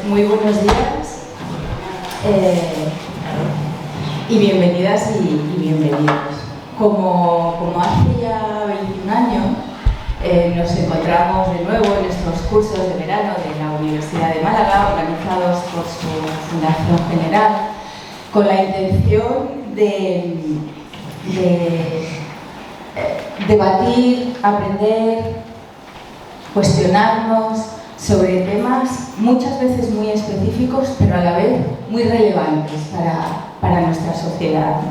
Muy buenos días y bienvenidas y bienvenidos. Como hace ya 21 años nos encontramos de nuevo en estos cursos de verano de la Universidad de Málaga, organizados por su Fundación General, con la intención de debatir, aprender, cuestionarnos sobre temas muchas veces muy específicos, pero a la vez muy relevantes para nuestra sociedad.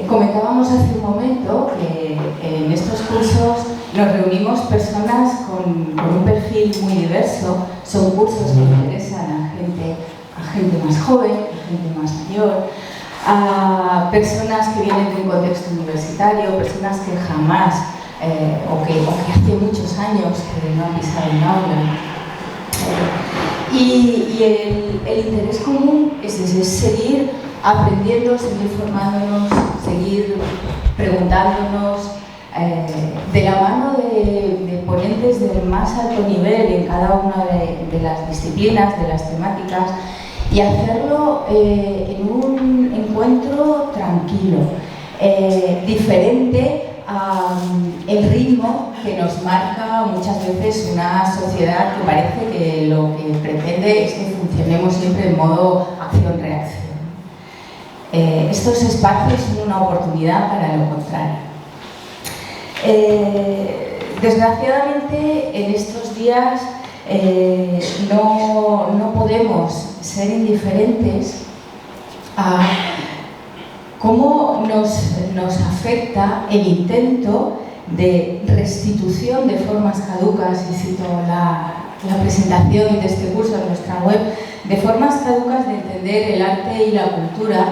Comentábamos hace un momento que en estos cursos nos reunimos personas con un perfil muy diverso. Son cursos que interesan a gente más joven, a gente más mayor, a personas que vienen de un contexto universitario, personas que jamás o que hace muchos años que no han pisado un aula. Y el interés común es seguir aprendiendo, seguir formándonos, seguir preguntándonos, de la mano de ponentes del más alto nivel en cada una de las disciplinas, de las temáticas, y hacerlo en un encuentro tranquilo, diferente el ritmo que nos marca muchas veces una sociedad que parece que lo que pretende es que funcionemos siempre en modo acción-reacción. Estos espacios son una oportunidad para lo contrario. Desgraciadamente, en estos días no podemos ser indiferentes a cómo nos afecta el intento de restitución de formas caducas, y cito la presentación de este curso en nuestra web, de formas caducas de entender el arte y la cultura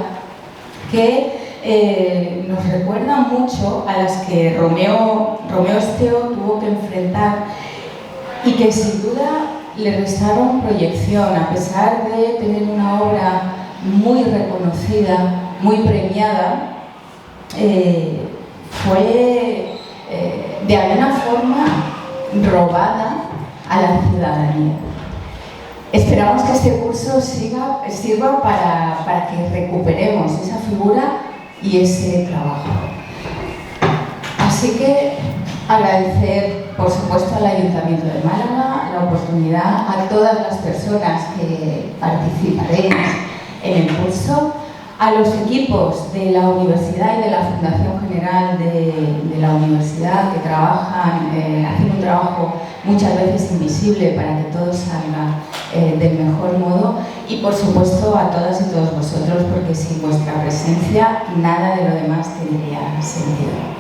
que nos recuerdan mucho a las que Romeo Esteo tuvo que enfrentar y que sin duda le restaron proyección, a pesar de tener una obra muy reconocida, muy premiada, fue de alguna forma robada a la ciudadanía. Esperamos que este curso sirva para que recuperemos esa figura y ese trabajo. Así que agradecer, por supuesto, al Ayuntamiento de Málaga la oportunidad, a todas las personas que participaréis en el curso, a los equipos de la universidad y de la Fundación General de la universidad que trabajan, hacen un trabajo muchas veces invisible para que todo salga del mejor modo, y por supuesto a todas y todos vosotros, porque sin vuestra presencia nada de lo demás tendría sentido.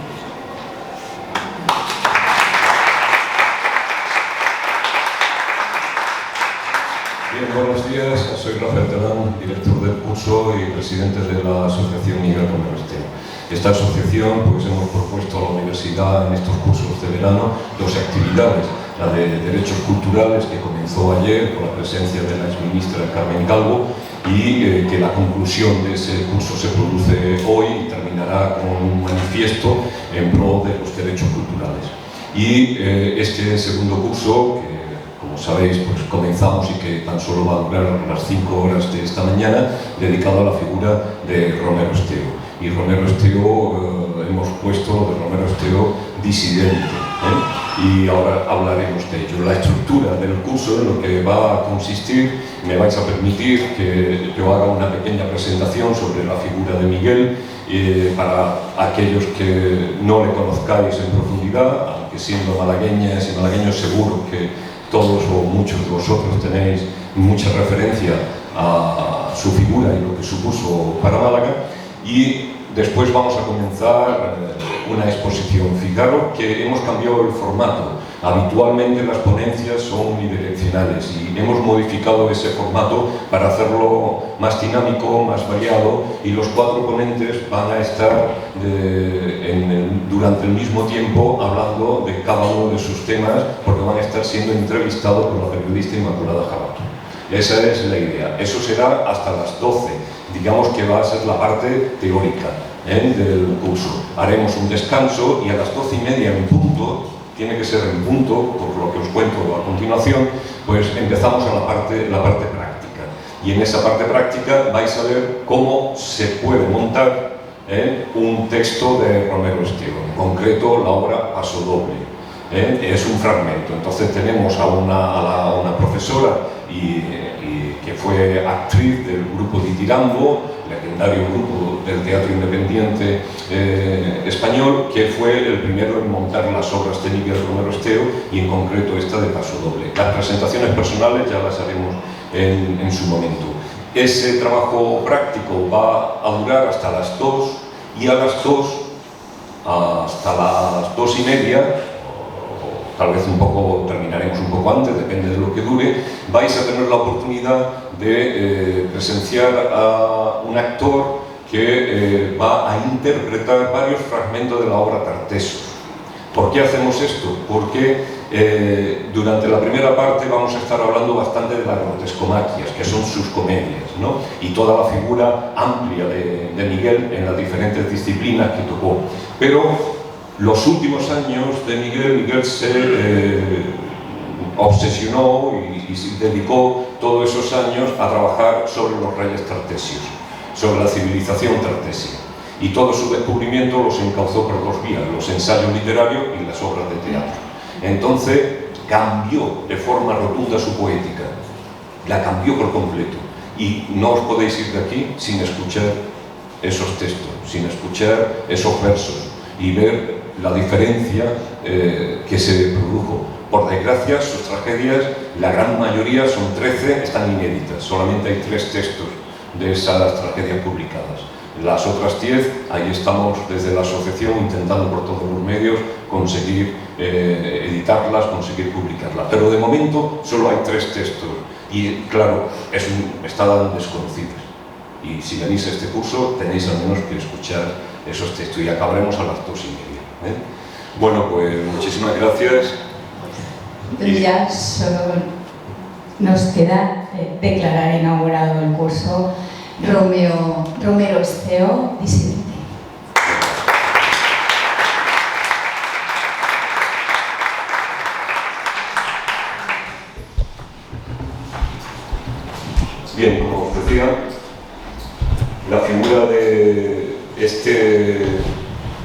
Bien, buenos días. Soy Rafael Terán, director del curso y presidente de la Asociación Miguel Romero Esteo. Esta asociación, pues hemos propuesto a la universidad en estos cursos de verano dos actividades. La de Derechos Culturales, que comenzó ayer con la presencia de la exministra Carmen Calvo, y que la conclusión de ese curso se produce hoy y terminará con un manifiesto en pro de los derechos culturales. Y este segundo curso, que como sabéis, pues comenzamos y que tan solo va a durar las 5 horas de esta mañana, dedicado a la figura de Romero Esteo. Y Romero Esteo, hemos puesto de Romero Esteo disidente, y ahora hablaremos de ello. La estructura del curso, en lo que va a consistir, me vais a permitir que yo haga una pequeña presentación sobre la figura de Miguel, para aquellos que no le conozcáis en profundidad, aunque siendo malagueñas y malagueños seguro que todos o muchos de vosotros tenéis mucha referencia a su figura y lo que supuso para Málaga, y después vamos a comenzar una exposición. Fijaros que hemos cambiado el formato. Habitualmente las ponencias son unidireccionales y hemos modificado ese formato para hacerlo más dinámico, más variado, y los 4 ponentes van a estar durante el mismo tiempo hablando de cada uno de sus temas, porque van a estar siendo entrevistados por la periodista Inmaculada Jabato. Esa es la idea. Eso será hasta las 12. Digamos que va a ser la parte teórica del curso. Haremos un descanso y a las 12:30 en punto tiene que ser el punto, por lo que os cuento a continuación, pues empezamos a la parte práctica. Y en esa parte práctica vais a ver cómo se puede montar un texto de Romero Esteo, en concreto la obra Pasodoble. Es un fragmento. Entonces tenemos a una profesora que fue actriz del grupo Ditirambo, legendario grupo del teatro independiente español, que fue el primero en montar las obras de Miguel Romero Esteo y en concreto esta de Pasodoble. Las presentaciones personales ya las haremos en su momento. Ese trabajo práctico va a durar hasta las 2 y a las 2, hasta las 2:30, tal vez terminaremos un poco antes, depende de lo que dure, vais a tener la oportunidad de presenciar a un actor que va a interpretar varios fragmentos de la obra Tartessos. ¿Por qué hacemos esto? Porque durante la primera parte vamos a estar hablando bastante de las grotescomaquias, que son sus comedias, ¿no? Y toda la figura amplia de Miguel en las diferentes disciplinas que tocó. Pero los últimos años de Miguel se obsesionó y se dedicó todos esos años a trabajar sobre los reyes tartesios, sobre la civilización tartesia. Y todo su descubrimiento los encauzó por dos vías, los ensayos literarios y las obras de teatro. Entonces cambió de forma rotunda su poética, la cambió por completo. Y no os podéis ir de aquí sin escuchar esos textos, sin escuchar esos versos y ver la diferencia que se produjo. Por desgracia, sus tragedias, la gran mayoría, son 13, están inéditas. Solamente hay 3 textos de esas tragedias publicadas. Las otras 10, ahí estamos desde la asociación intentando por todos los medios conseguir editarlas, conseguir publicarlas. Pero de momento solo hay 3 textos y claro, están desconocidos. Y si venís a este curso tenéis al menos que escuchar esos textos y acabaremos a las 2:30. Bueno, pues muchísimas gracias. Ya solo nos queda declarar inaugurado el curso Romero Esteo, disidente. Bien, como os decía, la figura de este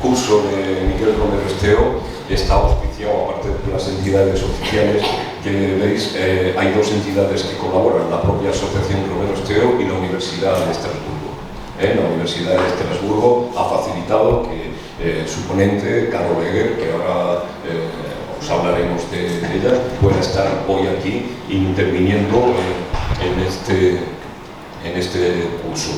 curso de Miguel Romero Esteo está auspiciado, aparte de las entidades oficiales que veis, hay 2 entidades que colaboran, la propia Asociación Romero Esteo y la Universidad de Estrasburgo. La Universidad de Estrasburgo ha facilitado que su ponente, Caro Beguer, que ahora os hablaremos de ella, pueda estar hoy aquí interviniendo en este curso.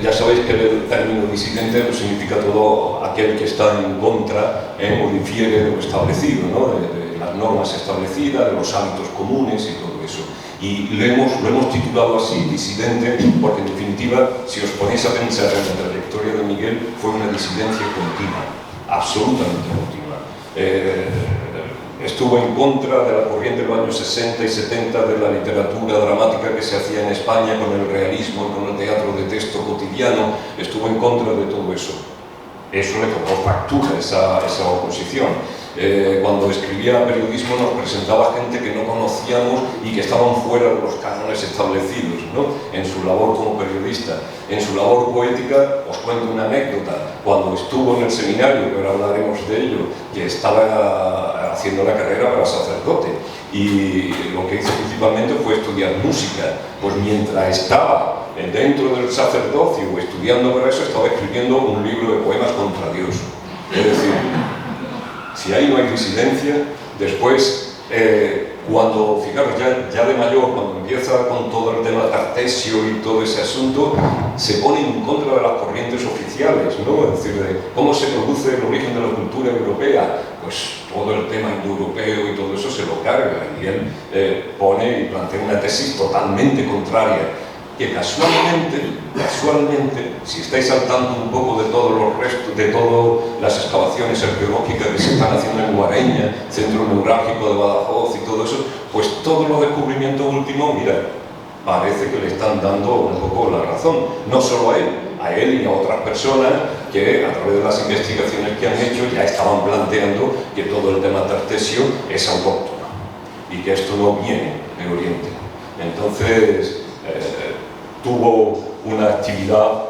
Ya sabéis que el término disidente significa todo aquel que está en contra o difiere de lo establecido, ¿no? de las normas establecidas, de los hábitos comunes y todo eso. Y lo hemos titulado así, disidente, porque en definitiva, si os ponéis a pensar en la trayectoria de Miguel, fue una disidencia continua, absolutamente continua. Estuvo en contra de la corriente de los años 60 y 70 de la literatura dramática que se hacía en España con el realismo, con el teatro de texto cotidiano, estuvo en contra de todo eso. Eso le tocó factura, esa oposición. Cuando escribía periodismo nos presentaba gente que no conocíamos y que estaban fuera de los cánones establecidos, ¿no? En su labor como periodista. En su labor poética, os cuento una anécdota. Cuando estuvo en el seminario, que ahora hablaremos de ello, que estaba haciendo la carrera para sacerdote, y lo que hizo principalmente fue estudiar música. Pues mientras estaba dentro del sacerdocio o estudiando para eso, estaba escribiendo un libro de poemas contra Dios. Es decir, si ahí no hay disidencia, después, cuando, fijaros, ya de mayor, cuando empieza con todo el tema tartesio y todo ese asunto, se pone en contra de las corrientes oficiales, ¿no? Es decir, de cómo se produce el origen de la cultura europea, pues todo el tema indoeuropeo y todo eso se lo carga, y él pone y plantea una tesis totalmente contraria, que casualmente, si estáis al tanto un poco de todos los restos, de todas las excavaciones arqueológicas que se están haciendo en Guareña, centro neurálgico de Badajoz y todo eso, pues todos los descubrimientos últimos, mira, parece que le están dando un poco la razón, no solo a él, a él y a otras personas que a través de las investigaciones que han hecho ya estaban planteando que todo el tema tartesio es autóctono y que esto no viene de Oriente. Entonces tuvo una actividad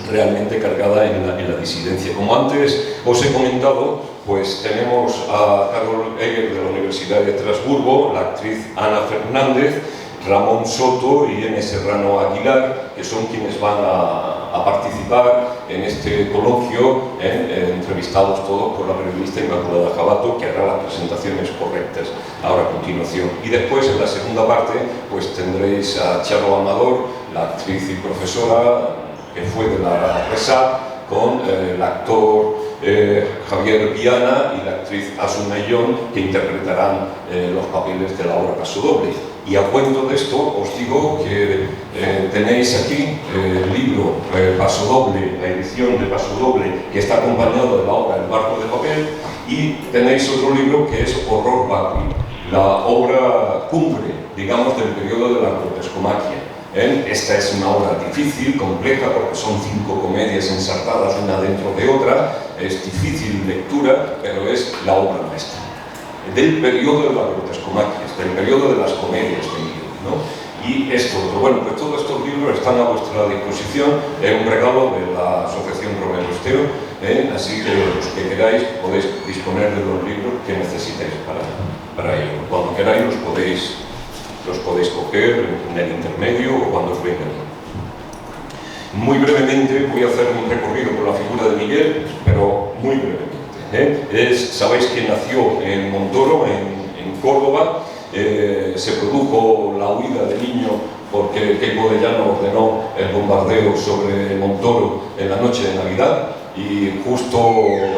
realmente cargada en la disidencia. Como antes os he comentado, pues tenemos a Carol Eger de la Universidad de Estrasburgo, la actriz Ana Fernández, Ramón Soto y N. Serrano Aguilar, que son quienes van a participar en este coloquio, entrevistados todos por la periodista Inmaculada Jabato, que hará las presentaciones correctas ahora a continuación. Y después, en la segunda parte, pues tendréis a Charo Amador, la actriz y profesora que fue de la RESAC, con el actor Javier Viana y la actriz Asun Mellón, que interpretarán los papeles de la obra Pasodoble. Y a cuento de esto os digo que tenéis aquí el libro Pasodoble, la edición de Pasodoble, que está acompañado de la obra El barco de papel, y tenéis otro libro que es Horror Vacui, la obra cumbre, digamos, del periodo de la grotescomaquia. Esta es una obra difícil, compleja, porque son 5 comedias ensartadas una dentro de otra, es difícil lectura, pero es la obra maestra del periodo de la grotescomaquia, del periodo de las comedias de Miguel, ¿no? Y esto, bueno, pues todos estos libros están a vuestra disposición, es un regalo de la Asociación Romero Esteo, así que los que queráis podéis disponer de los libros que necesitéis para ello. Cuando queráis los podéis coger en el intermedio o cuando os vengan. Muy brevemente voy a hacer un recorrido por la figura de Miguel, pero muy brevemente. Sabéis que nació en Montoro, en Córdoba. Se produjo la huida de niño porque Queipo de Llano ordenó el bombardeo sobre Montoro en la noche de Navidad, y justo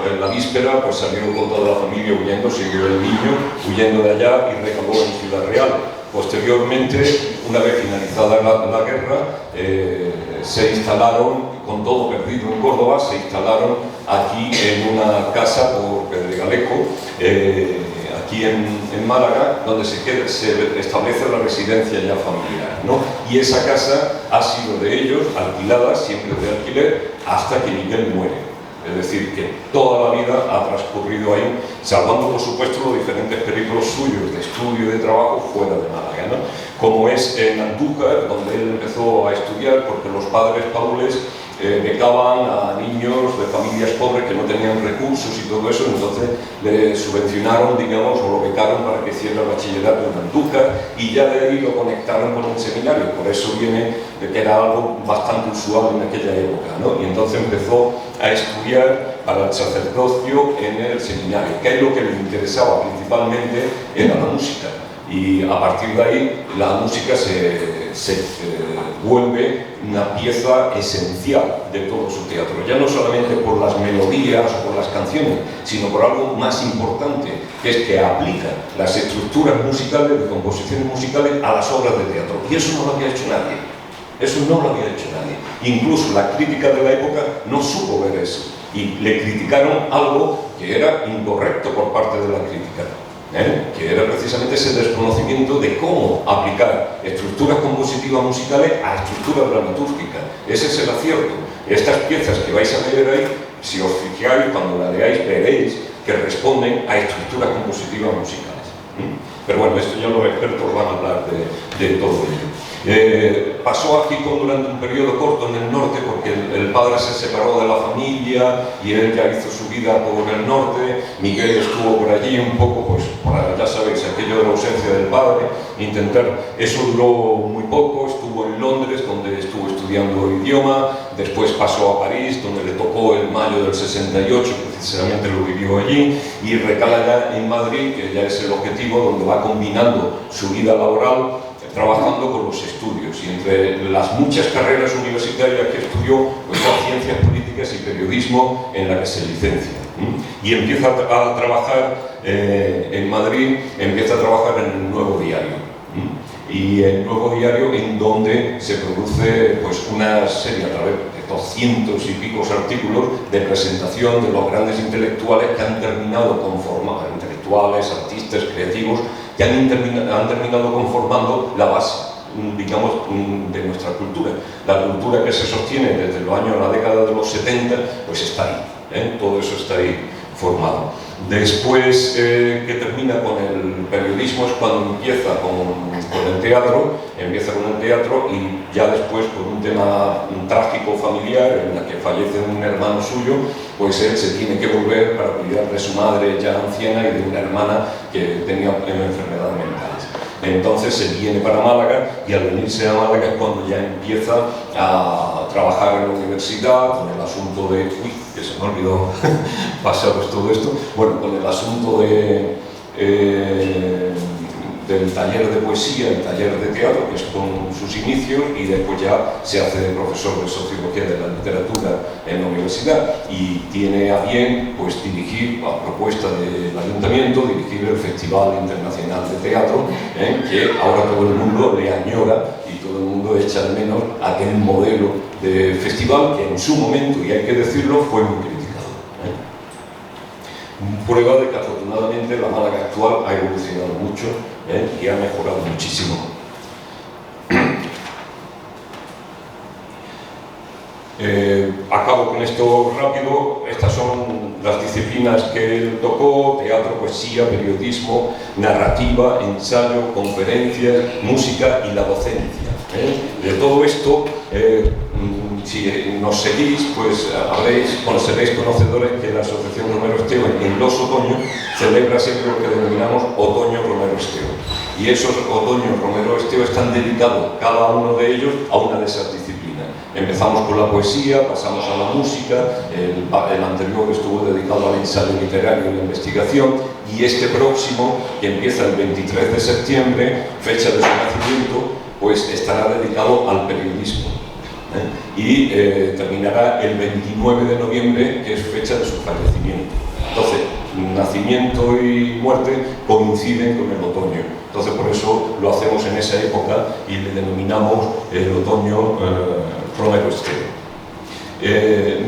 en la víspera pues salió con toda la familia huyendo, siguió el niño huyendo de allá y recaló en Ciudad Real. Posteriormente, una vez finalizada la guerra, se instalaron, con todo perdido en Córdoba, se instalaron aquí en una casa por Pedregalejo, aquí en Málaga, donde se establece la residencia ya familiar, ¿no? Y esa casa ha sido de ellos, alquilada, siempre de alquiler, hasta que Miguel muere. Es decir, que toda la vida ha transcurrido ahí, salvando por supuesto los diferentes periplos suyos de estudio y de trabajo fuera de Málaga, ¿no? Como es en Andújar, donde él empezó a estudiar, porque los padres paules becaban a niños de familias pobres que no tenían recursos y todo eso, entonces le subvencionaron, digamos, o lo becaron para que hiciera el bachillerato en Andújar, y ya de ahí lo conectaron con el seminario. Por eso viene de que era algo bastante usual en aquella época, ¿no? Y entonces empezó a estudiar para el sacerdocio en el seminario, que es lo que le interesaba principalmente, era la música. Y a partir de ahí la música se vuelve una pieza esencial de todo su teatro, ya no solamente por las melodías o por las canciones, sino por algo más importante, que es que aplica las estructuras musicales, de composiciones musicales, a las obras de teatro. Y eso no lo había hecho nadie. Eso no lo había hecho nadie. Incluso la crítica de la época no supo ver eso, y le criticaron algo que era incorrecto por parte de la crítica, que era precisamente ese desconocimiento de cómo aplicar estructuras compositivas musicales a estructuras dramatúrgicas. Ese es el acierto. Estas piezas que vais a leer ahí, si os fijáis, cuando las leáis, veréis que responden a estructuras compositivas musicales. Pero bueno, esto ya los expertos van a hablar de todo ello. Pasó a Gijón durante un periodo corto en el norte, porque el padre se separó de la familia y él ya hizo su vida por el norte. Miguel estuvo por allí un poco, pues para, ya sabéis, aquello de la ausencia del padre, eso duró muy poco. Estuvo en Londres, donde estuvo estudiando idioma, después pasó a París, donde le tocó el mayo del 68, precisamente lo vivió allí, y recala ya en Madrid, que ya es el objetivo, donde va combinando su vida laboral, trabajando con los estudios, y entre las muchas carreras universitarias que estudió, pues las ciencias políticas y periodismo, en la que se licencia. Y empieza a trabajar en Madrid, empieza a trabajar en el Nuevo Diario. Y el Nuevo Diario, en donde se produce pues una serie, a través de 200 y pico artículos, de presentación de los grandes intelectuales que han terminado intelectuales, artistas, creativos, que han terminado conformando la base digamos, de nuestra cultura. La cultura que se sostiene desde los años, la década de los 70, pues está ahí, todo eso está ahí formado. Después que termina con el periodismo es cuando empieza con el teatro, y ya después por un tema trágico familiar en la que fallece un hermano suyo, pues él se tiene que volver para cuidar de su madre ya anciana y de una hermana que tenía enfermedades mentales. Entonces se viene para Málaga y al venirse a Málaga es cuando ya empieza a trabajar en la universidad con el asunto de... Uy, que se me olvidó pasaros todo esto. Bueno, con el asunto del taller de poesía, el taller de teatro, que es con sus inicios, y después ya se hace de profesor de sociología de la literatura en la universidad y tiene a bien pues dirigir, a propuesta del ayuntamiento, dirigir el Festival Internacional de Teatro, que ahora todo el mundo le añora y todo el mundo echa de menos aquel modelo de festival que en su momento, y hay que decirlo, fue muy criticado. Prueba de que afortunadamente la Málaga actual ha evolucionado mucho y ha mejorado muchísimo. Acabo con esto rápido. Estas son las disciplinas que él tocó: teatro, poesía, periodismo, narrativa, ensayo, conferencias, música y la docencia. De todo esto, si nos seguís, pues seréis conocedores que la Asociación Romero Esteo en los otoños celebra siempre lo que denominamos Otoño Romero Esteo. Y esos otoños Romero Esteo están dedicados, cada uno de ellos, a una de esas disciplinas. Empezamos con la poesía, pasamos a la música, el anterior estuvo dedicado al ensayo literario y la investigación, y este próximo, que empieza el 23 de septiembre, fecha de su nacimiento, pues estará dedicado al periodismo. Y terminará el 29 de noviembre, que es fecha de su fallecimiento. Entonces, nacimiento y muerte coinciden con el otoño. Entonces, por eso lo hacemos en esa época y le denominamos el otoño Romero Esteo.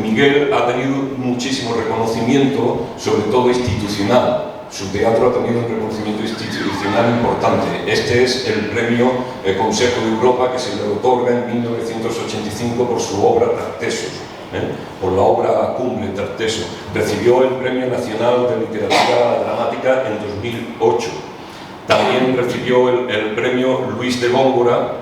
Miguel ha tenido muchísimo reconocimiento, sobre todo institucional. Su teatro ha tenido un reconocimiento institucional importante. Este es el premio Consejo de Europa, que se le otorga en 1985 por su obra Tartessos, por la obra cumbre Tartessos. Recibió el Premio Nacional de Literatura Dramática en 2008. También recibió el premio Luis de Góngora,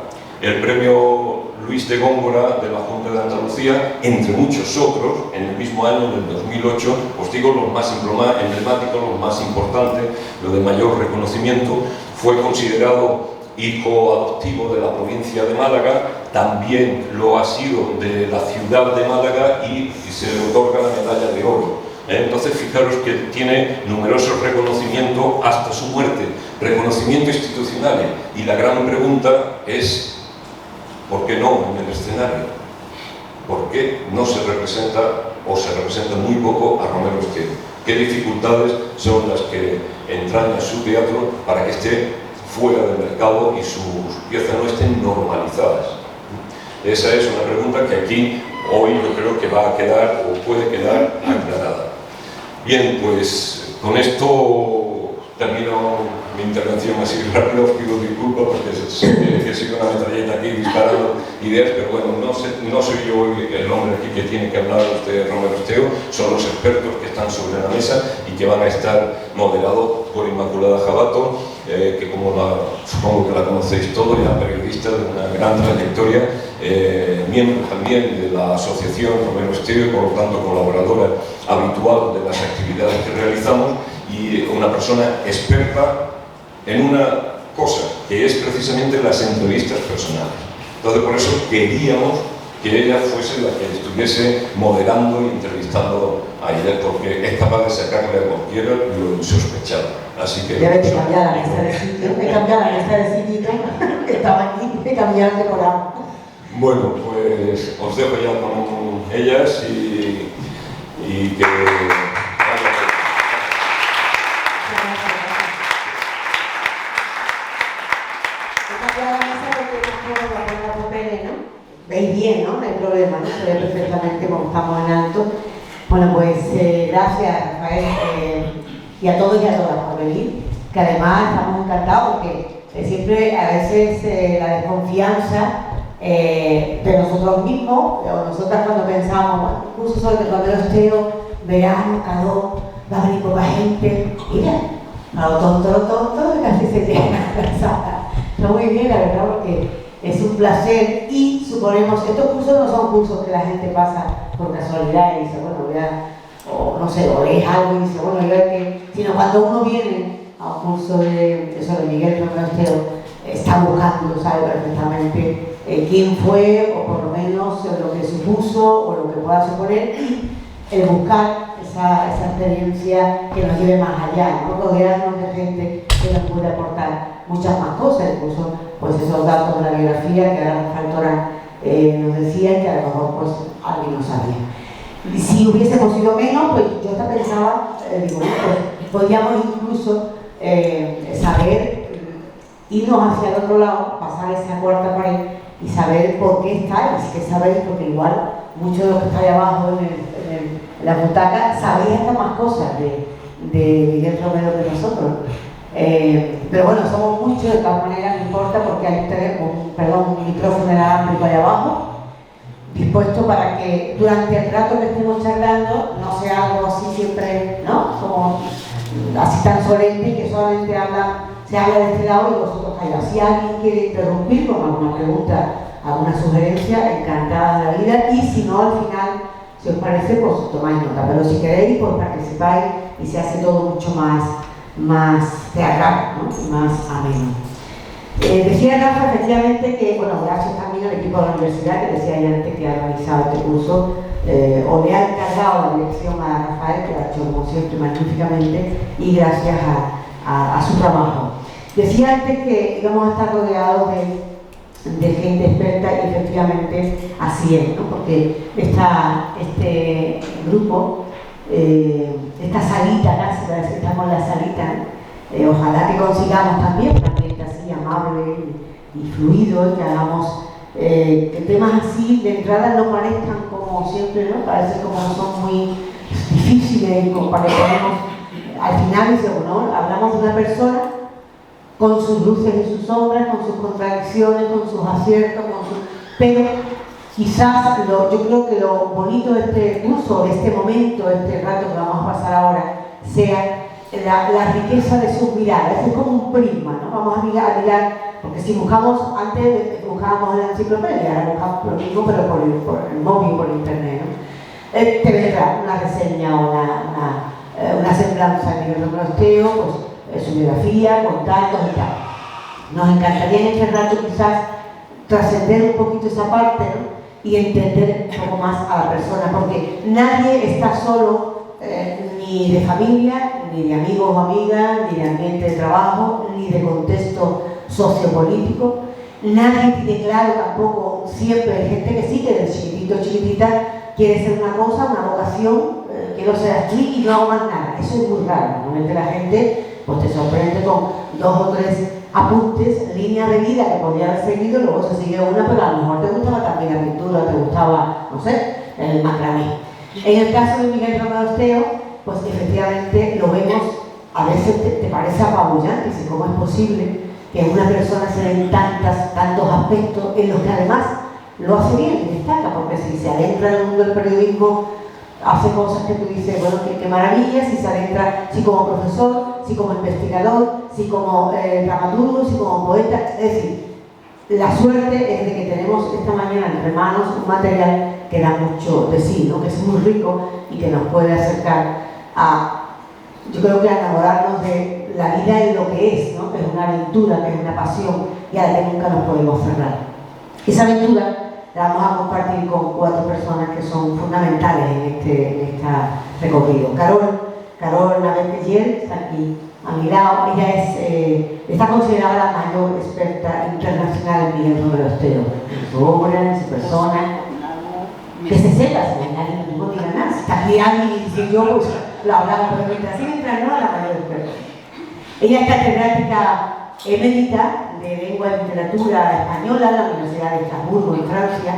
el premio Luis de Góngora de la Junta de Andalucía, entre muchos otros, en el mismo año, en el 2008. Os digo los más emblemáticos, los más importantes, los de mayor reconocimiento. Fue considerado hijo adoptivo de la provincia de Málaga, también lo ha sido de la ciudad de Málaga, y se le otorga la medalla de oro. Entonces, fijaros que tiene numerosos reconocimientos hasta su muerte, reconocimientos institucionales, y la gran pregunta es: ¿por qué no en el escenario? ¿Por qué no se representa, o se representa muy poco, a Romero Esteo? ¿Qué dificultades son las que entraña su teatro para que esté fuera del mercado y sus piezas no estén normalizadas? Esa es una pregunta que aquí hoy yo creo que va a quedar, o puede quedar, aclarada. Bien, pues con esto termino mi intervención así rápido. Os pido disculpas porque he sido una metralleta aquí disparando ideas, pero bueno, no soy yo el hombre aquí que tiene que hablar de Romero Esteo, son los expertos que están sobre la mesa y que van a estar moderados por Inmaculada Jabato, que supongo que la conocéis todos, ya periodista de una gran trayectoria, miembro también de la Asociación Romero Esteo y por lo tanto colaboradora habitual de las actividades que realizamos, y una persona experta en una cosa, que es precisamente las entrevistas personales. Entonces, por eso queríamos que ella fuese la que estuviese moderando y entrevistando a ella, porque es capaz de sacarle a cualquiera lo insospechado. Así que... Ya ves que cambiar la mesa de sitio, que estaba aquí, me cambiaron de colado. Bueno, pues os dejo ya con ellas y que... Veis bien, ¿no? No hay problema, ¿no? Se ve perfectamente como estamos en alto. Bueno, pues gracias, Rafael, y a todos y a todas por venir, que además estamos encantados porque siempre a veces la desconfianza de nosotros mismos, o nosotras cuando pensamos, bueno, incluso sobre el Romero Esteo, verano, calor, va a venir poca gente, y mira, a lo tonto, casi se llena la sala. Está muy bien, la verdad, porque es un placer y suponemos, estos cursos no son cursos que la gente pasa por casualidad y dice, bueno, voy a, o no sé, o lees algo y dice, bueno, yo que, sino cuando uno viene a un curso de Miguel Romero Esteo, está buscando, sabe perfectamente quién fue, o por lo menos lo que supuso, o lo que pueda suponer, y el buscar esa experiencia que nos lleve más allá, ¿no? Rodearnos de gente que nos puede aportar muchas más cosas, incluso pues esos datos de la biografía que ahora la factora nos decía que a lo mejor pues alguien no sabía. Y si hubiésemos ido menos, pues yo hasta pensaba, digo, pues podríamos incluso saber irnos hacia el otro lado, pasar esa cuarta pared y saber por qué está, y que sabéis, porque igual muchos de los que estáis abajo en la butaca sabéis hasta más cosas de Miguel Romero que nosotros. Pero bueno, somos muchos, de todas maneras, no importa, porque hay un micrófono inalámbrico ahí abajo, dispuesto para que durante el rato que estemos charlando no sea algo así siempre, ¿no? Como así tan solemne que solamente se habla de este lado y vosotros callados. Si alguien quiere interrumpir con alguna pregunta, alguna sugerencia, encantada de la vida, y si no, al final, si os parece, pues tomáis nota, pero si queréis, pues participáis y se hace todo mucho más teatral, ¿no? Y más ameno. Decía Rafa, efectivamente, que, bueno, gracias también al equipo de la universidad, que decía ya antes que ha realizado este curso, o le ha encargado la dirección a Rafael, que lo ha hecho como siempre magníficamente, y gracias a su trabajo. Decía antes que íbamos a estar rodeados de gente experta, y efectivamente así es, ¿no? Porque este grupo, esta salita, casi parece que estamos en la salita, ojalá que consigamos también un ambiente así amable y fluido, y que hagamos que temas así de entrada no parezcan como siempre, ¿no? Parece como son muy difíciles y como para que podemos, al final dice, bueno, hablamos de una persona con sus luces y sus sombras, con sus contradicciones, con sus aciertos, pero quizás yo creo que lo bonito de este curso, de este momento, de este rato que vamos a pasar ahora, sea la riqueza de sus miradas. Es como un prisma, ¿no? Vamos a mirar, porque si buscamos, antes buscábamos en la enciclopedia, ahora buscamos lo mismo, pero por el móvil, por internet, ¿no? Te vendrá una reseña, una semblanza de Miguel Romero Esteo, pues su biografía, contactos y tal. Nos encantaría en este rato quizás trascender un poquito esa parte, ¿no? Y entender un poco más a la persona, porque nadie está solo, ni de familia, ni de amigos o amigas, ni de ambiente de trabajo, ni de contexto sociopolítico. Nadie tiene claro tampoco, siempre hay gente que sí, que del chiquitito o chiquitita quiere ser una cosa, una vocación, quiero ser actriz y no hago más nada. Eso es muy raro. Normalmente la gente pues te sorprende con 2 o 3 apuntes, líneas de vida que podría haber seguido, luego se sigue una, pero a lo mejor te gustaba también la pintura, te gustaba, no sé, el macramé. En el caso de Miguel Romero Esteo, pues efectivamente lo vemos, a veces te parece apabullante, y cómo es posible que una persona se den tantos aspectos en los que además lo hace bien y destaca, porque si se adentra en el mundo del periodismo, hace cosas que tú dices, bueno, qué maravilla, si se adentra, si como profesor, si como investigador, si como dramaturgo, si como poeta, es decir, la suerte es de que tenemos esta mañana entre manos un material que da mucho de sí, ¿no? Que es muy rico y que nos puede acercar yo creo que a enamorarnos de la vida en lo que es, ¿no? Que es una aventura, que es una pasión y a la que nunca nos podemos cerrar. Esa aventura la vamos a compartir con 4 personas que son fundamentales en este recorrido. Carol Navet-Peller está aquí a mi lado. Ella está considerada la mayor experta internacional en Miguel Romero Esteo, en su obra, en su persona. Que se sepa, si nadie no diga nada. Si está aquí alguien y dice yo, pues lo hablamos, pero mientras sigue entrando la mayor experta. Ella es catedrática emérita de Lengua y Literatura Española en la Universidad de Estrasburgo, en Francia.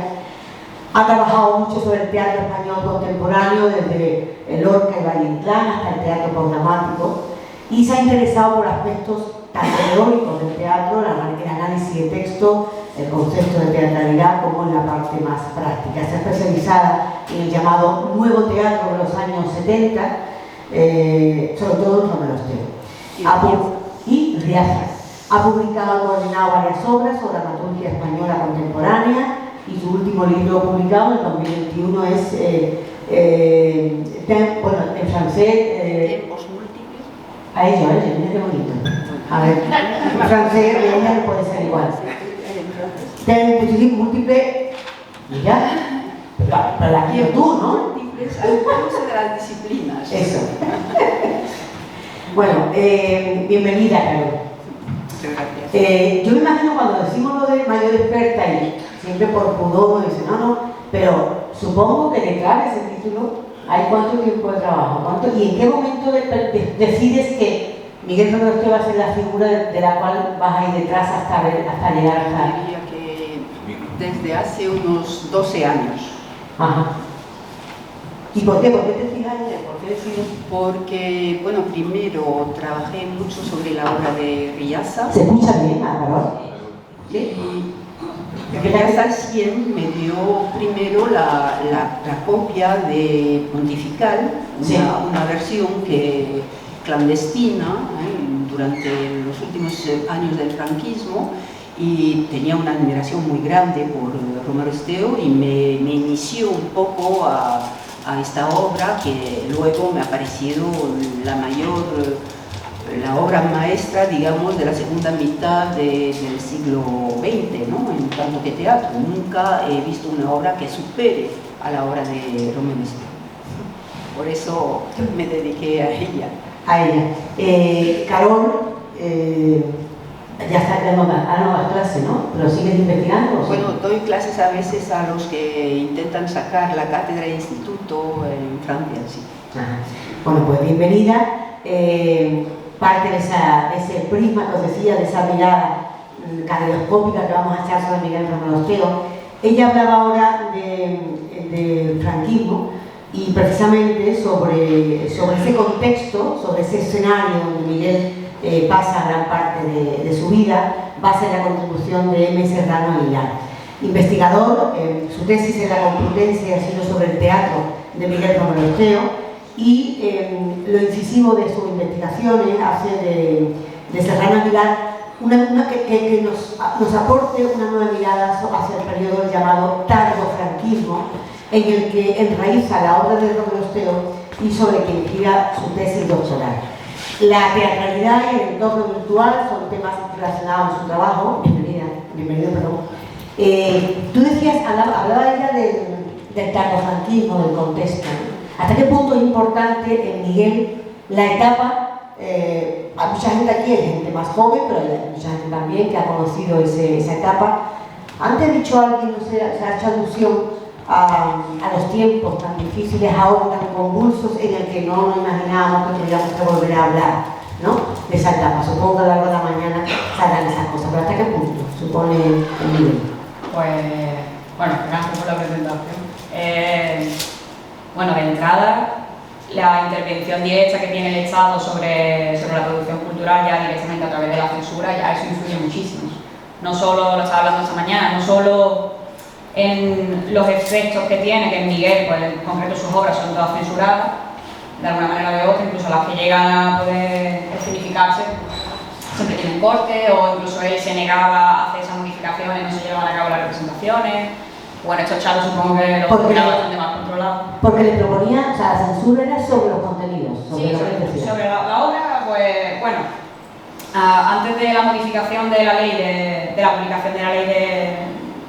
Ha trabajado mucho sobre el teatro español contemporáneo, desde el Lorca y Valle Inclán hasta el teatro programático, y se ha interesado por aspectos tanto teóricos del teatro, el análisis de texto, el concepto de teatralidad, como en la parte más práctica. Está especializada en el llamado nuevo teatro de los años 70, sobre todo en Romero Esteo. Y Riaza. Ha publicado y coordinado varias obras sobre dramaturgia española contemporánea, y su último libro publicado en 2021 es, en francés... Tiempos múltiples. A ello, mira qué bonito. A ver, en francés de ella no puede ser igual. Tiempos múltiples, mira, para la que tú, ¿no? Múltiples al curso de las disciplinas. Eso. Bueno, bienvenida, Carol. Muchas gracias. Yo me imagino cuando decimos lo de mayor experta, y siempre por pudor dicen, no, pero supongo que detrás de ese título hay cuánto tiempo de trabajo, y en qué momento decides que Miguel Romero Esteo va a ser la figura de la cual vas a ir detrás hasta llegar hasta... Diría que desde hace unos 12 años. Ajá. ¿Y por qué? ¿Por qué te fijas en él? ¿Por qué decides? Porque, bueno, primero trabajé mucho sobre la obra de Riaza. ¿Se escucha bien, Carol? Y Riaza 100 me dio primero la copia de Pontifical, una versión clandestina durante los últimos años del franquismo, y tenía una admiración muy grande por Romero Esteo, y me inició un poco a esta obra, que luego me ha parecido la obra maestra, digamos, de la segunda mitad del siglo XX, ¿no? En tanto que teatro. Nunca he visto una obra que supere a la obra de Romero Esteo. Por eso me dediqué a ella. A ella. Carol, ya está dando las clases, ¿no? ¿Pero sigues investigando? Bueno, doy clases a veces a los que intentan sacar la cátedra de instituto en Francia, sí. Ajá. Bueno, pues bienvenida. Parte de ese prisma que os decía, de esa mirada caleidoscópica que vamos a echar sobre Miguel Romero Esteo. Ella hablaba ahora de franquismo, y precisamente sobre ese contexto, sobre ese escenario donde Miguel pasa gran parte de su vida, va a ser la contribución de M. Serrano Aguilar. Investigador, su tesis en la Complutense ha sido sobre el teatro de Miguel Romero Esteo, y lo incisivo de sus investigaciones hace de Serrano Aguilar que nos aporte una nueva mirada hacia el periodo llamado tardofranquismo, en el que enraiza la obra de Romero Esteo y sobre que gira su tesis doctoral. La teatralidad y el entorno virtual son temas relacionados con su trabajo. Bienvenido, perdón. Tú decías, hablaba ella del tardofranquismo, del contexto, ¿no? ¿Hasta qué punto es importante en Miguel la etapa? Hay mucha gente aquí, hay gente más joven, pero hay mucha gente también que ha conocido esa etapa. Antes ha dicho alguien, no sé, se ha hecho alusión a los tiempos tan difíciles, ahora tan convulsos, en el que no nos imaginábamos que tuviéramos que volver a hablar, ¿no? De esa etapa. Supongo que a lo largo de la mañana saldrán esas cosas, pero ¿hasta qué punto supone el Miguel? Pues, bueno, gracias por la presentación. Bueno, de entrada, la intervención directa que tiene el Estado sobre la producción cultural, ya directamente a través de la censura, ya eso influye muchísimo. No solo, lo estaba hablando esta mañana, no solo en los efectos que tiene, que en Miguel, pues en concreto sus obras son todas censuradas, de alguna manera o de otra, incluso las que llegan a poder escenificarse, siempre tienen corte, o incluso él se negaba a hacer esas modificaciones, no se llevaban a cabo las representaciones. Bueno, estos chavos supongo que lo tenían bastante más controlado. Porque le proponía, o sea, la censura era sobre los contenidos, sobre lo que decía. Sobre la obra, pues bueno, antes de la modificación de la ley, de la publicación de la ley de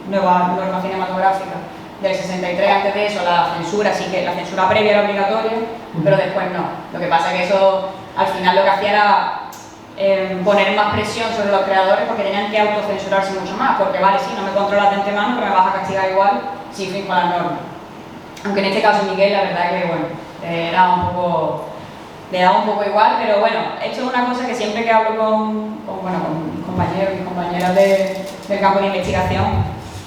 nueva norma cinematográfica del 63, antes de eso la censura, sí que la censura previa era obligatoria, pero después no. Lo que pasa es que eso al final lo que hacía era poner más presión sobre los creadores, porque tenían que autocensurarse mucho más, porque vale, sí, no me controlas de antemano, pero me vas a castigar igual si infringo las normas. Aunque en este caso Miguel, la verdad que bueno, le daba un poco igual, pero bueno, esto es una cosa que siempre que hablo con mis compañeros y compañeras del campo de investigación,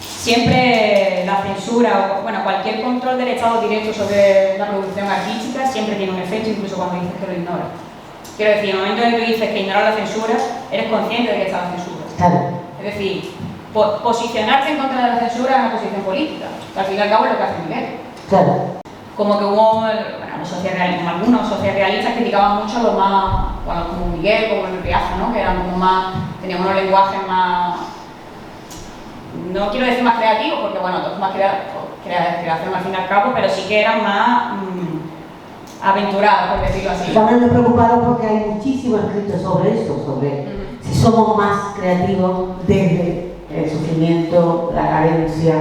siempre la censura, o bueno, cualquier control del Estado directo sobre la producción artística siempre tiene un efecto, incluso cuando dices que lo ignoras. Quiero decir, en el momento en el que dices que ignoras la censura, eres consciente de que está la censura. Claro. Es decir, posicionarte en contra de la censura es una posición política, que al fin y al cabo es lo que hace Miguel. Claro. Como que hubo, bueno, algunos socialrealistas criticaban mucho a los más, bueno, como Miguel, como el Riaza, ¿no? Que eran como más, tenían unos lenguajes más, no quiero decir más creativos, porque bueno, todo es más creación al fin y al cabo, pero sí que eran más aventurados, por decirlo así. También me he preocupado porque hay muchísimo escrito sobre eso, sobre si somos más creativos desde el sufrimiento, la carencia,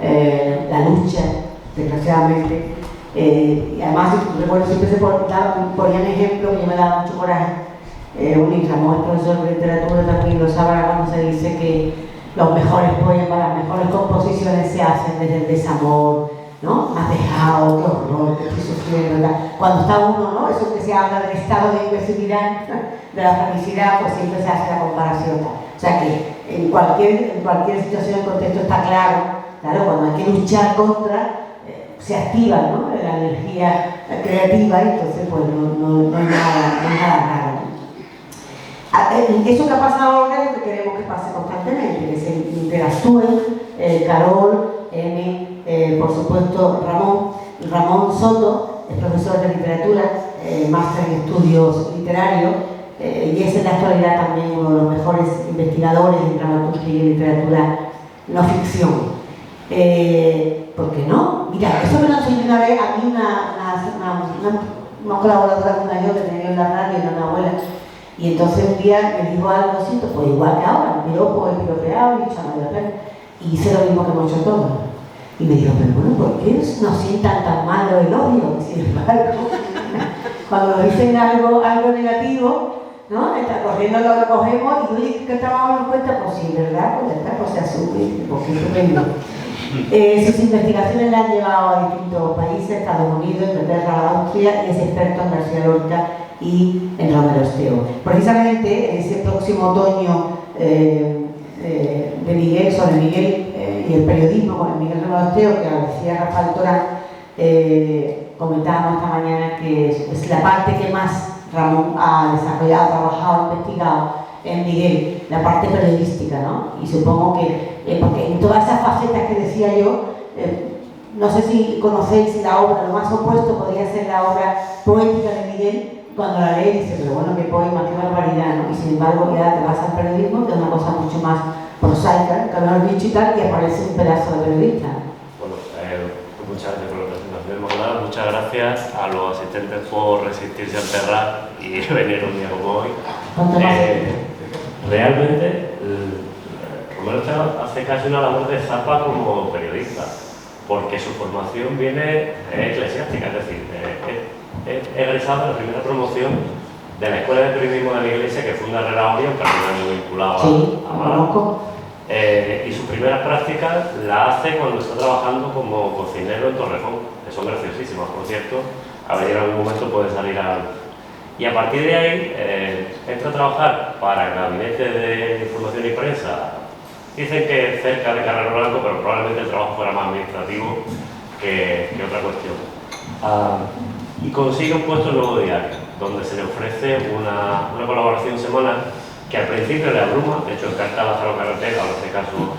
la lucha, desgraciadamente. Y además, recuerdo, siempre se ponían ejemplos que yo me daba mucho coraje. Un Ramón, el profesor de literatura, también lo sabe cuando se dice que los mejores poemas, las mejores composiciones se hacen desde el desamor, ¿no? Has dejado, qué horror, que estoy sufriendo, ¿verdad? Cuando está uno, ¿no? Eso que se habla del estado de imbecilidad, de la felicidad, pues siempre se hace la comparación. O sea que en cualquier situación, el contexto está claro, cuando hay que luchar contra, se activa, ¿no? La energía creativa, y entonces pues no hay nada raro. Eso que ha pasado ahora es lo que queremos que pase constantemente, que se interactúen Carol, por supuesto Ramón Soto, es profesor de literatura, máster en estudios literarios, y es en la actualidad también uno de los mejores investigadores en dramaturgia y literatura no ficción. ¿Por qué no? Mira, eso me lo enseñó una vez a mí una colaboradora con yo que tenía en la radio, en una abuela, y entonces un día me dijo algo así, pues igual que ahora, me piropo, he piropeado y hice lo mismo que hemos hecho todos. Y me dijo, pero bueno, ¿por qué nos sientan tan mal los elogios? Sin embargo, cuando nos dicen algo negativo, ¿no? Está corriendo, lo recogemos y oye, ¿qué tomamos en cuenta? Pues sí, ¿verdad? Pues ya está, pues se asume, porque es estupendo. Sus investigaciones la han llevado a distintos países, Estados Unidos, Inglaterra, Austria, y es experto en García Lorca y en Romero Esteo. Precisamente ese próximo otoño de Miguel, sobre Miguel y el periodismo con el Miguel Romero Esteo, que decía Rafael Torán, comentábamos esta mañana que es la parte que más Ramón ha desarrollado, trabajado, investigado en Miguel, la parte periodística, ¿no? Y supongo que, porque en todas esas facetas que decía yo, no sé si conocéis la obra, lo más opuesto podría ser la obra poética de Miguel. Cuando la lees dices, pero bueno, qué poema, qué barbaridad, ¿no? Y sin embargo ya te vas al periodismo, que es una cosa mucho más prosaica, que hablar dicho y tal, y aparece un pedazo de periodista. Bueno, muchas gracias por la presentación, Magdalena. Muchas gracias a los asistentes por resistirse a enterrar y venir un día como hoy. Realmente, Romero hace casi una labor de zapa como periodista, porque su formación viene eclesiástica, es decir, es egresado de la primera promoción de la Escuela de Periodismo de la Iglesia que funda Herrera Oria, un patrimonio vinculado a Málaga. Y sus primeras prácticas la hace cuando está trabajando como cocinero en Torrejón, que son graciosísimas, por cierto. A ver, en algún momento puede salir a... Y a partir de ahí entra a trabajar para el Gabinete de Información y Prensa. Dicen que cerca de Carrero Blanco, pero probablemente el trabajo fuera más administrativo que otra cuestión. Y consigue un puesto en Nuevo Diario, donde se le ofrece una colaboración semanal que al principio le abruma, de hecho en carta a Lázaro Carretera, en este caso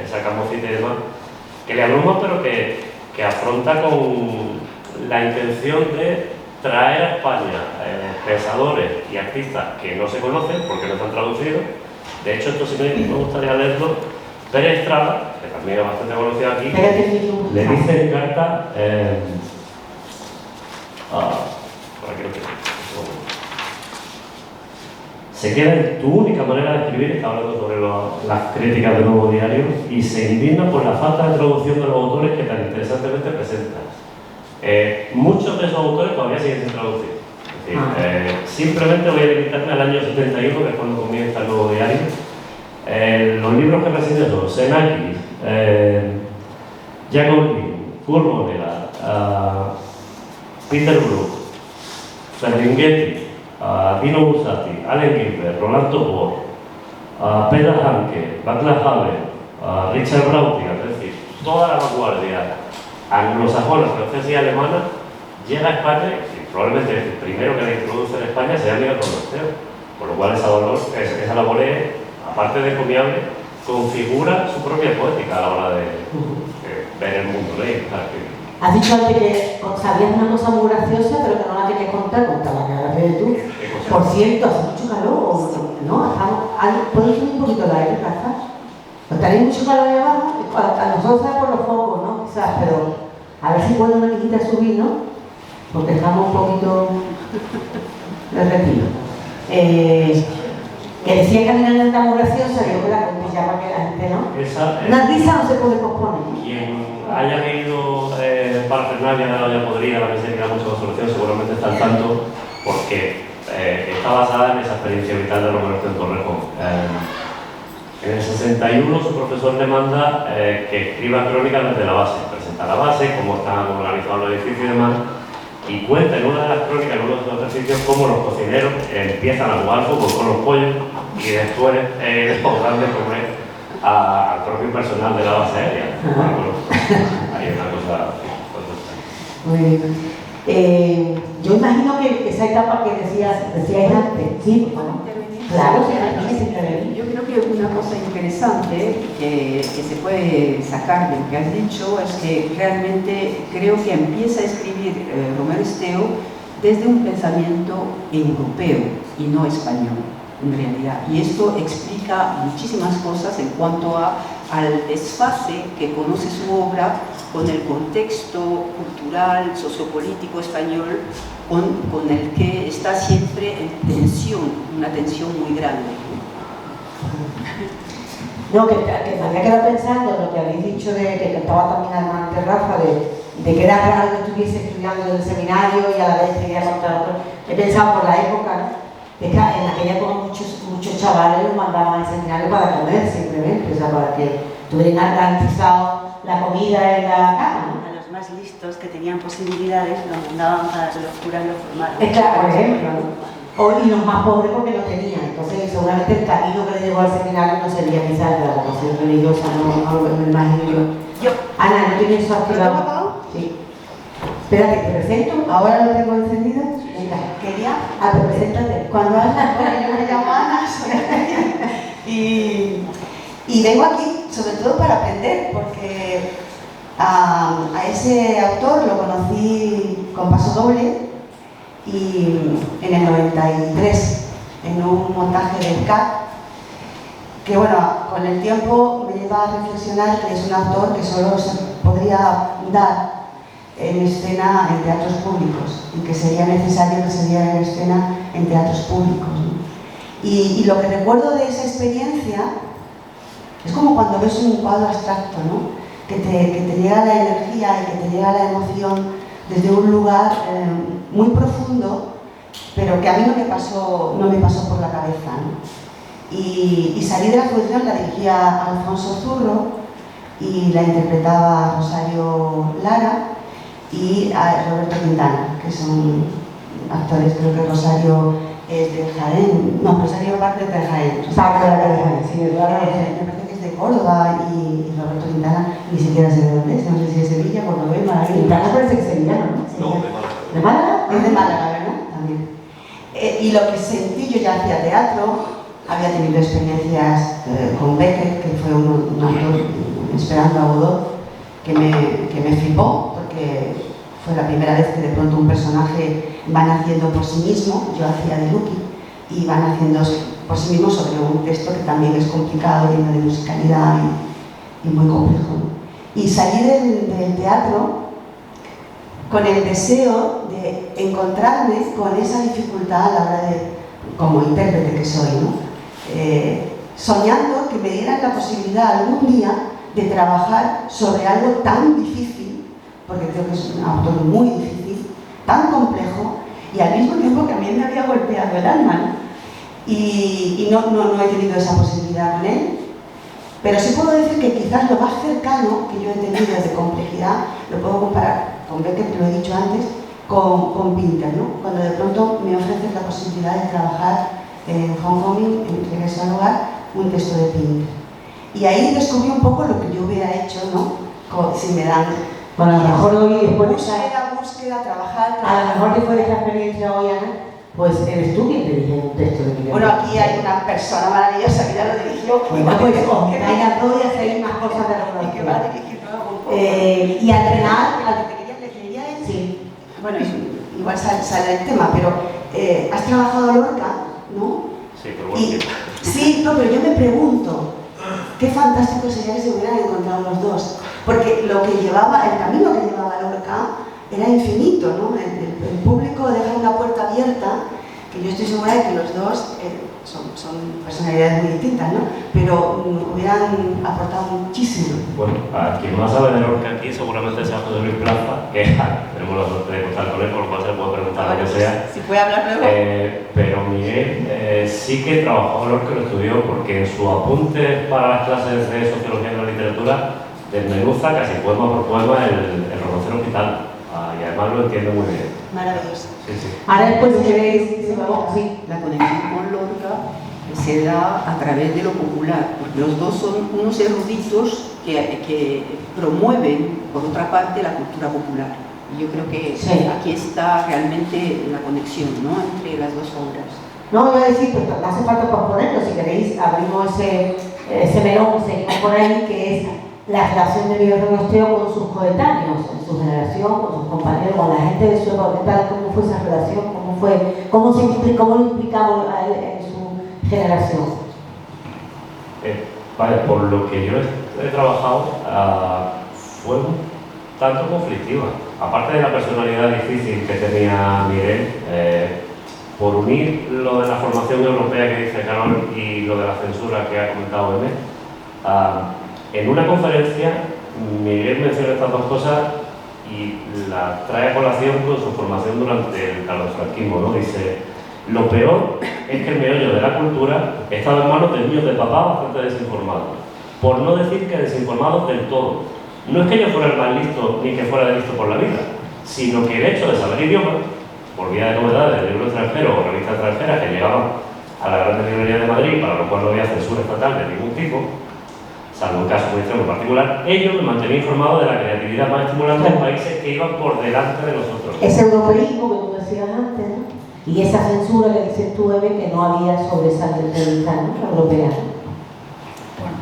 sacamos cita y demás, que le abruma pero que afronta con la intención de traer a España pensadores y artistas que no se conocen porque no están traducidos. De hecho, esto sí me gustaría leerlo. Pérez Estrada, que también es bastante conocido aquí, le dice en carta por aquí lo tengo. Se queda en tu única manera de escribir, está hablando sobre las críticas del Nuevo Diario, y se indigna por la falta de traducción de los autores que tan interesantemente presentas. Muchos de esos autores todavía siguen sin traducir. Es decir, simplemente voy a limitarme al año 71, que es cuando comienza el Nuevo Diario. Los libros que presento son Xenakis, Jacobi, Kurt Vonnegut, Peter Brook, Ferlinghetti, Dino Buzzati, Allen Ginsberg, Rolando Bohr, Peter Hanke, Václav Havel, Richard Brautigan, es decir, toda la vanguardia anglosajona, francesa y alemana llega a España probablemente el primero que la introduce en España sea Miguel Romero Esteo, por lo cual esa labor es, aparte de encomiable, configura su propia poética a la hora de ver el mundo, leer. Has dicho antes que sabías una cosa muy graciosa, pero que no la querías contar, contala, que la ves tú. Por cierto, hace mucho calor, ¿no? ¿Puedes subir un poquito el aire, Rafa? Estaría mucho calor ahí abajo, a nosotros está por los focos, ¿no? Quizás, pero a ver si puedo una niñita subir, ¿no? Porque estamos un poquito de retiro. Que decía que la nena muy graciosa, yo que la conté ya para que la gente, ¿no? Una risa no se puede posponer. Quien haya leído Parafernalia de la olla podrida, la miseria de la mucha consolación, seguramente está al tanto, porque está basada en esa experiencia vital de Romero Esteo en Torrejón. En el 61 su profesor le manda que escriba crónicas desde la base, presenta la base, cómo están organizados los edificios y demás, y cuenta en una de las crónicas, en uno de los ejercicios, cómo los cocineros empiezan a jugar fútbol con los pollos y después podrán de comer al propio personal de la base aérea. Hay una cosa. Muy bien. Yo imagino que esa etapa que decíais antes, ¿sí? Claro, yo creo que una cosa interesante que se puede sacar de lo que has dicho es que realmente creo que empieza a escribir Romero Esteo desde un pensamiento europeo y no español, en realidad. Y esto explica muchísimas cosas en cuanto al desfase que conoce su obra con el contexto cultural, sociopolítico español, con el que está siempre en tensión, una tensión muy grande. No, que me había quedado pensando en lo que habéis dicho que contaba también antes Rafa, de que era raro que estuviese estudiando en el seminario y a la vez quería contar otro. He pensado por la época, ¿no? Que en aquella época muchos chavales los mandaban al seminario para comer simplemente, o sea, para que tuvieran garantizado la comida en la cama, ¿no? Más listos que tenían posibilidades lo mandaban para que los curas lo formaran. Claro, por ejemplo, ¿no? Y los más pobres porque no tenían. Entonces, seguramente el camino que le llevó al seminario no sería quizás de la vocación religiosa, no me imagino yo. Ana, ¿no tienes eso activado? Sí. Espérate, ¿te presento? ¿Ahora lo tengo encendido? Venga. Quería. Te preséntate. Cuando Ana, bueno, yo me llamo Ana, soy y vengo aquí sobre todo para aprender, porque a ese autor lo conocí con Paso Doble y en el 93 en un montaje del CAC que bueno, con el tiempo me lleva a reflexionar que es un autor que solo se podría dar en escena en teatros públicos y que sería necesario que se diera en escena en teatros públicos, ¿no? Y lo que recuerdo de esa experiencia es como cuando ves un cuadro abstracto, ¿no? Que te llega la energía y que te llega la emoción desde un lugar muy profundo, pero que a mí no me pasó por la cabeza, ¿no? Y salí de la función, la dirigía Alfonso Zurro y la interpretaba Rosario Lara y a Roberto Quintana, que son actores. Creo que Rosario es de Jaén, no, Rosario parte de Jaén. Parte de Jaén, sí, es verdad. Me parece que es de Córdoba y Roberto Quintana ni siquiera sé de dónde es, no sé si es Sevilla, Córdoba, Málaga. Quintana parece que es sevillano, ¿no? No, de Málaga. ¿De Málaga? Es de Málaga, ¿verdad? También. Y lo que sentí, yo ya hacía teatro, había tenido experiencias con Beckett, que fue un actor esperando a Godot, que me flipó, porque fue la primera vez que de pronto un personaje va naciendo por sí mismo. Yo hacía de Lucky y va naciendo por sí mismo sobre un texto que también es complicado, lleno de musicalidad y muy complejo, ¿no? Y salí del teatro con el deseo de encontrarme con esa dificultad a la hora de, como intérprete que soy, ¿no? Soñando que me dieran la posibilidad algún día de trabajar sobre algo tan difícil, porque creo que es un autor muy difícil, tan complejo, y al mismo tiempo que a mí me había golpeado el alma, ¿no? Y no he tenido esa posibilidad con él, pero sí puedo decir que quizás lo más cercano que yo he tenido de complejidad lo puedo comparar con Beckett, que lo he dicho antes, con Pinter, ¿no? Cuando de pronto me ofrecen la posibilidad de trabajar en Homecoming, en Regreso al Hogar, un texto de Pinter. Y ahí descubrí un poco lo que yo hubiera hecho, ¿no? Si me dan Bueno, a lo mejor hoy después de esa, búsqueda, trabajar. a lo mejor después de esta experiencia hoy, Ana, pues eres tú quien te dirige un texto de Miguel. Bueno, aquí hay una persona maravillosa que ya lo dirigió. Bueno, pues hay a todos y hacer más cosas de la que va a dirigir luego un poco. y al final, Le quería decir, sí. bueno, igual sale el tema, pero has trabajado Lorca, ¿no? Sí, pero bueno. Sí, no, pero yo me pregunto, qué fantástico sería que se hubieran encontrado los dos, porque el camino que llevaba Lorca era infinito, ¿no? El público deja una puerta abierta, que yo estoy segura de que los dos son personalidades muy distintas, ¿no? Pero hubieran aportado muchísimo. Bueno, a quien más sabe de Lorca aquí seguramente sea José Luis Plaza, que tenemos la suerte de contar con él, por lo cual se puede preguntar lo que sea. Si puede hablar luego. Pero Miguel sí que trabajó Lorca, lo estudió, porque en su apunte para las clases de Sociología de la Literatura desmenuza casi poema por poema el Romancero Hospital. Y además lo entiendo muy bien. Maravilloso. Sí, sí. Ahora después si queréis, sí. La conexión con Lorca se da a través de lo popular, porque los dos son unos eruditos que promueven, por otra parte, la cultura popular. Y yo creo que sí, aquí está realmente la conexión, ¿no?, entre las dos obras. No, voy a decir, pues no hace falta posponerlo, si queréis abrimos ese melón, seguimos por ahí, que es la relación de Miguel Renosteo con sus coetáneos, en su generación, con sus compañeros, con la gente de su época. ¿Qué tal? ¿Cómo fue esa relación? ¿Cómo lo implicamos a él en su generación? Vale, por lo que yo he trabajado, fue un tanto conflictiva. Aparte de la personalidad difícil que tenía Miguel, por unir lo de la formación europea que dice Carol y lo de la censura que ha comentado Eme, en una conferencia Miguel menciona estas dos cosas y las trae a colación con su formación durante el calofranquismo, ¿no? Dice: lo peor es que el meollo de la cultura estaba en manos de niños de papá bastante desinformados, por no decir que desinformados del todo. No es que yo fuera el más listo ni que fuera de listo por la vida, sino que el hecho de saber idiomas, por vía de novedades de libros extranjeros o revistas extranjeras que llegaban a la gran librería de Madrid, para lo cual no había censura estatal de ningún tipo, salvo un caso muy extremo particular, ellos me mantenían informado de la creatividad más estimulante de países que iban por delante de nosotros. Ese europeísmo que tú decías antes, ¿no? Y esa censura que dices tú, Eve, que no había sobre esa revista, ¿no?, europea. Bueno,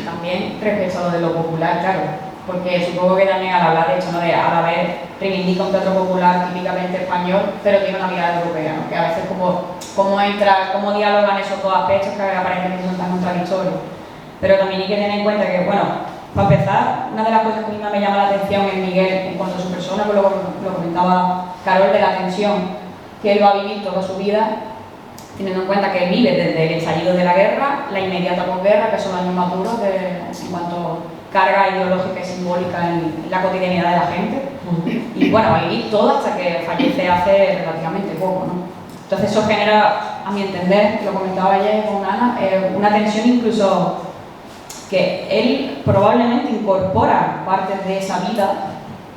también respecto a lo de lo popular, claro, porque supongo que también al hablar de hecho, ¿no?, de a la vez reivindica un teatro popular típicamente español, pero tiene una mirada europea, ¿no?, que a veces cómo dialogan esos dos aspectos que aparentemente son tan contradictorios. Pero también hay que tener en cuenta que, bueno, para empezar, una de las cosas que a mí me llama la atención en Miguel en cuanto a su persona, pues lo comentaba Carol, de la tensión que él va a vivir toda su vida, teniendo en cuenta que él vive desde el estallido de la guerra, la inmediata posguerra, que son los años más duros en cuanto a carga ideológica y simbólica en la cotidianidad de la gente. Y bueno, va a vivir todo hasta que fallece hace relativamente poco, ¿no? Entonces eso genera, a mi entender, lo comentaba ayer con Ana, una tensión incluso que él probablemente incorpora partes de esa vida,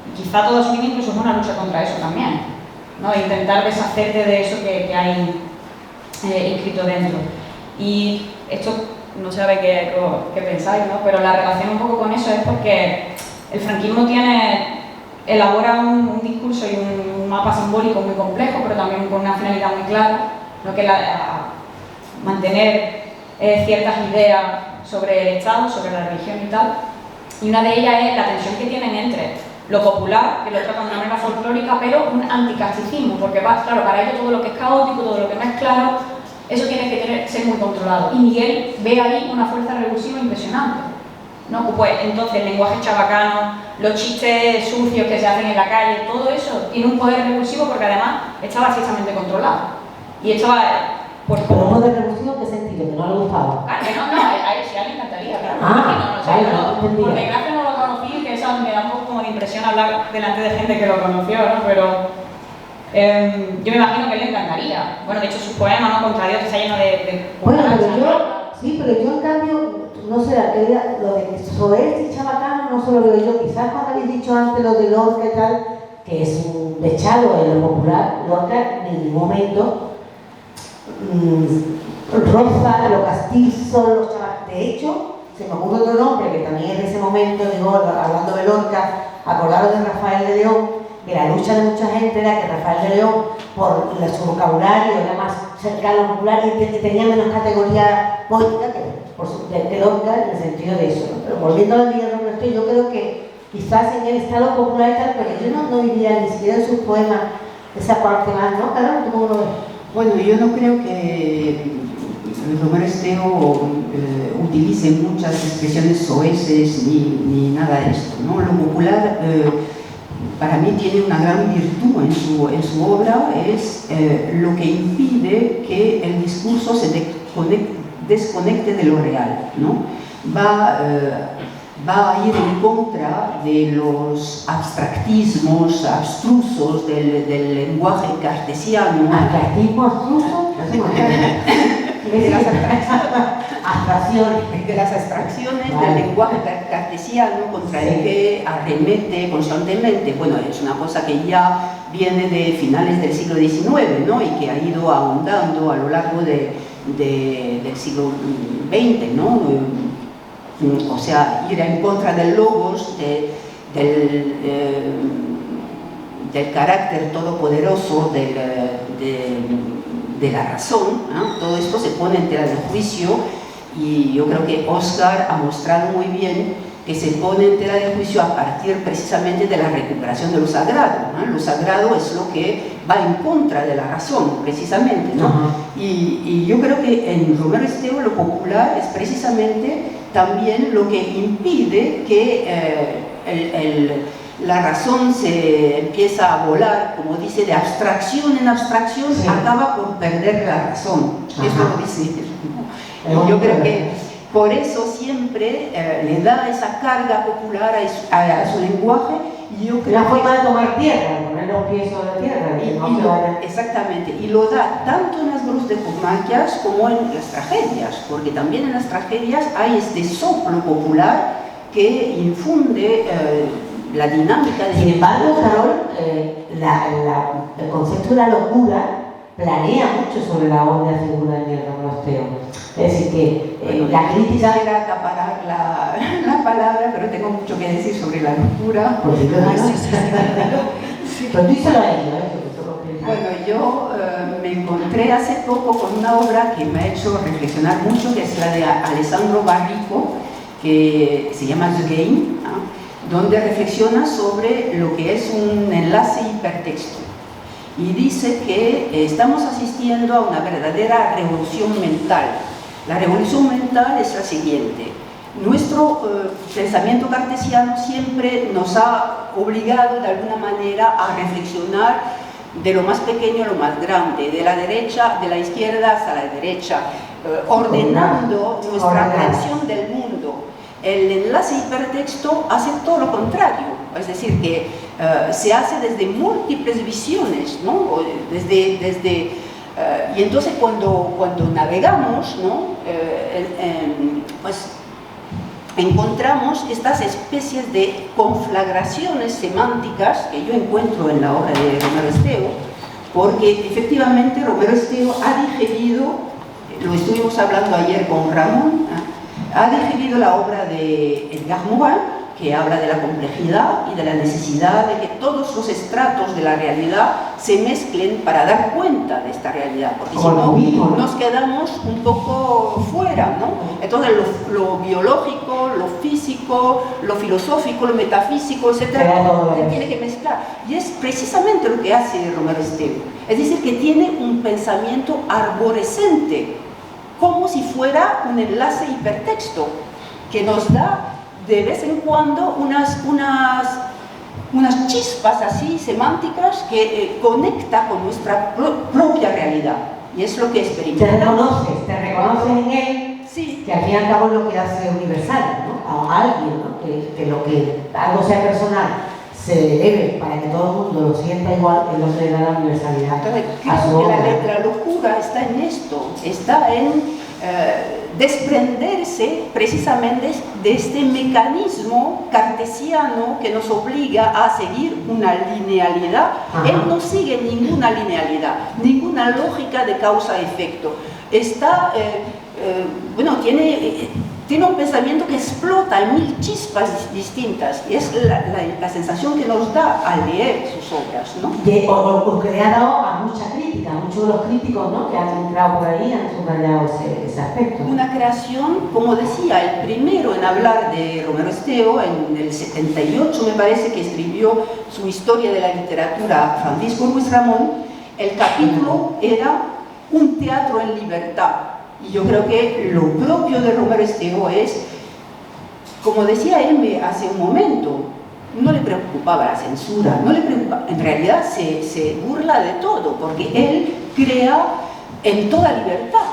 y quizá toda su vida incluso es una lucha contra eso también, ¿no? Intentar deshacerte de eso que hay inscrito dentro. Y esto no sé qué pensáis, ¿no?, pero la relación un poco con eso es porque el franquismo elabora un discurso y un mapa simbólico muy complejo, pero también con una finalidad muy clara, ¿no?, que mantener ciertas ideas sobre el Estado, sobre la religión y tal, y una de ellas es la tensión que tienen entre lo popular, que lo tratan de una manera folclórica, pero un anticasticismo, porque claro, para ellos todo lo que es caótico, todo lo que no es claro, eso tiene que ser muy controlado. Y Miguel ve ahí una fuerza revulsiva impresionante, ¿no? Pues entonces el lenguaje chabacano, los chistes sucios que se hacen en la calle, todo eso tiene un poder revulsivo porque además estaba estrictamente controlado. Y estaba ¿Pero un poder revulsivo en qué sentido? ¿Que no le gustaba? Claro, que no, a él sí, a él le encantaría, claro. Por desgracia no lo conocí, que eso me da un poco como de impresión hablar delante de gente que lo conoció, ¿no? Pero yo me imagino que a él le encantaría. Bueno, de hecho su poema, ¿no?, Contra Dios, está lleno de bueno, pero yo en cambio, no sé, lo de soez y chabacano no solo veo yo, quizás cuando habéis dicho antes lo de Lorca y tal, que es un dechado en lo popular, Lorca en ningún momento roza, lo castizo, los chavales. De hecho, se me ocurre otro nombre que también es de ese momento, digo, hablando de Lorca, acordaros de Rafael de León, que la lucha de mucha gente era que Rafael de León, por su vocabulario, era más cercano al popular y tenía menos categoría poética que lógica en el sentido de eso, ¿no? Pero volviendo al día de Romero Esteo, yo creo que quizás en el estado popular y tal, pero yo no diría ni siquiera en sus poemas esa parte más, ¿no? Claro, ¿cómo lo ves? Bueno, yo no creo que Romero Esteo utilice muchas expresiones soeces ni nada de esto, ¿no? Lo popular para mí tiene una gran virtud en su obra, es lo que impide que el discurso se desconecte de lo real, ¿no? Va a ir en contra de los abstractismos abstrusos del lenguaje cartesiano. ¿Abstractismo abstruso? De las abstracciones del lenguaje cartesiano contra el que arremete constantemente. Bueno, es una cosa que ya viene de finales del siglo XIX, ¿no? Y que ha ido ahondando a lo largo del siglo XX, ¿no? O sea, ir en contra del logos, del carácter todopoderoso de la razón, ¿no? Todo esto se pone en tela de juicio y yo creo que Oscar ha mostrado muy bien que se pone en tela de juicio a partir precisamente de la recuperación de lo sagrado, ¿no? Lo sagrado es lo que va en contra de la razón, precisamente, ¿no? Y yo creo que en Romero Esteo lo popular es precisamente también lo que impide que la razón se empieza a volar, como dice, de abstracción en abstracción, sí. Acaba por perder la razón. Eso lo dice. Yo creo que por eso siempre le da esa carga popular a su lenguaje. Y yo creo una forma de tomar tierra, poner los pies sobre tierra. Exactamente, y lo da tanto en las brusdecomaquias como en las tragedias, porque también en las tragedias hay este soplo popular que infunde la dinámica de... Sin embargo, Carol, el concepto de la locura planea mucho sobre la obra de figura de Romero Esteo. Es decir, que la crítica... Quisiera acaparar la palabra, pero tengo mucho que decir sobre la locura. Pues pero tú hizo lo Bueno, yo me encontré hace poco con una obra que me ha hecho reflexionar mucho, que es la de Alessandro Barrico, que se llama The Game, ¿no? Donde reflexiona sobre lo que es un enlace hipertexto. Y dice que estamos asistiendo a una verdadera revolución mental. La revolución mental es la siguiente. Nuestro pensamiento cartesiano siempre nos ha obligado de alguna manera a reflexionar de lo más pequeño a lo más grande, de la derecha, de la izquierda hasta la derecha, ordenando nuestra aprehensión del mundo. El enlace hipertexto hace todo lo contrario, es decir, que se hace desde múltiples visiones, ¿no? Y entonces cuando navegamos, ¿no? Pues encontramos estas especies de conflagraciones semánticas que yo encuentro en la obra de Romero Esteo, porque efectivamente Romero Esteo ha digerido, lo estuvimos hablando ayer con Ramón, ha digerido la obra de Edgar Morin, que habla de la complejidad y de la necesidad de que todos los estratos de la realidad se mezclen para dar cuenta de esta realidad, porque si no, nos quedamos un poco fuera, ¿no? Entonces lo biológico, lo físico, lo filosófico, lo metafísico, etcétera, se tiene que mezclar. Y es precisamente lo que hace Romero Esteo, es decir, que tiene un pensamiento arborescente, como si fuera un enlace hipertexto, que nos da de vez en cuando unas chispas así semánticas que conecta con nuestra propia realidad. Y es lo que experimentamos. Te reconoces en él, sí. Que al fin y al cabo es lo que hace universal, ¿no? A alguien, ¿no? Que lo que algo sea personal se debe para que todo el mundo lo sienta igual, es lo que le da la universalidad. Entonces, creo que la locura está en esto, está en desprenderse precisamente de este mecanismo cartesiano que nos obliga a seguir una linealidad. Él no sigue ninguna linealidad, ninguna lógica de causa-efecto. Está, bueno, tiene tiene un pensamiento que explota en mil chispas distintas, y es la sensación que nos da al leer sus obras, ¿no? O que le ha dado a mucha crítica, muchos de los críticos, ¿no?, que han entrado por ahí han subrayado ese aspecto. Una creación, como decía, el primero en hablar de Romero Esteo, en el 78 me parece que escribió su Historia de la Literatura Francisco Ruiz Ramón. El capítulo era un teatro en libertad. Y yo creo que lo propio de Romero Esteo es, como decía él hace un momento, no le preocupaba la censura, no le preocupaba, en realidad se burla de todo, porque él crea en toda libertad.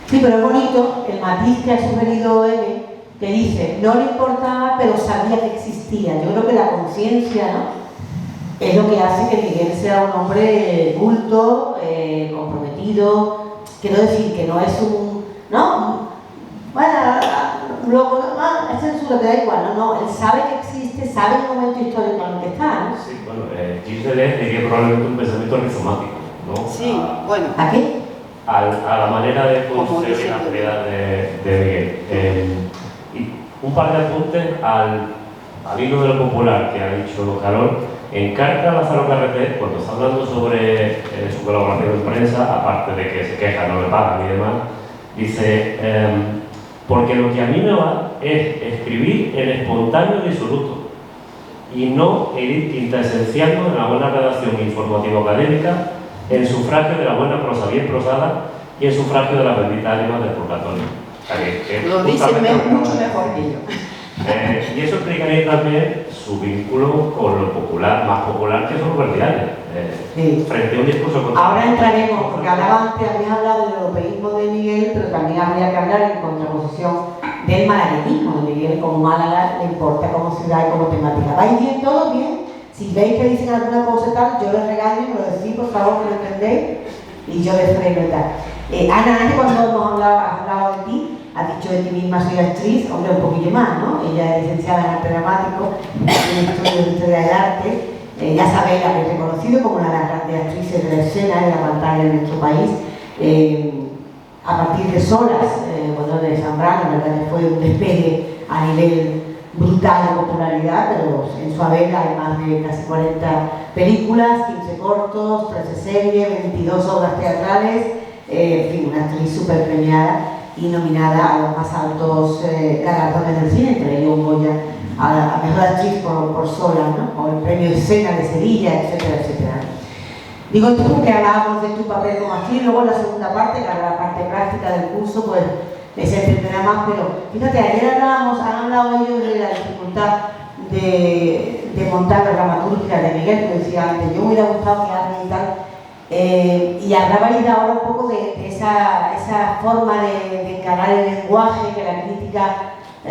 Sí, pero es bonito el matiz que ha sugerido M, que dice, no le importaba, pero sabía que existía. Yo creo que la conciencia, ¿no?, es lo que hace que Miguel sea un hombre culto, comprometido. Quiero decir que no es un... ¿no? Bueno, luego, es censura, te da igual, no, él sabe que existe, sabe el momento histórico en el que está, ¿no? Sí, bueno, Giselle diría probablemente un pensamiento rizomático, ¿no? Sí, bueno. ¿A qué? A la manera de concebir la realidad de Miguel. Y un par de apuntes al hilo de lo popular que ha dicho Carol. En carta a Lázaro Carreter, cuando está hablando sobre su colaboración en prensa, aparte de que se queja, no le pagan y demás, dice, porque lo que a mí me va es escribir en espontáneo disoluto y no ir quintaesenciando en la buena redacción informativo-académica, en sufragio de la buena prosa bien prosada y en sufragio de las benditas ánimas del purgatorio. Lo dice mucho mejor que yo. Y eso explicaría también su vínculo con lo popular, más popular que son los verdiales, sí. Frente a un discurso contra... Ahora entraremos, porque habías hablado del europeísmo de Miguel, pero también habría que hablar en contraposición del malagueñismo de Miguel. Como Málaga le importa como ciudad y como temática. ¿Vais bien? ¿Todo bien? Si veis que dicen alguna cosa y tal, yo les regaño y me lo decís, por favor, que lo entendéis, y yo les freno y tal. Ana, antes cuando hemos hablado de ti, has dicho de ti misma, soy actriz, hombre, un poquillo más, ¿no? Ella es licenciada en arte dramático, en estudio de historia del arte. Ya sabéis, la habéis reconocido como una de las grandes actrices de la escena y de la pantalla de nuestro país. A partir de Solas, bueno, de Zambrano, la verdad que fue un despegue a nivel brutal de popularidad, pero en su haber hay más de casi 40 películas, 15 cortos, 13 series, 22 obras teatrales, en fin, una actriz súper premiada y nominada a los más altos galardones del cine, entre ellos un Goya a mejor actriz por Solas, ¿no?, o el premio Escena de Sevilla, etcétera, etcétera. Digo esto porque hablábamos de tu papel como actriz, luego en la segunda parte, la parte práctica del curso, pues se entenderá más, pero fíjate, ayer han hablado ellos de la dificultad de montar la dramaturgia de Miguel, que decía antes, yo me hubiera gustado que alguien y tal. Y hablabais ahora un poco de esa forma de encarar el lenguaje, que la crítica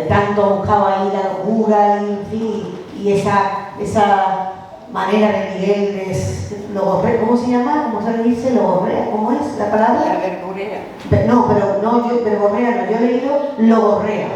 tanto buscaba ahí la locura y, en fin, y esa manera de Miguel es logorrea. ¿Cómo se llama? ¿Cómo se le dice? Logorrea. ¿Cómo es la palabra? La verborrea. No, pero no, yo verborrea no, yo he leído logorrea.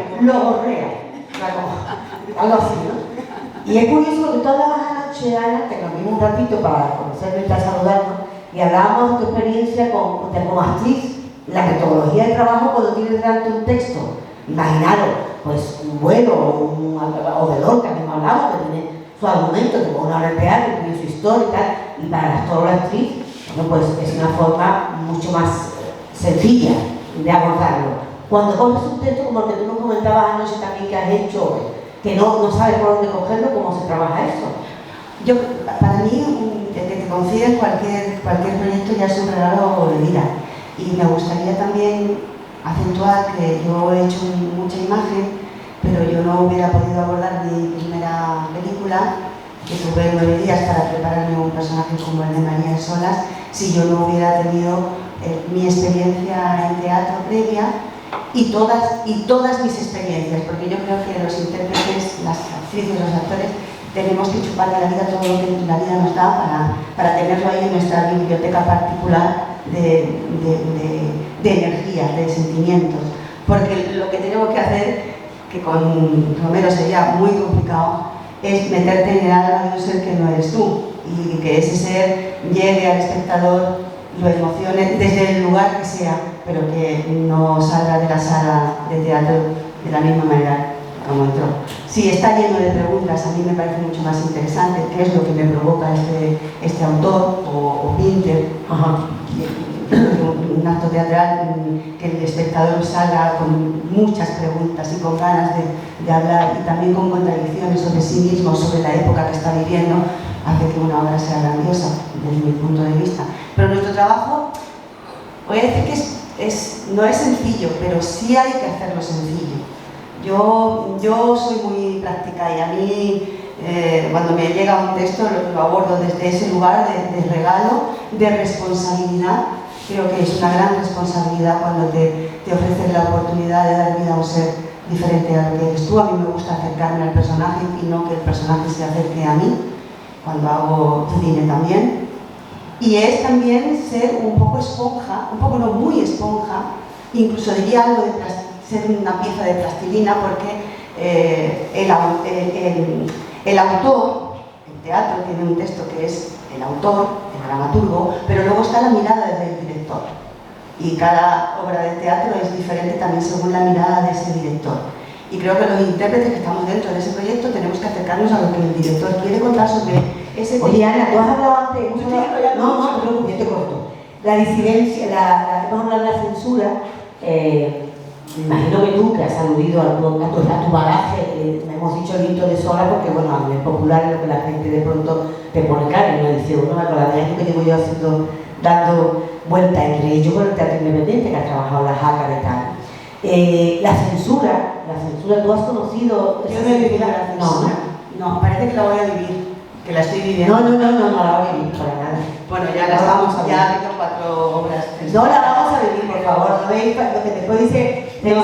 Algo así, ¿no? Y es curioso porque todas las noches, Ana, que nos vimos un ratito para conocernos y para saludarnos, y hablábamos de tu experiencia como actriz, la metodología de trabajo cuando tienes delante un texto. Imaginaros, pues un vuelo o de Lorca, que hemos hablado, que tiene su argumento, que pone una obra de teatro, que tiene su historia y tal, y para el actor o la actriz, bueno, pues es una forma mucho más sencilla de abordarlo. Cuando coges un texto como el que tú nos comentabas anoche también que has hecho, que no sabes por dónde cogerlo, ¿cómo se trabaja eso? Para mí, que te confides cualquier proyecto ya es un regalo de vida. Y me gustaría también acentuar que yo he hecho mucha imagen, pero yo no hubiera podido abordar mi primera película, que tuve 9 días para prepararme un personaje como el de María Solas, si yo no hubiera tenido mi experiencia en teatro previa y todas mis experiencias, porque yo creo que los intérpretes, las actrices, los actores, tenemos que chupar de la vida todo lo que la vida nos da para tenerlo ahí en nuestra biblioteca particular de energía, de sentimientos. Porque lo que tenemos que hacer, que con Romero sería muy complicado, es meterte en el alma de un ser que no eres tú y que ese ser llegue al espectador, lo emocione desde el lugar que sea, pero que no salga de la sala de teatro de la misma manera como entró. Sí, está lleno de preguntas, a mí me parece mucho más interesante qué es lo que me provoca este autor o Pinter. Un acto teatral, que el espectador salga con muchas preguntas y con ganas de hablar, y también con contradicciones sobre sí mismo, sobre la época que está viviendo, hace que una obra sea grandiosa desde mi punto de vista. Pero nuestro trabajo, voy a decir que no es sencillo, pero sí hay que hacerlo sencillo. Yo soy muy práctica, y a mí cuando me llega un texto lo abordo desde ese lugar de regalo, de responsabilidad. Creo que es una gran responsabilidad cuando te ofrecen la oportunidad de dar vida a un ser diferente a lo que eres tú. A mí me gusta acercarme al personaje y no que el personaje se acerque a mí, cuando hago cine también. Y es también ser un poco esponja, un poco no muy esponja, incluso diría algo de ser una pieza de plastilina, porque el autor, el teatro tiene un texto que es el autor, el dramaturgo, pero luego está la mirada del director. Y cada obra de teatro es diferente también según la mirada de ese director. Y creo que los intérpretes que estamos dentro de ese proyecto tenemos que acercarnos a lo que el director quiere contar sobre ese texto. Oye, Ana, tú has hablado antes, no, pero yo te corto. La disidencia, vamos a hablar de la censura. Me imagino que tú, que has aludido a tu bagaje, me hemos dicho el hito de Sola, porque bueno, a nivel popular es lo que la gente de pronto te pone cara, y me dice, bueno, con la de años que llevo yo dando vueltas entre ellos con el teatro independiente, que has trabajado en la Jácara y tal. La censura, ¿tú has conocido? Yo no he vivido la censura. No, parece que la voy a vivir, que la estoy viviendo. No la voy a vivir para nada. Bueno, ya la vamos a vivir. Ya tengo 4 obras. No la vamos a vivir, por favor, no veis, porque después dice que lo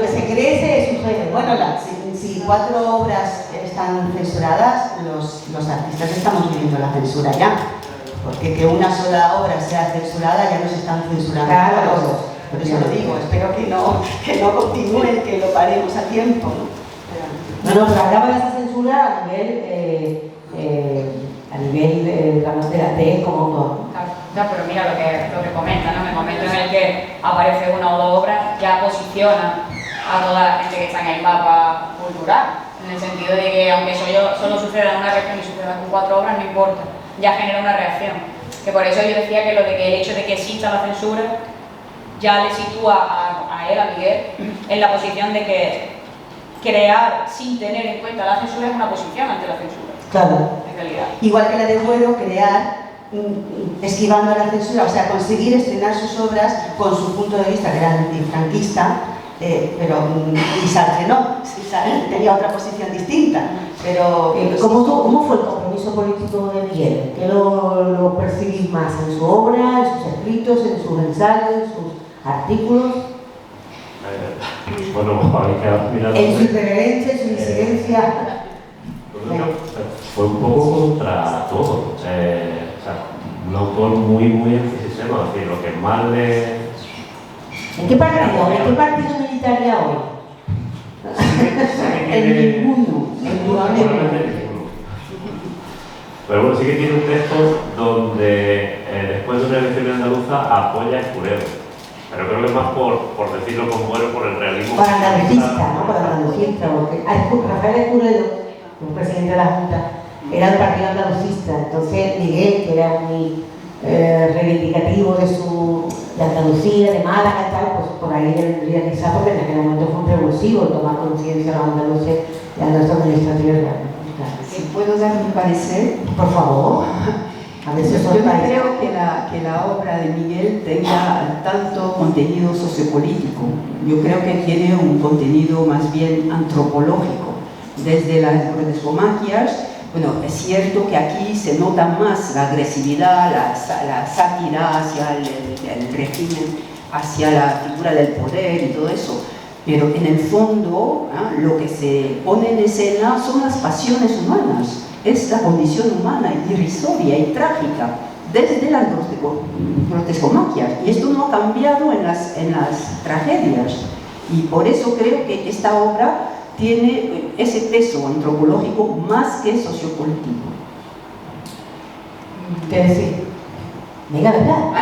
que se crece es un género. Bueno, si 4 obras están censuradas, los artistas estamos viviendo la censura ya. Porque que una sola obra sea censurada ya nos están censurando. Claro, por eso lo digo, espero que no continúe, que lo paremos a tiempo. Pero hablaba de esa censura a nivel de él como autor. Claro, pero mira lo que comenta, ¿no? En el momento en el que aparece una o dos obras, ya posiciona a toda la gente que está en el mapa cultural, en el sentido de que aunque solo suceda en una región y suceda con 4 obras, no importa, ya genera una reacción. Que por eso yo decía que el hecho de que exista la censura ya le sitúa a él, a Miguel, en la posición de que crear sin tener en cuenta la censura es una posición ante la censura. Claro. En realidad. Igual que la de Güero, crear esquivando a la censura, o sea, conseguir estrenar sus obras con su punto de vista, que era antifranquista, pero y Sartre no, tenía otra posición distinta. Pero ¿Cómo fue el compromiso político de Miguel? ¿Qué lo percibís más? ¿En su obra, en sus escritos, en sus ensayos, en sus artículos? Bueno, hay que mirar. En su irreverencia, en su disidencia. Fue un poco contra todo. O sea, un autor muy antisistema, es decir, lo que más le... ¿En qué partido militaría hoy? En ninguno. Pero bueno, sí que tiene un texto donde después de una elección andaluza apoya a Escudero. Pero creo que es más por decirlo con Güero, por el realismo. Para andalucista, ¿no? Para andalucista, porque Rafael Escudero, un presidente de la Junta, era del partido andalucista. Entonces Miguel, que era muy reivindicativo de Andalucía, de Málaga y tal, pues por ahí vendría quizás, porque en aquel momento fue un revulsivo tomar conciencia de los andaluces y a nuestra administración. Si puedo dar mi parecer, por favor. A veces yo no creo que la obra de Miguel tenga tanto contenido sociopolítico. Yo creo que tiene un contenido más bien antropológico. Desde las protestomaquias, bueno, es cierto que aquí se nota más la agresividad, la sátira hacia el régimen, hacia la figura del poder y todo eso. Pero en el fondo, lo que se pone en escena son las pasiones humanas, es la condición humana irrisoria y trágica, desde las protestomaquias. Y esto no ha cambiado en las tragedias. Y por eso creo que esta obra tiene ese peso antropológico más que sociopolítico. ¿Qué decir? Venga, ¿verdad?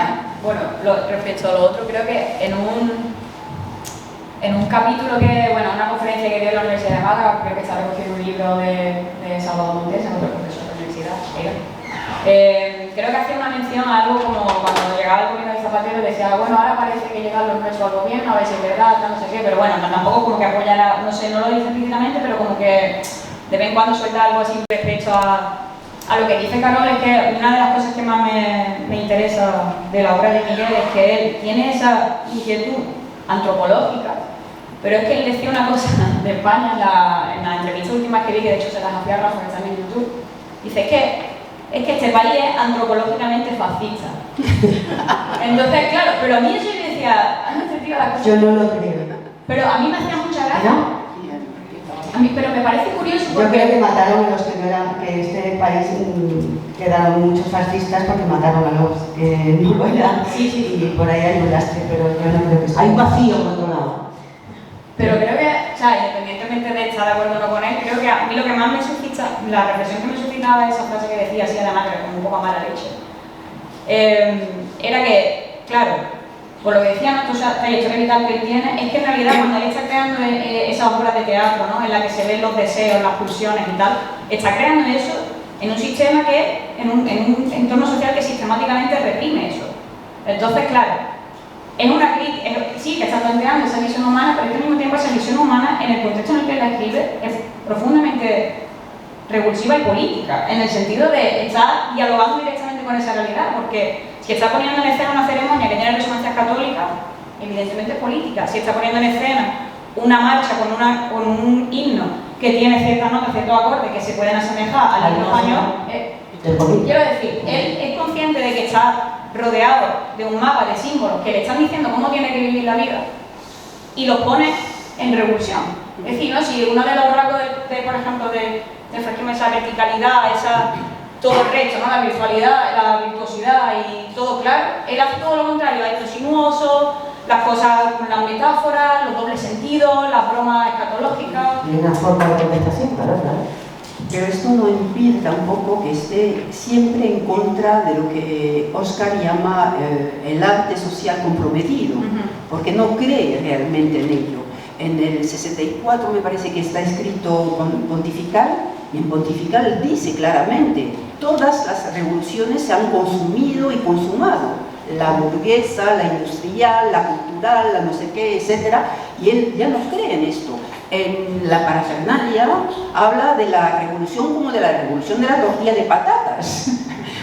Bueno, respecto a lo otro, creo que en un capítulo que, bueno, una conferencia que dio en la Universidad de Málaga, creo que está recogido un libro de Salvador Montes, otro profesor de la universidad, creo que hacía una mención a algo como cuando llegaba el gobierno de Zapatero decía, bueno, ahora parece que llegan los nuestros al gobierno, a ver si es verdad, no sé qué, pero bueno, tampoco como que apoyara, no sé, no lo dice explícitamente, pero como que de vez en cuando suelta algo así respecto a lo que dice Carol. Es que una de las cosas que más me interesa de la obra de Miguel es que él tiene esa inquietud antropológica, pero es que él decía una cosa de España en la entrevista última que vi, que de hecho se las hacía Rafa, que están en YouTube, dice es que este país es antropológicamente fascista. Entonces, claro, pero a mí eso yo decía, ¿han entendido la cosa? Yo no lo creo. Pero a mí me hacía mucha gracia. ¿No? A mí, pero me parece curioso porque... Yo creo que mataron a los que no eran, que este país quedaron muchos fascistas porque mataron a los que no lo eran. Sí, sí. Y por ahí hay un lastre, pero yo no creo que sea. Hay un vacío por otro lado. Pero creo que, o sea, independientemente de estar de acuerdo o no con él, creo que a mí lo que más me suscita, la reflexión que me suscitaba esa frase que decía así, además, que era como un poco a mala leche, era que, claro, por lo que decía nuestra trayectoria vital que él tiene, es que en realidad cuando él está creando esas obras de teatro, ¿no?, en la que se ven los deseos, las pulsiones y tal, está creando eso en un sistema que, en un entorno social que sistemáticamente reprime eso. Entonces, claro, es una crítica, sí, que está planteando esa visión humana, pero es que al mismo tiempo esa visión humana, en el contexto en el que él la escribe, es profundamente revulsiva y política, en el sentido de estar dialogando directamente con esa realidad, porque si está poniendo en escena una ceremonia que tiene resonancias católicas, evidentemente es política. Si está poniendo en escena una marcha con un himno que tiene ciertas notas, ciertos acordes que se pueden asemejar al himno español, quiero decir, él es consciente de que está rodeado de un mapa de símbolos que le están diciendo cómo tiene que vivir la vida y los pone en revulsión. Es decir, ¿no?, si uno de los rasgos por ejemplo, de Franquismo, esa verticalidad, todo el resto, ¿no?, la virtualidad, la virtuosidad y todo claro, él hace todo lo contrario, ha hecho sinuoso, las cosas, las metáforas, los dobles sentidos, las bromas escatológicas. Y una forma de contestación, claro. Pero esto no impide tampoco que esté siempre en contra de lo que Oscar llama el arte social comprometido, porque no cree realmente en ello. En el 64 me parece que está escrito Pontifical, y en Pontifical dice claramente: todas las revoluciones se han consumido y consumado, la burguesa, la industrial, la cultural, la no sé qué, etc. Y él ya no cree en esto. En la parafernalia habla de la revolución como de la revolución de la tortilla de patatas.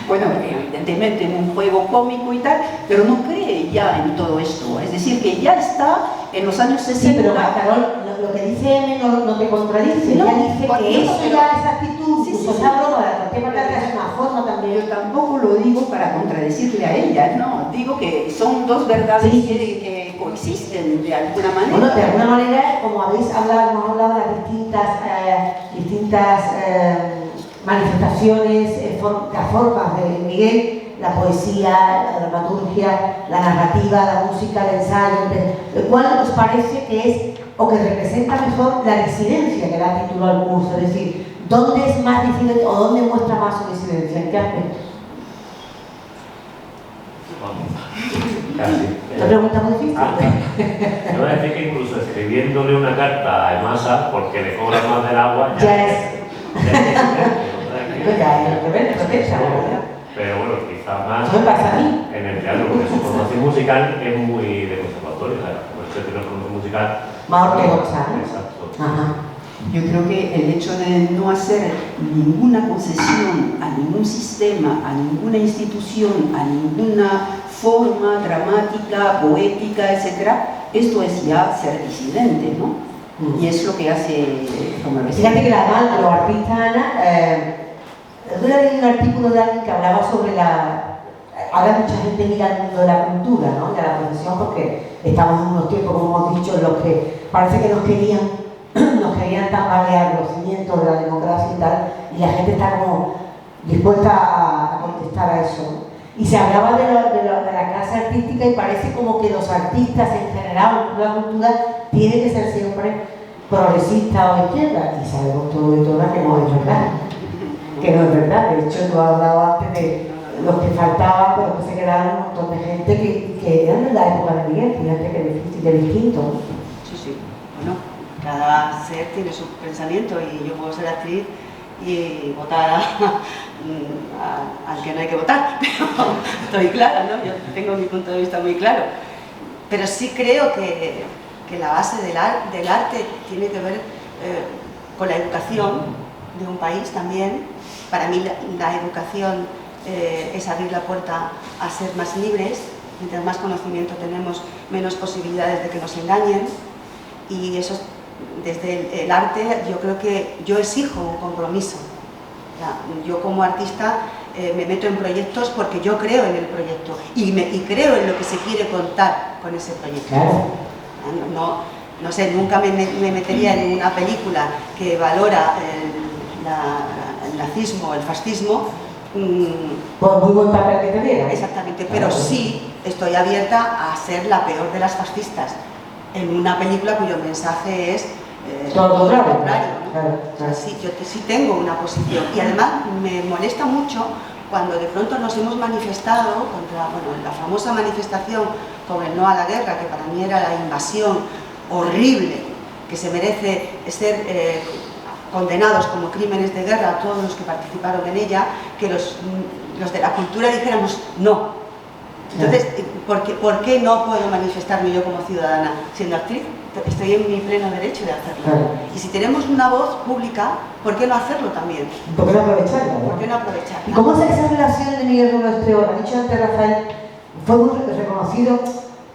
Bueno, evidentemente en un juego cómico y tal, pero no cree ya en todo esto. Es decir, que ya está en los años 60. Sí, pero Carol, lo que dice M no te contradice. No, ella dice que eso pero, ya, esa actitud, sí, esa broma de la tortilla de patatas es una forma también. Yo tampoco lo digo para contradecirle a ella, no. Digo que son dos verdades que coexisten de alguna manera. Bueno, de alguna manera, como habéis hablado, hemos hablado de las distintas manifestaciones, las formas de Miguel, la poesía, la dramaturgia, la narrativa, la música, el ensayo, ¿cuál os parece que es o que representa mejor la disidencia que da título al curso? Es decir, ¿dónde es más disidente o dónde muestra más su disidencia? ¿En qué aspecto? Casi. ¿Te pregunta muy difícil? No voy a decir que incluso escribiéndole una carta a Emasa porque le cobra más del agua ya es pero bueno, quizás más ¿qué me pasa a mí? en el teatro, porque su formación musical es muy de conservatorio, por eso tiene una formación musical más ortodoxa. Exacto. Ajá. Yo creo que el hecho de no hacer ninguna concesión a ningún sistema, a ninguna institución, a ninguna forma dramática, poética, etc., esto es ya ser disidente, ¿no? Y es lo que hace como fíjate que además los artistas, Ana, yo leí un artículo de alguien que hablaba sobre ahora mucha gente mira el mundo de la cultura, ¿no?, de la profesión, porque estamos en unos tiempos, como hemos dicho, en los que parece que nos querían tambalear los cimientos de la democracia y tal, y la gente está como dispuesta a contestar a eso, ¿no? Y se hablaba de la clase artística y parece como que los artistas en general, la cultura, tiene que ser siempre progresista o izquierda, y sabemos todo y todas que no es verdad. Que no es verdad. De hecho, tú has hablado antes los que faltaban, pero que se quedaron un montón de gente que eran de la época de Miguel, fíjate que de distinto. Sí, sí. Bueno, cada ser tiene su pensamiento y yo puedo ser actriz y votar al que no hay que votar, pero estoy clara, ¿no? Yo tengo mi punto de vista muy claro. Pero sí creo que la base del arte tiene que ver con la educación de un país también. Para mí la educación es abrir la puerta a ser más libres. Mientras más conocimiento tenemos, menos posibilidades de que nos engañen. Y eso, desde el arte, yo creo que yo exijo un compromiso. O sea, yo como artista me meto en proyectos porque yo creo en el proyecto y creo en lo que se quiere contar con ese proyecto. Claro. No sé, nunca me metería en una película que valora el nazismo, el fascismo. Por muy buen papel que te diera. Exactamente, pero sí estoy abierta a ser la peor de las fascistas en una película cuyo mensaje es todo lo contrario. ¿no? Claro. O sea, sí, yo sí tengo una posición y además me molesta mucho cuando de pronto nos hemos manifestado contra, la famosa manifestación con el no a la guerra, que para mí era la invasión horrible, que se merece ser condenados como crímenes de guerra a todos los que participaron en ella, que los de la cultura dijéramos no. Entonces, ¿por qué no puedo manifestarme yo como ciudadana siendo actriz? Estoy en mi pleno derecho de hacerlo. Claro. Y si tenemos una voz pública, ¿por qué no hacerlo también? ¿Por qué no aprovecharla? ¿Por qué no aprovecharla? ¿Y cómo es esa relación de Miguel Romero Esteban? Ha dicho antes Rafael, fue muy reconocido,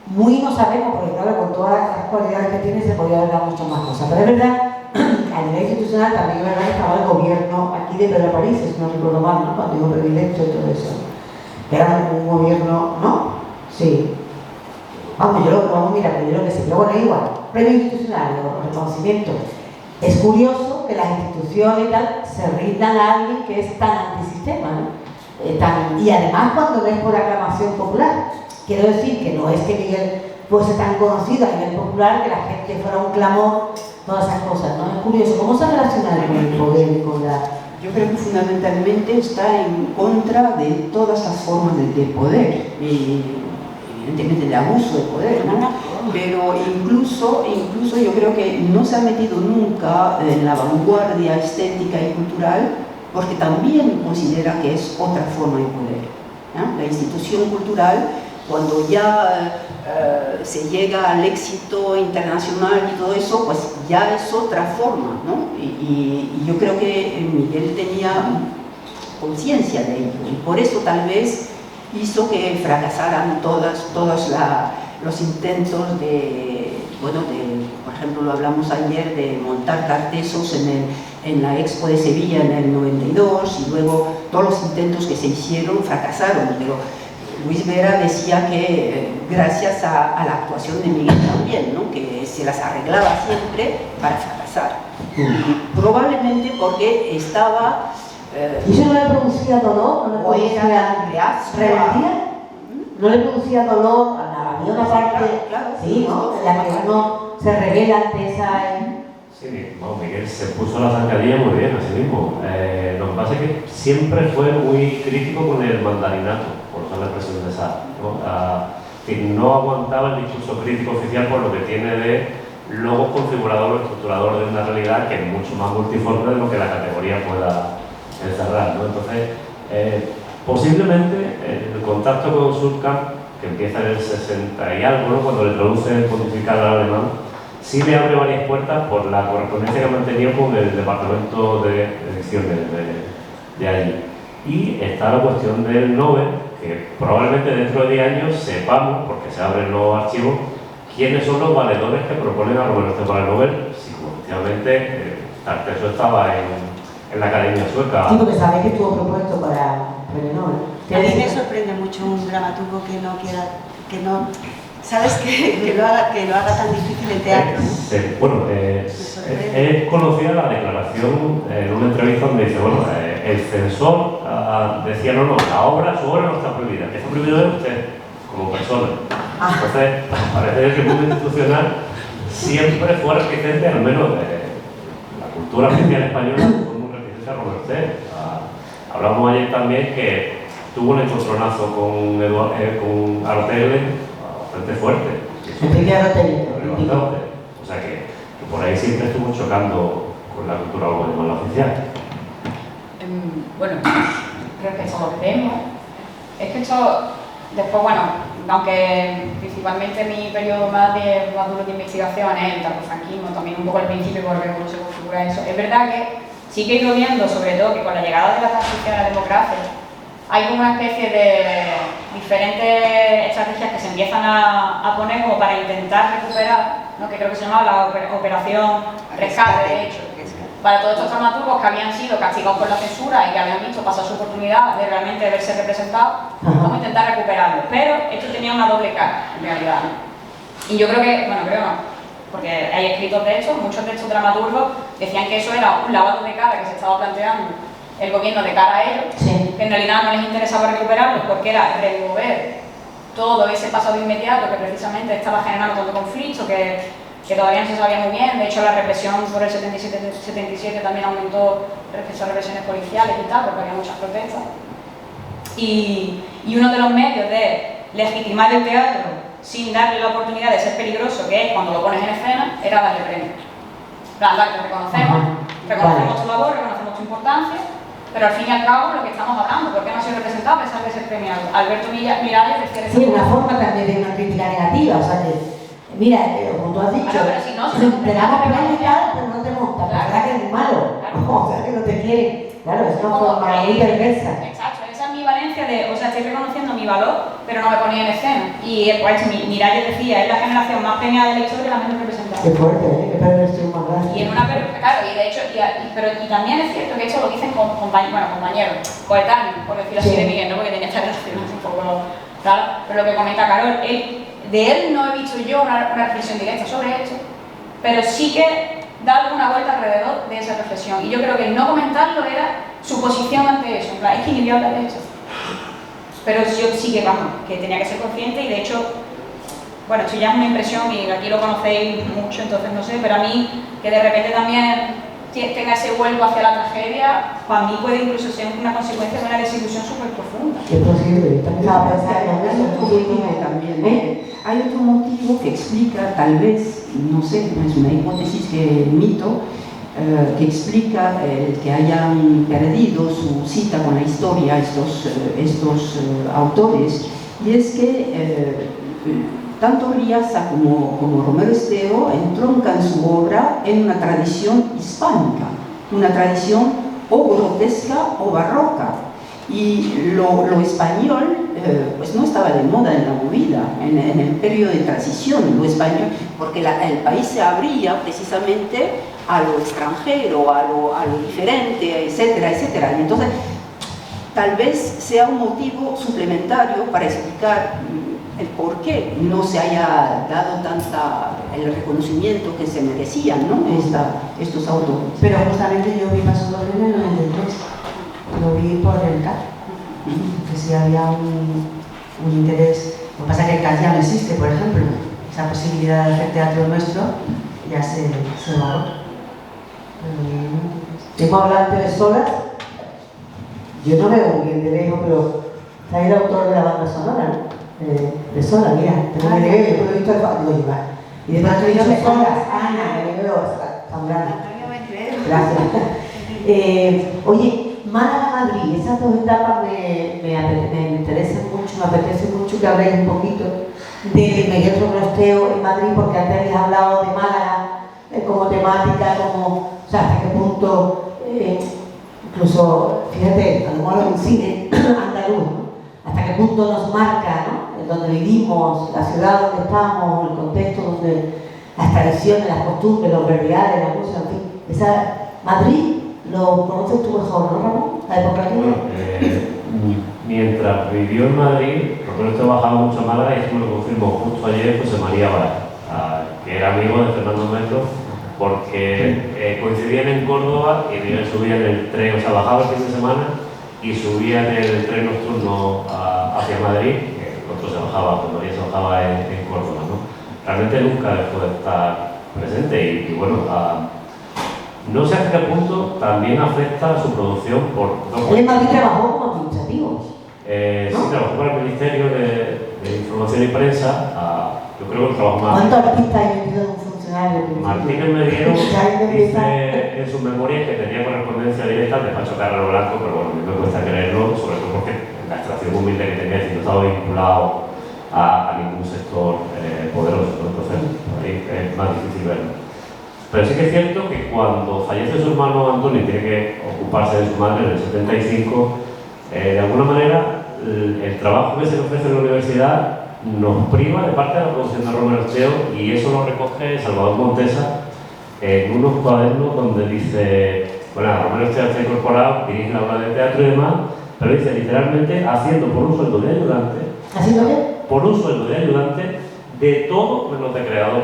muy no sabemos, porque claro, con todas las cualidades que tiene se podía haber dado muchas más cosas. Pero es verdad, a nivel institucional también es verdad que estaba el gobierno aquí de Pedro París, si no recuerdo mal, ¿no? Cuando digo privilegio y todo eso. Era un gobierno, ¿no? Sí. Vamos, mira, pero yo lo que sí, pero bueno, igual, premio institucional, reconocimiento. Es curioso que las instituciones y tal se rindan a alguien que es tan antisistema, ¿no? Y además cuando no es por aclamación popular. Quiero decir que no es que Miguel fuese tan conocido a nivel popular que la gente fuera un clamor, todas esas cosas, ¿no? Es curioso, ¿cómo se relaciona con el poder y con la...? Yo creo que fundamentalmente está en contra de todas las formas de poder, y evidentemente de abuso de poder, ¿no? Pero incluso yo creo que no se ha metido nunca en la vanguardia estética y cultural porque también considera que es otra forma de poder, ¿no? La institución cultural, cuando ya se llega al éxito internacional y todo eso, pues ya es otra forma, ¿no? Y yo creo que Miguel tenía conciencia de ello y por eso tal vez hizo que fracasaran todos los intentos de, por ejemplo, lo hablamos ayer, de montar cartezos en la Expo de Sevilla en el 92 y luego todos los intentos que se hicieron fracasaron, pero Luis Vera decía que gracias a la actuación de Miguel también, ¿no? Que se las arreglaba siempre para fracasar. Y probablemente porque estaba... ¿Y eso no le producía dolor? ¿No le producía rebeldía? ¿No le producía dolor? Había una parte, claro, sí, ¿no? En la que uno se revela ante esa... Sí, bueno, Miguel se puso la zancadilla muy bien a sí mismo. Lo que pasa es que siempre fue muy crítico con el mandarinato, por usar la expresión de Sá, ¿no? No aguantaba el discurso crítico oficial por lo que tiene de logo configurador o estructurador de una realidad que es mucho más multiforme de lo que la categoría pueda encerrar, ¿no? Entonces, posiblemente el contacto con Surkamp, que empieza en el 60 y algo, ¿no? Cuando le traduce el pontifical al alemán, sí le abre varias puertas por la correspondencia que ha mantenido con el departamento de ediciones de allí. Y está la cuestión del Nobel, que probablemente dentro de 10 años sepamos, porque se abren los archivos, quiénes son los valedores que proponen a Romero Esteban para el Nobel, si como efectivamente Tarteso estaba en la Academia Sueca. Sí, porque sabéis que estuvo propuesto para el Nobel. A mí me sorprende mucho un dramaturgo que no ¿sabes? Que lo haga tan difícil el teatro, ¿no? Bueno, es conocida la declaración en una entrevista donde dice, bueno, el censor decía, no, su obra no está prohibida, que está prohibido de usted, como persona. Entonces, parece que el mundo institucional siempre fue reticente, al menos de la cultura oficial española, fue muy reticente a Romero Esteban. Hablamos ayer también que tuvo un encontronazo con Arotele bastante fuerte. Enrique Arotele. O sea que por ahí siempre estuvo chocando con la cultura audiovisual oficial. Bueno, creo que eso lo creemos. Es que esto, después, bueno, aunque principalmente mi periodo más duro de investigación es el tardofranquismo, también un poco al principio por ver cómo se configura eso. Es verdad que sí que he ido viendo, sobre todo, que con la llegada de la transición a la democracia hay como una especie de diferentes estrategias que se empiezan a poner como para intentar recuperar, ¿no? Que creo que se llamaba la operación rescate, de hecho, para todos estos dramaturgos que habían sido castigados por la censura y que habían visto pasar su oportunidad de realmente verse representados, vamos a intentar recuperarlo. Pero esto tenía una doble cara, en realidad, ¿no? Y yo creo que, bueno, creo no, porque hay escritos de hecho, muchos de estos dramaturgos decían que eso era un lavado de cara que se estaba planteando el gobierno de cara a ellos, sí, que en realidad no les interesaba recuperarlos porque era remover todo ese pasado inmediato que precisamente estaba generando tanto conflicto que todavía no se sabía muy bien. De hecho, la represión por el 77 también aumentó esas represiones policiales y tal, porque había muchas protestas. Y uno de los medios de legitimar el teatro sin darle la oportunidad de ser peligroso, que es cuando lo pones en escena, era darle premio. Vale, te reconocemos tu labor, reconocemos tu importancia, pero al fin y al cabo lo que estamos hablando, ¿por qué no ha sido representado a pesar de ser premiado? Alberto Miralles decía... Sí, una forma también de una crítica negativa, o sea que, mira, como tú has dicho, claro, pero si no, te damos premio y tal, pero no te monta, la verdad que es malo, o sea que no te quiere, claro, es una forma muy perversa. Exacto, esa es mi valencia de, o sea, estoy reconociendo mi valor, pero no me ponía en escena. Y pues Miralles decía, es la generación más premiada de la historia y la menos representada. Qué fuerte, qué perversión más grande. Y en una, claro, y de hecho, y también es cierto que esto lo dicen compañeros, coetáneos, por decirlo así, de Miguel, ¿no? Porque tenía esta relación un poco, claro, pero lo que comenta Carol, de él no he visto yo una reflexión directa sobre esto, pero sí que da alguna vuelta alrededor de esa reflexión. Y yo creo que el no comentarlo era su posición ante eso, en plan, es que ni voy a hablar de esto. Pero yo sí que, vamos, que tenía que ser consciente y de hecho, bueno, esto ya es una impresión y aquí lo conocéis mucho, entonces no sé, pero a mí que de repente también tenga ese vuelco hacia la tragedia, para mí puede incluso ser una consecuencia de una desilusión súper profunda. Es posible, también hay otro motivo también. Hay otro motivo que explica, tal vez, no sé, es una hipótesis que mito, que explica que hayan perdido su cita con la historia estos autores, y es que tanto Riaza como Romero Esteo entroncan su obra en una tradición hispánica, una tradición o grotesca o barroca. Y lo español pues no estaba de moda en la movida, en el periodo de transición, lo español, porque el país se abría precisamente a lo extranjero, a lo diferente, etcétera, etcétera. Y entonces, tal vez sea un motivo suplementario para explicar el por qué no se haya dado el reconocimiento que se merecían, ¿no? Estos autores. Pero justamente yo vi Paso Doble en el 93, lo vi por el CAT, que si había un interés. Lo que pasa es que el CAT ya no existe, por ejemplo, esa posibilidad de hacer teatro nuestro ya se va. Hemos hablado antes de Sola, yo no veo muy bien de lejos, pero está el autor de la banda sonora, ¿no? De Sola, mira, tengo que leer, yo lo he visto al digo, llevar. Y después tú dices Sola, Ana, que veo Zambrano. Gracias. Oye, Málaga-Madrid, esas dos etapas me interesan mucho, me apetece mucho que habléis un poquito de Miguel Romero Esteo en Madrid, porque antes habéis hablado de Málaga como temática, o sea, hasta qué punto, incluso, fíjate, a lo mejor un cine andaluz, ¿no? Hasta qué punto nos marca, ¿no? Donde vivimos, la ciudad donde estamos, el contexto donde las tradiciones, las costumbres, los verbiales, la música, en fin. Madrid lo conoces tú mejor, ¿no, Ramón? La época mientras vivió en Madrid, Romero Esteo bajaba mucho a Málaga y esto me lo confirmó justo ayer José María Vara, que era amigo de Fernando Metro, porque coincidían en Córdoba y él subía en el tren, o sea, bajaba el fin de semana y subía en el tren nocturno hacia Madrid, que el otro se bajaba, cuando ya se bajaba en Córdoba, ¿no? Realmente nunca dejó de estar presente y bueno, no sé hasta qué punto también afecta a su producción por dos Él en Madrid trabajó como administrativo. Sí, trabajó para el Ministerio de Información y Prensa. Yo creo que el trabajo más... ¿Cuántos artistas hay metido en un funcionario? Martínez Mediero dice en sus memorias que tenía correspondencia directa al despacho Carrero Blanco, pero bueno, a mí me cuesta creerlo, sobre todo porque la extracción humilde que tenía, no estaba vinculado a ningún sector poderoso, ¿no? Entonces ahí es más difícil verlo. Pero sí que es cierto que cuando fallece su hermano Antonio y tiene que ocuparse de su madre en el 75, de alguna manera el trabajo que se le ofrece en la universidad nos priva de parte de la producción de Romero Esteo, y eso lo recoge Salvador Montesa en unos cuadernos donde dice, bueno, Romero Esteo está incorporado, dirige la obra de teatro y demás, pero dice literalmente haciendo por un sueldo de ayudante. ¿Haciendo qué? Por un sueldo de ayudante de todo menos de creador.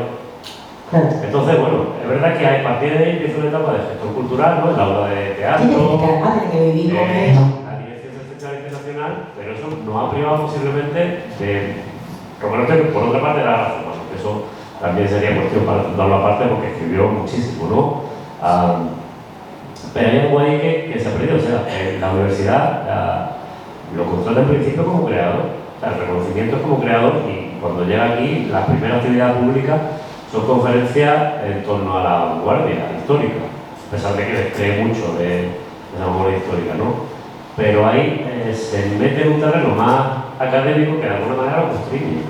Claro. Entonces, bueno, es verdad que a partir de ahí empieza una etapa de gestor cultural, ¿no? En la obra de teatro, Tiene que vivir con eso. la dirección del Festival Internacional, pero eso nos ha privado posiblemente de Romero Esteo, por otra parte, la razón, bueno, que eso también sería cuestión para tratarlo aparte porque escribió muchísimo, ¿no? Pero hay algo ahí que se ha perdido, o sea, la universidad lo contrata en principio como creador. O sea, el reconocimiento es como creador, y cuando llega aquí, la primera actividad pública son conferencias en torno a la vanguardia histórica, a pesar de que les cree mucho de la memoria histórica, ¿no? Pero ahí se mete en un terreno más académico que de alguna manera lo constriñe,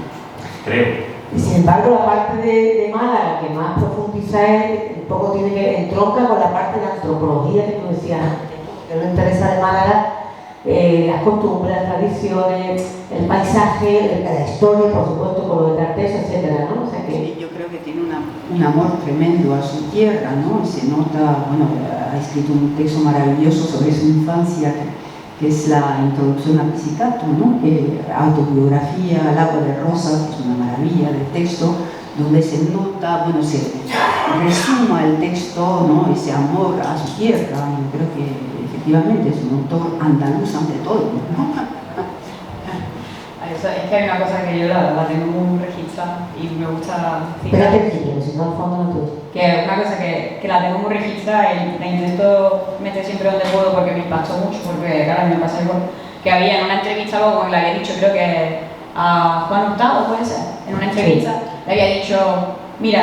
creo. Y sin embargo, la parte de Málaga que más profundiza es, un poco tiene que entronca con la parte de la antropología que tú decías antes, que nos interesa de Málaga. Las costumbres, las tradiciones, el paisaje, la historia, por supuesto, con lo de Tarteso, etcétera, ¿no? O sea que... Sí, yo creo que tiene un amor tremendo a su tierra, ¿no? Y se nota, bueno, ha escrito un texto maravilloso sobre su infancia, que es la introducción a Pizzicato, ¿no? Que autobiografía, El agua de rosas, que es una maravilla de texto, donde se nota, bueno, se resuma el texto, ¿no? Ese amor a su tierra. Yo creo que efectivamente es un autor andaluz ante todo, ¿no? Eso, es que hay una cosa que yo la tengo muy registrada y me gusta citar. Espérate, si no, al fondo no te... Que una cosa que la tengo muy registrada y la intento meter siempre donde puedo porque me impactó mucho, porque claro, me pasa igual, que había en una entrevista luego con la había dicho, creo que a Juan Hurtado, puede ser, en una entrevista, le había dicho, mira,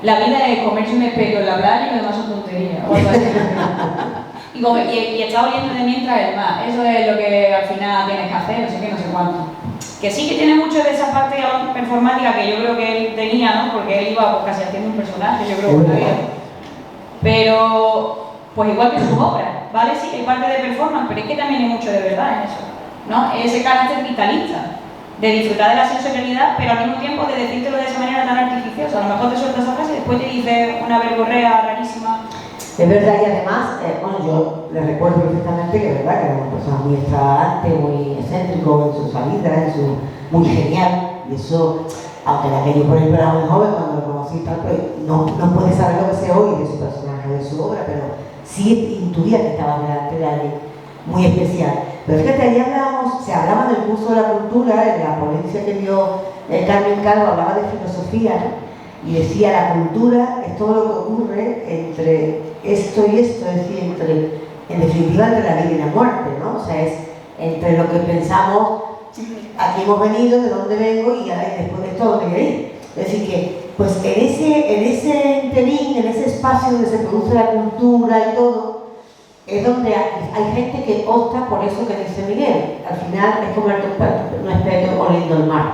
la vida es comerse un espejo en la playa y lo demás son tonterías, o algo así. Y está oliendo de mientras el mar, eso es lo que al final tienes que hacer, no sé qué, no sé cuánto. Que sí que tiene mucho de esa parte performática que yo creo que él tenía, ¿no? Porque él iba pues, casi haciendo un personaje, yo creo, por la vida. Pero, pues igual que sus obras, ¿vale? Sí, hay parte de performance, pero es que también hay mucho de verdad en eso, ¿no? Ese carácter vitalista, de disfrutar de la sensorialidad, pero al mismo tiempo de decírtelo de esa manera tan artificiosa. A lo mejor te sueltas esa frase y después te dice una verborrea rarísima. Es verdad, y además, bueno, yo le recuerdo perfectamente que es verdad que era una persona muy extravagante, muy excéntrico en su salida, muy genial, y eso, aunque la que yo por ejemplo era muy joven cuando lo conocí tal, pues no puede saber lo que sé hoy de su personaje, de su obra, pero sí intuía que estaba delante de alguien muy especial. Pero fíjate, ahí se hablaba del curso de la cultura, en la ponencia que dio Carmen Calvo, hablaba de filosofía, ¿no? Y decía, la cultura es todo lo que ocurre entre esto y esto, es decir, en definitiva entre la vida y la muerte, ¿no? O sea, es entre lo que pensamos, aquí hemos venido, de dónde vengo y después de esto, ¿dónde voy a ir? Es decir, que pues en ese interín, en ese espacio donde se produce la cultura y todo, es donde hay gente que opta por eso que dice Miguel. Al final es como un espejo oliendo el mar.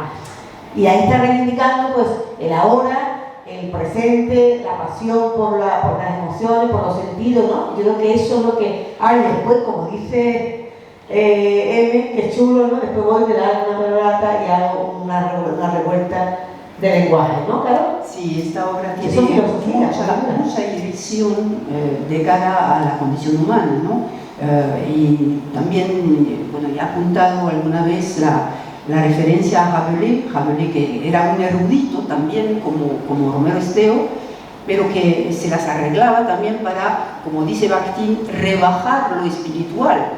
Y ahí está reivindicando pues el ahora, el presente, la pasión por las emociones, por los sentidos, ¿no? Yo creo que eso es lo que hay después, como dice M, que es chulo, ¿no? Después voy, te dar una relata y hago una revuelta de lenguaje, ¿no? Claro. Sí, esta obra tiene mucha dirección de cara a la condición humana, ¿no? Y también, bueno, ya he apuntado alguna vez la referencia a Rabelais, que era un erudito también como Romero Esteo, pero que se las arreglaba también para, como dice Bakhtin, rebajar lo espiritual.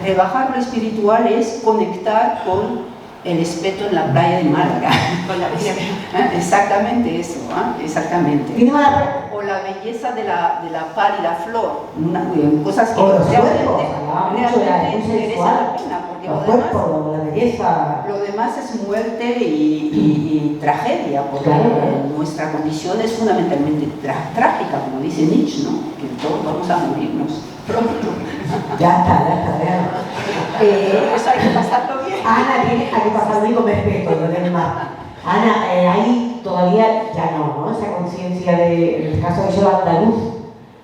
Rebajar lo espiritual es conectar con el espeto en la playa de Málaga. Exactamente eso, exactamente. O la belleza de la pálida flor, cosas que realmente merecen la pena. porque los lo demás, cuerpos, la belleza. lo demás es muerte y tragedia, porque Claro. nuestra condición es fundamentalmente trágica, como dice Nietzsche, ¿no? Que todos vamos a morirnos pronto. Ya está, vean. Eso hay que pasarlo bien. Ana, hay que pasarlo bien con respeto, lo demás. Ana, ahí todavía ya no, ¿no? Esa conciencia de, en el caso de yo andaluz,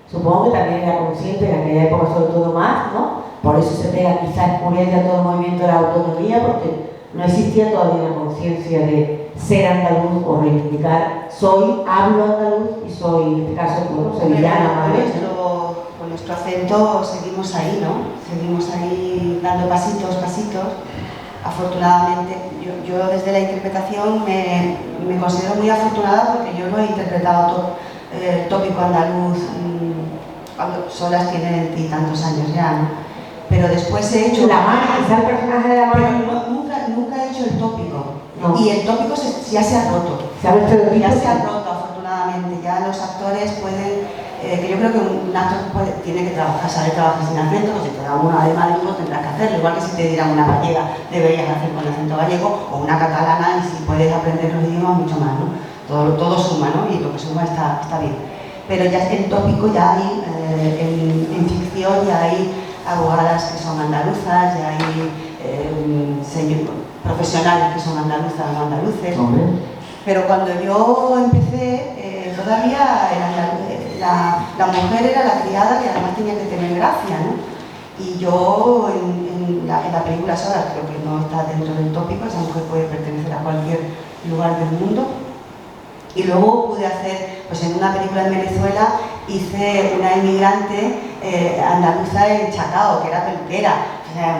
supongo que también era consciente en aquella época, sobre todo más, ¿no? Por eso se pega quizás Escurial a todo el movimiento de la autonomía, porque no existía todavía una conciencia de ser andaluz o reivindicar, hablo andaluz y soy, en este caso, bueno, sevillana, más bien, ¿no? Con nuestro acento seguimos ahí, ¿no? Seguimos ahí dando pasitos. Afortunadamente, yo desde la interpretación me considero muy afortunada porque yo no he interpretado el tópico andaluz cuando Solas tiene tantos años ya, ¿no? Pero después he hecho... La Mari, quizá el personaje de la Mari... Nunca he hecho el tópico. No. Y el tópico ya se ha roto. Ya se ha roto, afortunadamente. Ya los actores pueden... que yo creo que un actor tiene que saber trabajar sin acento, pues si te da una de Madrid pues tendrás que hacerlo, igual que si te dieran una gallega deberías hacer con acento gallego, o una catalana, y si puedes aprender los idiomas mucho más, ¿no? Todo suma, ¿no? Y lo que suma está bien. Pero ya en tópico ya hay, en ficción ya hay abogadas que son andaluzas, ya hay profesionales que son andaluzas o andaluces. Pero cuando yo empecé, todavía la mujer era la criada que además tenía que tener gracia, ¿no? Y yo en la película Solas, creo que no está dentro del tópico, esa mujer puede pertenecer a cualquier lugar del mundo. Y luego pude hacer, pues en una película en Venezuela, hice una inmigrante andaluza en Chacao, que era peluquera, o sea,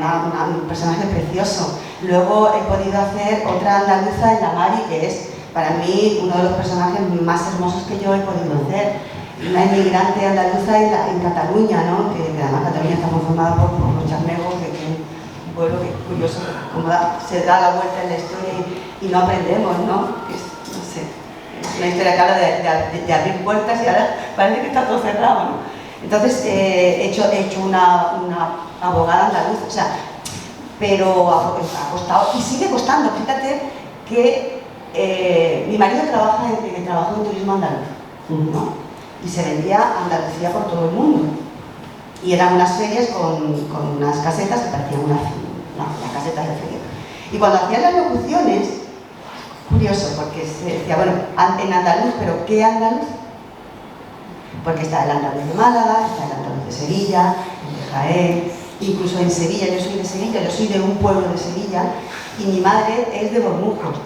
un personaje precioso. Luego he podido hacer otra andaluza en La Mari, que es para mí uno de los personajes más hermosos que yo he podido hacer. Una inmigrante andaluza en Cataluña, ¿no? Que además Cataluña está conformada por los charnegos, que es un pueblo que es curioso, como se da la vuelta en la historia y no aprendemos, ¿no? No sé, es una historia que habla de abrir puertas y ahora parece que está todo cerrado, ¿no? Entonces he hecho una abogada andaluza, o sea, pero ha costado y sigue costando. Fíjate que mi marido trabajó en turismo andaluz, ¿no? Y se vendía Andalucía por todo el mundo. Y eran unas ferias con unas casetas que parecían las casetas de feria. Y cuando hacían las locuciones, curioso, porque se decía, bueno, en andaluz, pero ¿qué andaluz? Porque está el andaluz de Málaga, está el andaluz de Sevilla, el de Jaén, incluso en Sevilla, yo soy de Sevilla, yo soy de un pueblo de Sevilla, y mi madre es de Bormujos.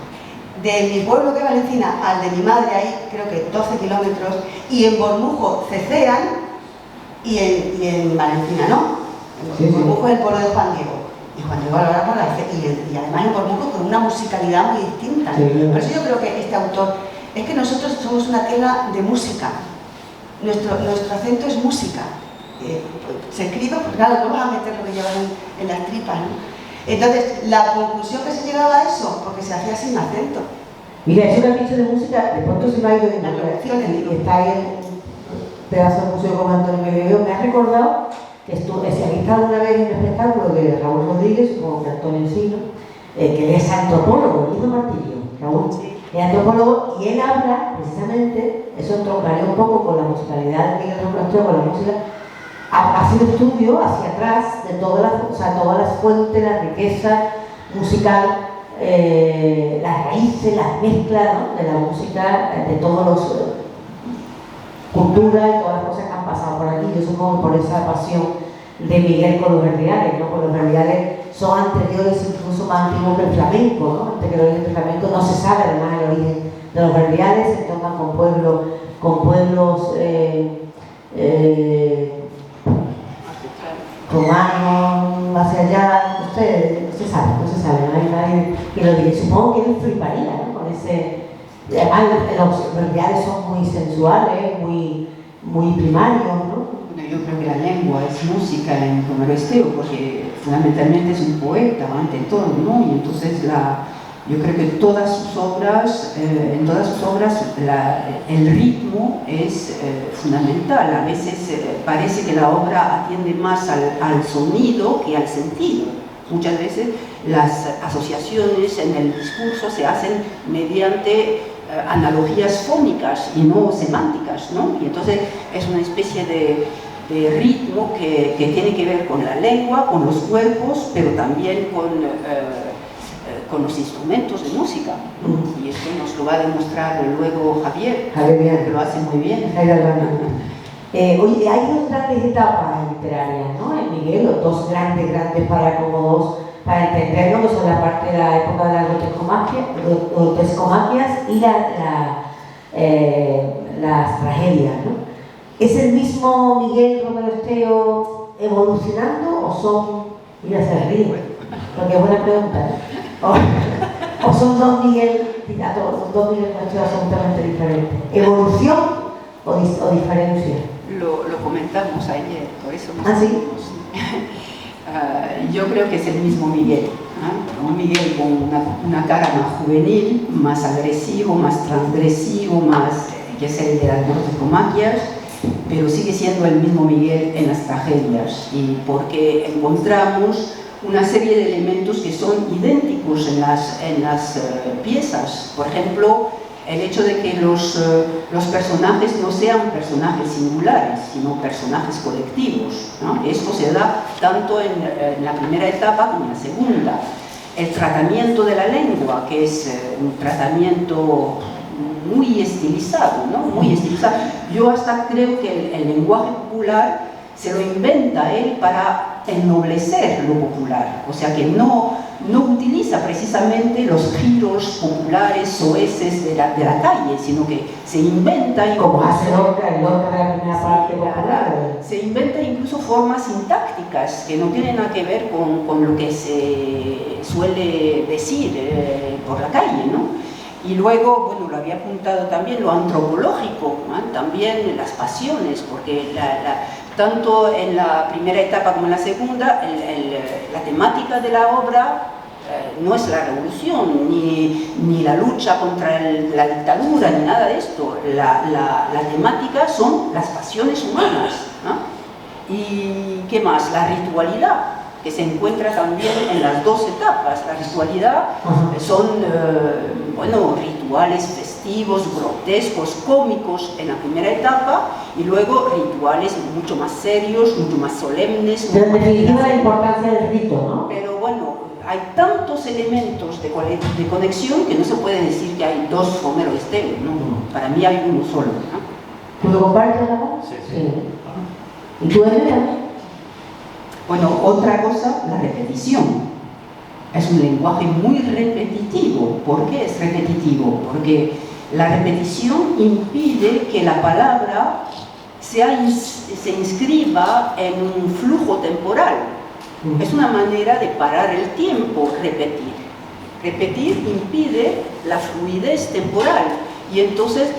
De mi pueblo, que es Valencina, al de mi madre hay creo que 12 kilómetros, y en Bormujo cecean y en Valencina no. En Bormujo es el pueblo de Juan Diego. Y Juan Diego habla por la y además en Bormujo con una musicalidad muy distinta. Por eso yo creo que este autor, es que nosotros somos una tierra de música. Nuestro acento es música. Se escribe, pues claro, no vas a meter lo que llevan en las tripas, ¿no? Entonces, la conclusión que se llegaba a eso, porque se hacía sin acento. Mira, eso que has dicho de música, de pronto se me ha ido de las lecciones y está ahí en un pedazo de museo como Antonio Medellín. Me ha recordado que se ha visto alguna vez en un espectáculo de Raúl Rodríguez, como de Antonio Encino, que él es antropólogo, hizo Martillo, Raúl, es antropólogo, y él habla precisamente, eso troncaría un poco con la musicalidad de Miguel Romero, con la música. Hace un estudio hacia atrás de todas las fuentes, la riqueza musical, las raíces, las mezclas, ¿no? De la música, de todas las culturas y todas las cosas que han pasado por aquí. Yo supongo por esa pasión de Miguel con los verdiales, ¿no? Porque los verdiales son anteriores, incluso más antiguos que el flamenco, ¿no? Antes que el origen del flamenco no se sabe además el origen de los verdiales, se tocan con pueblos romanos, hacia allá, no se sabe, no hay nadie que lo diga. Supongo que él fliparía, ¿no? Con ese... Además, los verdiales son muy sensuales, muy primarios, ¿no? Bueno, yo creo que la lengua es música en Romero Esteo, porque fundamentalmente es un poeta, ante todo, ¿no? Y entonces yo creo que en todas sus obras el ritmo es fundamental. A veces parece que la obra atiende más al sonido que al sentido. Muchas veces las asociaciones en el discurso se hacen mediante analogías fónicas y no semánticas, ¿no? Y entonces es una especie de ritmo que tiene que ver con la lengua, con los cuerpos, pero también con los instrumentos de música. Y esto nos lo va a demostrar luego Javier, que lo hace muy bien. Oye, hay dos grandes etapas literarias, ¿no? En Miguel, los dos grandes para para entenderlo, que son la parte de la época de las grotescomaquias y las tragedias, ¿no? ¿Es el mismo Miguel Romero Esteo evolucionando o son, mira, se ríe, porque es buena pregunta, ¿eh? o son dos Miguel Romero Esteo absolutamente diferentes? ¿Evolución o diferencia? Lo comentamos ayer, por eso nos ¿sí? Yo creo que es el mismo Miguel, ¿no? Un Miguel con una cara más juvenil, más agresivo, más transgresivo, más que es el de las grotescomaquias, pero sigue siendo el mismo Miguel en las tragedias, y porque encontramos una serie de elementos que son idénticos en las piezas. Por ejemplo, el hecho de que los personajes no sean personajes singulares, sino personajes colectivos, ¿no? Esto se da tanto en la primera etapa como en la segunda. El tratamiento de la lengua, que es un tratamiento muy estilizado, ¿no? Muy estilizado. Yo hasta creo que el lenguaje popular se lo inventa él para ennoblecer lo popular, o sea que no utiliza precisamente los giros populares soeces de la calle, sino que se inventa, como hace Lorca de la primera parte popular, se inventa incluso formas sintácticas que no tienen nada que ver con lo que se suele decir por la calle, ¿no? Y luego, bueno, lo había apuntado también, lo antropológico, ¿no? También las pasiones, porque tanto en la primera etapa como en la segunda, la temática de la obra no es la revolución, ni la lucha contra la dictadura, ni nada de esto. La temática son las pasiones humanas, ¿no? ¿Y qué más? La ritualidad, que se encuentra también en las dos etapas. La ritualidad son, bueno, rituales festivos, grotescos, cómicos en la primera etapa, y luego rituales mucho más serios, mucho más solemnes. Pero en definitiva la importancia del rito, ¿no? Pero bueno, hay tantos elementos de conexión que no se puede decir que hay dos Romero Esteo, ¿no? Para mí hay uno solo, ¿no? ¿Tú lo compartes, Ramón? Sí. ¿Y tú, Elena? Bueno, otra cosa, la repetición. Es un lenguaje muy repetitivo. ¿Por qué es repetitivo? Porque la repetición impide que la palabra se inscriba en un flujo temporal. Es una manera de parar el tiempo, repetir. Repetir impide la fluidez temporal y entonces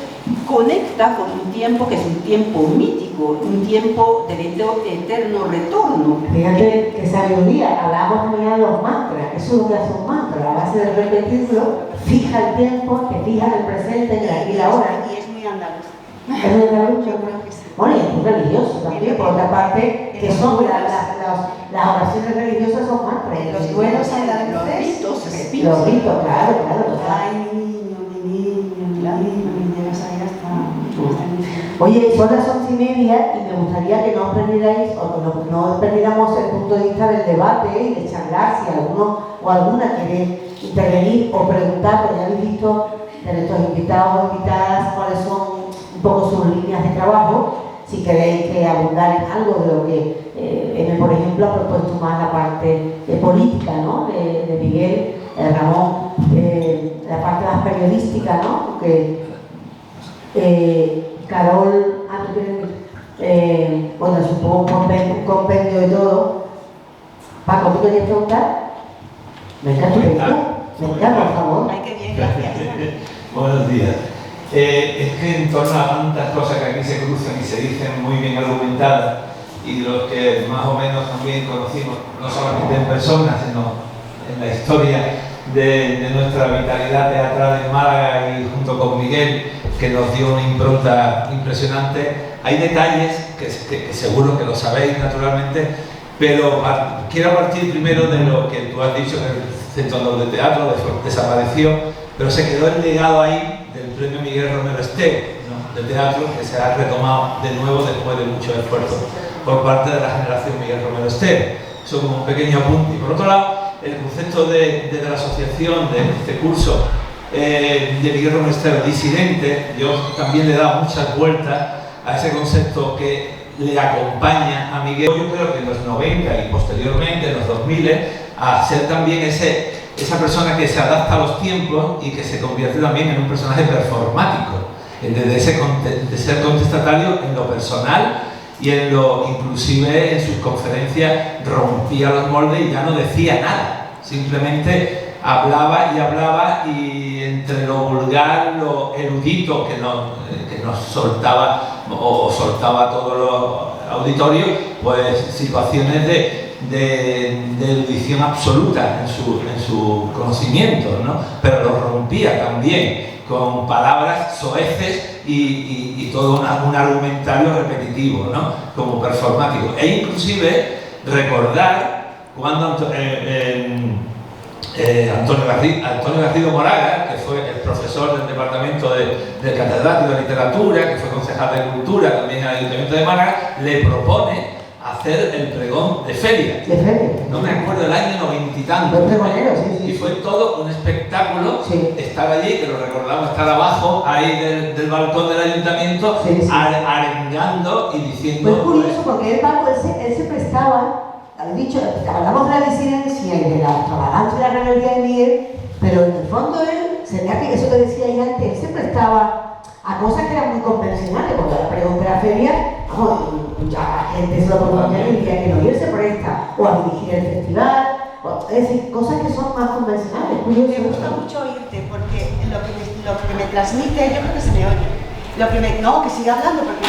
conecta con un tiempo que es un tiempo mítico, un tiempo del eterno retorno. Fíjate que sabiduría, hablamos de los mantras, eso es lo que hace un mantra, a base de repetirlo, fija el tiempo, te fija en el presente, en el aquí y la ahora. Y es muy andaluz. Es muy andaluz, Yo creo que sí. bueno, y es muy religioso también, por otra parte, que son las oraciones religiosas son mantras. Los duelos andaluces. Los ritos se repiten. Los ritos, claro, total. Ay, mi niño, llegas ahí hasta Oye, son las 11:30 y me gustaría que no os perdierais o que no perdiéramos el punto de vista del debate y de charlar si alguno o alguna quiere intervenir o preguntar, porque ya habéis visto de nuestros invitados o invitadas cuáles son un poco sus líneas de trabajo. Si queréis que abundar en algo de lo que por ejemplo, ha propuesto más la parte política, ¿no? de Miguel, Ramón, la parte más periodística, ¿no? Porque Carol, bueno, supongo un compendio de todo. Paco, ¿tú querías preguntar? Venga, tú venga, por favor. Ay, qué bien, gracias. Buenos días. Es que en torno a tantas cosas que aquí se cruzan y se dicen muy bien argumentadas, y los que más o menos también conocimos, no solamente en persona, sino en la historia de nuestra vitalidad teatral en Málaga y junto con Miguel, que nos dio una impronta impresionante. Hay detalles que seguro que lo sabéis naturalmente, pero quiero partir primero de lo que tú has dicho, que el Centro de Teatro desapareció, pero se quedó el legado ahí del premio Miguel Romero Esteve, ¿no?, de teatro, que se ha retomado de nuevo después de mucho esfuerzo por parte de la generación Miguel Romero Esteve. Eso como un pequeño apunte. Y por otro lado, el concepto de la asociación de este curso de Miguel Romero Esteve, disidente, yo también le he dado muchas vueltas a ese concepto que le acompaña a Miguel. Yo creo que en los 90 y posteriormente en los 2000 a ser también esa persona que se adapta a los tiempos y que se convierte también en un personaje performático, de ser contestatario en lo personal y en lo, inclusive en sus conferencias rompía los moldes y ya no decía nada, simplemente hablaba y entre lo vulgar, lo erudito que nos soltaba o soltaba a todos los auditorios, pues situaciones de erudición absoluta en su conocimiento, ¿no? Pero lo rompía también con palabras soeces y todo un argumentario repetitivo, ¿no?, como performático. E inclusive recordar cuando Antonio Garrido Moraga, que fue el profesor del departamento de catedrático de literatura, que fue concejal de cultura también en el Ayuntamiento de Málaga, le propone hacer el pregón de feria. ¿De feria? No me acuerdo, el año 90 y tanto. Sí. Y fue todo un espectáculo, sí, estar allí, que lo recordamos, estar abajo ahí del balcón del ayuntamiento, sí, sí, arengando y diciendo... Pues curioso, porque él se prestaba, dicho, hablamos de la disidencia y de la extravagancia y la rebeldía de Miguel, pero en el fondo él, se vea que eso que decía ya antes, él se prestaba a cosas que eran muy convencionales, porque la pregunta de la feria, vamos, ya la gente se lo proponía y diría que no, y él se presta, o a dirigir el festival, es decir, cosas que son más convencionales. Me gusta mucho oírte, porque lo que me transmite, yo creo que se me oye, no, que siga hablando, porque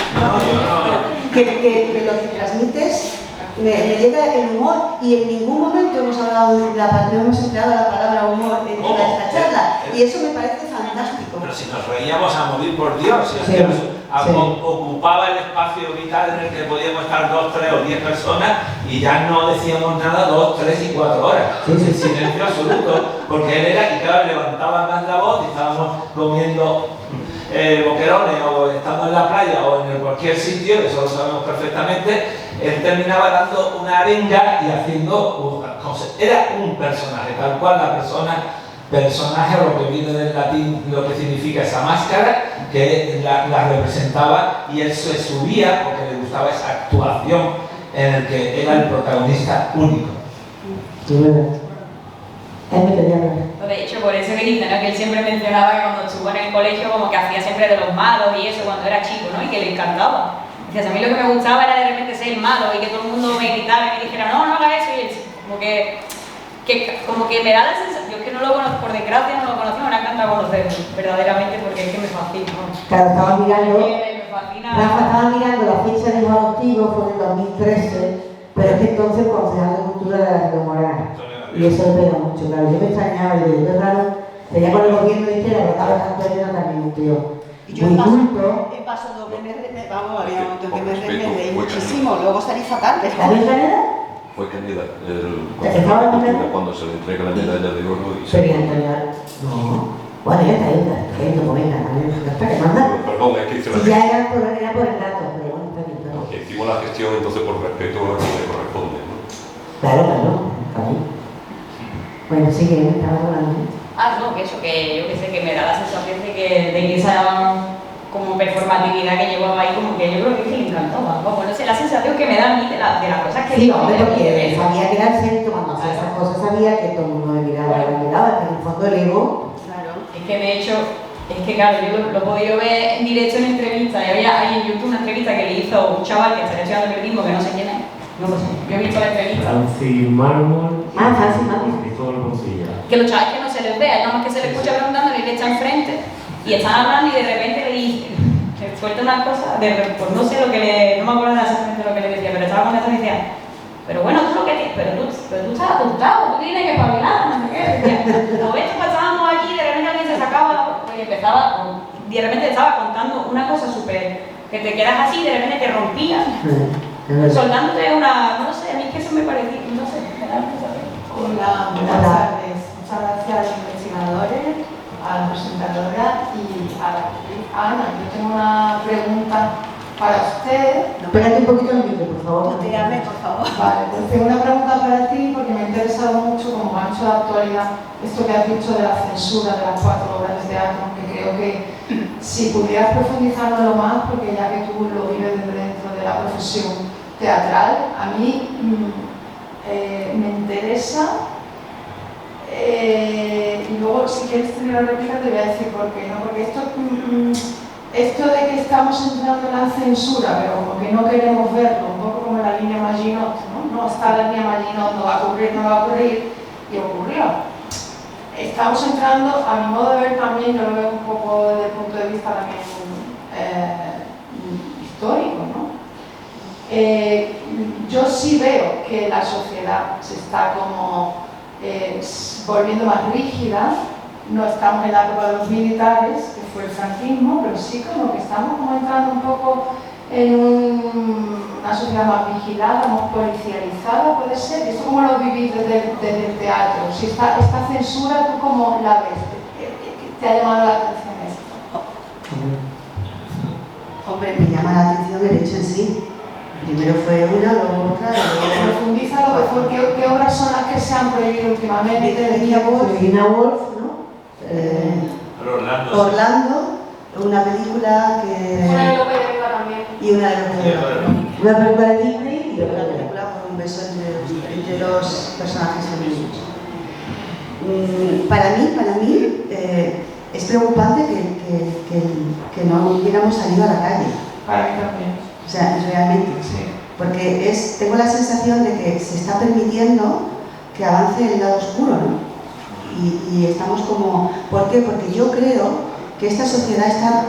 que lo que transmites me llega el humor, y en ningún momento hemos hablado de la patria, hemos empleado la palabra humor en esta charla, y eso me parece fantástico. Pero si nos reíamos a morir por Dios, si ocupaba el espacio vital en el que podíamos estar 2, 3 o 10 personas y ya no decíamos nada 2, 3 y 4 horas. En silencio absoluto, porque él era, y claro, levantaba más la voz y estábamos comiendo boquerones o estando en la playa o en cualquier sitio, eso lo sabemos perfectamente. Él terminaba dando una arenga y haciendo cosas. Era un personaje, tal cual la persona. Personaje, o lo que viene del latín, lo que significa esa máscara, que la representaba, y él se subía porque le gustaba esa actuación en el que era el protagonista único. De hecho, por eso que dice, ¿no?, que él siempre mencionaba que cuando estuvo en el colegio como que hacía siempre de los malos y eso cuando era chico, ¿no?, y que le encantaba. Decía, a mí lo que me gustaba era de repente ser el malo y que todo el mundo me gritara y me dijera, no, no haga eso, y él como que me da la sensación, yo es que no lo conozco, por desgracia no lo conozco, me encanta conocerlo, verdaderamente, porque es que me fascina, ¿no? Claro, estaba mirando, me fascina. Rafa estaba mirando la fecha de los adoptivos, fue en 2013, pero es que entonces concejal de cultura de la Río Morana, y eso le pega mucho, claro, yo me extrañaba, y digo, es raro, tenía con el gobierno de izquierda, pero estaba tanto de también un tío muy culto. Paso doble, vamos, había un momento que me reí muchísimo, luego salí fatal. ¿La ves Caneda? Fue Caneda, cuando se le entrega la medalla de oro y se... No. Bueno, ya está ahí, no comenta, que manda. Perdón, es que hice la ya era por el dato, pero bueno, está bien, pero... hicimos la gestión, entonces por respeto a lo que le corresponde, ¿no? Claro, bueno, sí que me estaba hablando. No, que eso, que yo que sé, que me da la sensación de que esa como performatividad que llevaba ahí, como que yo creo que le encantaba. Bueno, no sé, la sensación que me da a mí de las cosas que... Sí, hombre, porque sabía que era el centro, cuando hacía esas cosas sabía que todo el mundo me miraba, que en el fondo el ego... Claro, es que de hecho, es que claro, yo lo he podido ver en directo en entrevistas, y había ahí en YouTube una entrevista que le hizo un chaval que estaría estudiando periodismo, que no sé quién es, no lo sé, yo he visto la entrevista. Francis Mármol. Francis Mármol. Que los chavales que no se les vea, nada más que se les escucha preguntando y le echa enfrente, y están hablando y de repente le dice, le suelta una cosa, pues no sé lo que le, no me acuerdo exactamente lo que le decía, pero estaba con eso y decía, pero bueno, tú lo que tienes, pero tú estás apuntado, tú tienes que espabilar, no sé qué, decía, lo ves, pasábamos aquí, de repente alguien se sacaba, y empezaba, de repente estaba contando una cosa súper, que te quedas así, de repente te rompías, Soltándote una, no sé, a mí es que eso me parecía, no sé, me da mucha pena. Hola, buenas tardes. Muchas gracias a los investigadores, a la presentadora y a la actriz Ana. Yo tengo una pregunta para usted. Espérate un poquito el micro, por favor. Dígame, por favor. Vale, pues tengo una pregunta para ti porque me ha interesado mucho como gancho de actualidad esto que has dicho de la censura de las 4 obras de teatro, que creo que si pudieras profundizarlo más, porque ya que tú lo vives desde dentro de la profesión teatral, a mí me interesa. Y luego, si quieres tener la réplica, te voy a decir por qué, ¿no? Porque esto de que estamos entrando en la censura, pero como que no queremos verlo, un poco como la línea Maginot, ¿no? No está la línea Maginot, no va a ocurrir, no va a ocurrir, y ocurrió. Estamos entrando, a mi modo de ver también, yo lo veo un poco desde el punto de vista también histórico, ¿no? Yo sí veo que la sociedad se está como volviendo más rígida. No estamos en la época de los militares, que fue el franquismo, pero sí como que estamos como entrando un poco en una sociedad más vigilada, más policializada, puede ser. ¿Esto cómo lo vivís desde el teatro? Si esta censura, ¿tú cómo la ves? ¿Te ha llamado la atención esto? Hombre, me llama la atención el hecho en sí. Primero fue una, luego otra, luego... Profundízalo, por ¿qué obras son las que se han prohibido últimamente? Virginia Woolf, ¿no? Orlando, una película que... Una de Lope de Vega también. Y una de Lope de Vega. Una película de Disney y una película con un beso entre los personajes femeninos. Para mí es preocupante que no hubiéramos salido a la calle. Para mí también. O sea, realmente. Sí. Porque tengo la sensación de que se está permitiendo que avance el lado oscuro, ¿no? Y estamos como... ¿Por qué? Porque yo creo que esta sociedad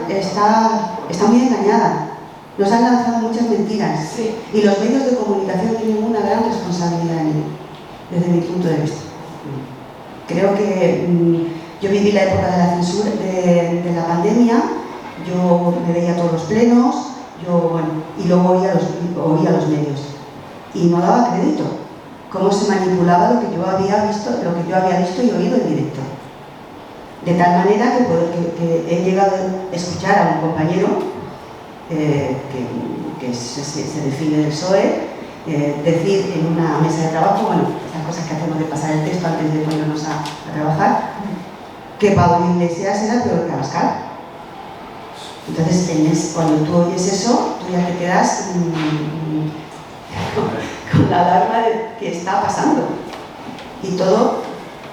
está muy engañada. Nos han lanzado muchas mentiras. Sí. Y los medios de comunicación tienen una gran responsabilidad en ello, desde mi punto de vista. Creo que yo viví la época de la censura, de la pandemia, yo me veía todos los plenos, y luego oía los medios. Y no daba crédito. Cómo se manipulaba lo que yo había visto y oído en directo. De tal manera que he llegado a escuchar a un compañero que se define del PSOE decir en una mesa de trabajo, bueno, estas cosas que hacemos de pasar el texto antes de ponernos a trabajar, que Pablo Iglesias era peor que Abascal. Entonces, cuando tú oyes eso, tú ya te quedas con la alarma de qué está pasando. Y todo,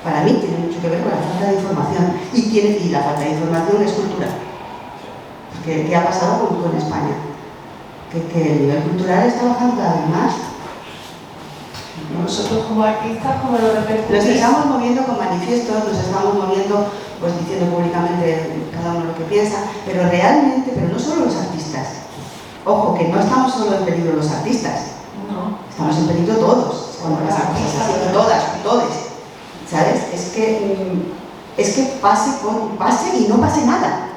para mí, tiene mucho que ver con la falta de información. Y la falta de información es cultura. ¿Qué ha pasado con España? Que el nivel cultural está bajando cada vez más. Nosotros como artistas, como lo repercutimos. Nos estamos moviendo con manifiestos, nos estamos moviendo pues diciendo públicamente cada uno lo que piensa, pero realmente, pero no solo los artistas. Ojo, que no estamos solo en peligro los artistas, no. Estamos en peligro todos, cuando pasan cosas así, todos, ¿sabes? Es que pase y no pase nada.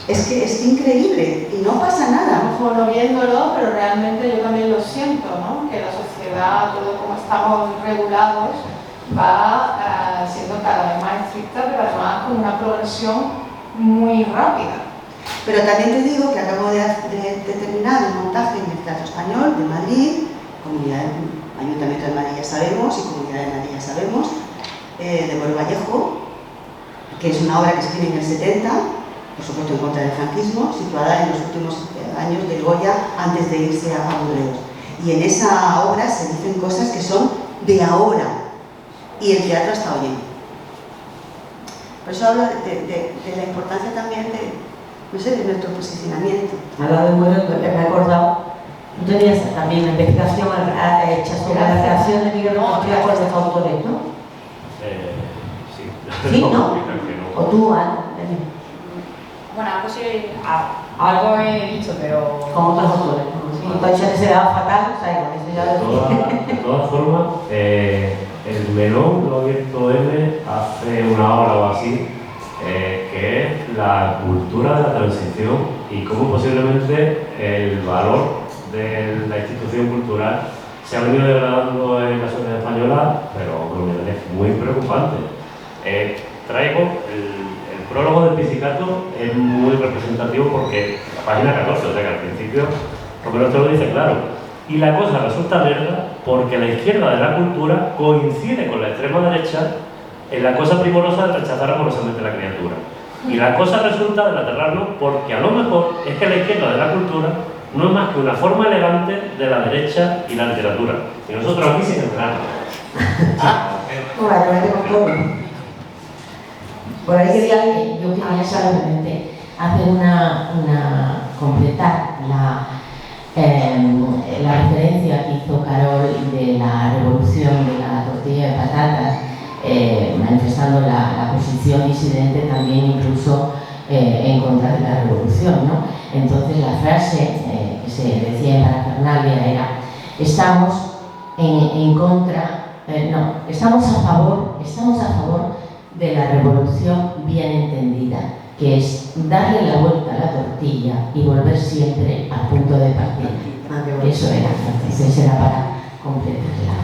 Es que es increíble y no pasa nada. Estamos no viéndolo, pero realmente yo también lo siento, ¿no? Que la sociedad, todo como estamos regulados, va siendo cada vez más estricta, pero además con una progresión muy rápida. Pero también te digo que acabo de terminar un montaje en el Teatro Español de Madrid, Ayuntamiento de Madrid ya sabemos y Comunidad de Madrid ya sabemos, de Boro Vallejo, que es una obra que escribe en el 70, por supuesto en contra del franquismo, situada en los últimos años de Goya antes de irse a Burdeos. Y en esa obra se dicen cosas que son de ahora y el teatro está oyendo. Por eso hablo de la importancia también de nuestro posicionamiento. Hablado de bueno, me he acordado. Tú tenías también la investigación hecha sobre la creación de Miguel Montiel con los autores, ¿no? Sí. ¿Sí, no? ¿O tú, Ana? Bueno, algo sí, algo he visto, pero... Con otros autores, ¿no? Sí. Entonces se daba fatal, o sea, igual, eso ya de todas formas, el Melón lo ha abierto M hace una hora o así, que es la cultura de la transición y cómo posiblemente el valor de la institución cultural se ha venido degradando en la sociedad española, pero a un nivel muy preocupante. Traigo el prólogo del Pizzicato, es muy representativo porque la página 14, o sea que al principio Romero Esteo lo dice claro. Y la cosa resulta lerda porque la izquierda de la cultura coincide con la extrema derecha en la cosa primorosa de rechazar amorosamente a la criatura. Y la cosa resulta de aterrarnos porque a lo mejor es que la izquierda de la cultura no es más que una forma elegante de la derecha y la literatura. Y nosotros aquí sin enterarnos. Por ahí yo quería solamente hacer completar la referencia que hizo Carol de la revolución de la tortilla de patatas, manifestando la posición disidente también incluso en contra de la revolución, ¿no? Entonces la frase que se decía en parafernalia era: estamos estamos a favor de la revolución bien entendida, que es darle la vuelta a la tortilla y volver siempre al punto de partida. Eso era, entonces era para completarla.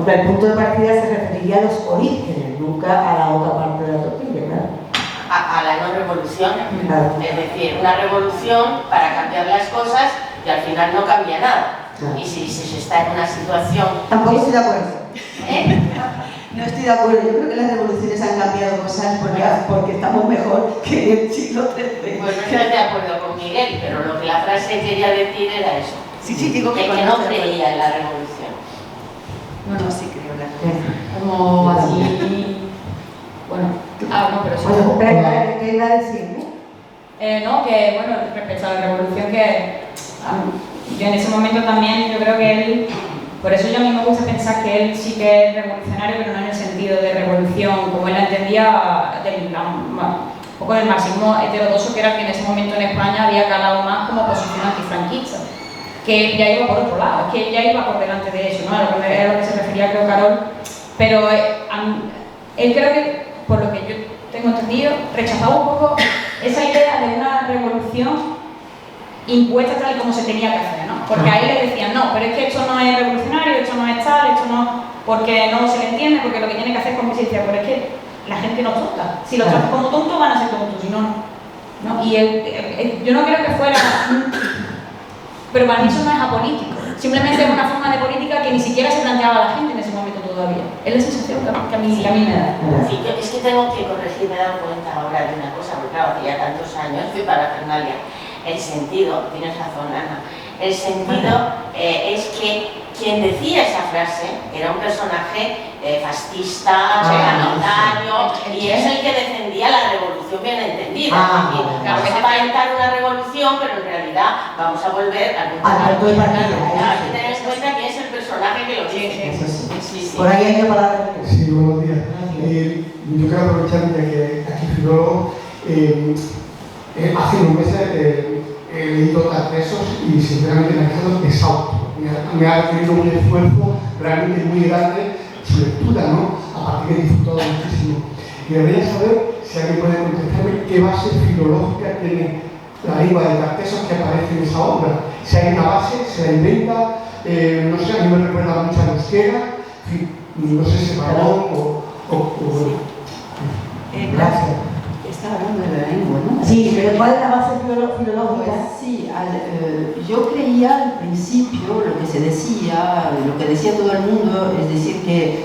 El punto de partida se referiría a los orígenes, nunca a la otra parte de la tortilla, ¿verdad? A la no revolución, claro. Es decir, una revolución para cambiar las cosas y al final no cambia nada. Claro. Y si se está en una situación... Tampoco estoy de acuerdo. No estoy de acuerdo, yo creo que las revoluciones han cambiado cosas porque estamos mejor que en el siglo XIII. Pues no estoy de acuerdo con Miguel, pero lo que la frase quería decir era eso. Sí, digo que no creía en la revolución. No, sí creo en la revolución. Como así... Bueno, no, pero sí. Bueno, ¿qué iba a decir? No, que bueno, respecto a la revolución, que yo en ese momento también, yo creo que él, por eso yo a mí me gusta pensar que él sí que es revolucionario, pero no en el sentido de revolución, como él la entendía, un poco del marxismo heterodoxo, que era que en ese momento en España había calado más como posición antifranquista, que ya iba por otro lado, que ya iba por delante de eso, ¿no? A lo que se refería, creo, Carol, pero él creo que, por lo que yo tengo entendido, rechazaba un poco esa idea de una revolución impuesta tal y como se tenía que hacer, ¿no? Porque ahí le decían, no, pero es que esto no es revolucionario, esto no es tal, esto no, porque no se le entiende, porque lo que tiene que hacer es como se dice, pero es que la gente no es tonta. Si lo tratas como tonto, van a ser tontos, si no, no. Y yo no creo que fuera... Pero para mí eso no es apolítico. Simplemente es una forma de política que ni siquiera se planteaba a la gente en ese momento todavía. Es la sensación que a mí me da. Sí, es que tengo que corregir, me he dado cuenta ahora de una cosa, porque claro, hace ya tantos años, fui para Fernalia. El sentido, tienes razón, Ana, el sentido es que quien decía esa frase era un personaje fascista, totalitario, y es el que defendía la revolución bien entendida. Claro, que se va a intentar una revolución, pero en realidad vamos a volver al punto de partida. Hay que tener en cuenta quién es el personaje que lo dice. Sí. Por ahí hay una palabra. Sí, buenos días. Yo quiero aprovechar ya que aquí filólogo, hace unos meses he leído Tartessos y sinceramente me ha quedado exhausto. Me ha requerido un esfuerzo realmente muy grande su lectura, ¿no? Aparte que he disfrutado muchísimo. Y quería saber si alguien puede contestarme qué base filológica tiene la lengua de Tartessos que aparece en esa obra. Si hay una base, se la inventa, no sé, a mí me recuerda mucho a Euskera, no sé si Pagón o Gracias. Está hablando de la lengua, ¿no? Sí, pero ¿cuál es la base filológica? Sí, yo creía al principio lo que se decía, lo que decía todo el mundo, es decir, que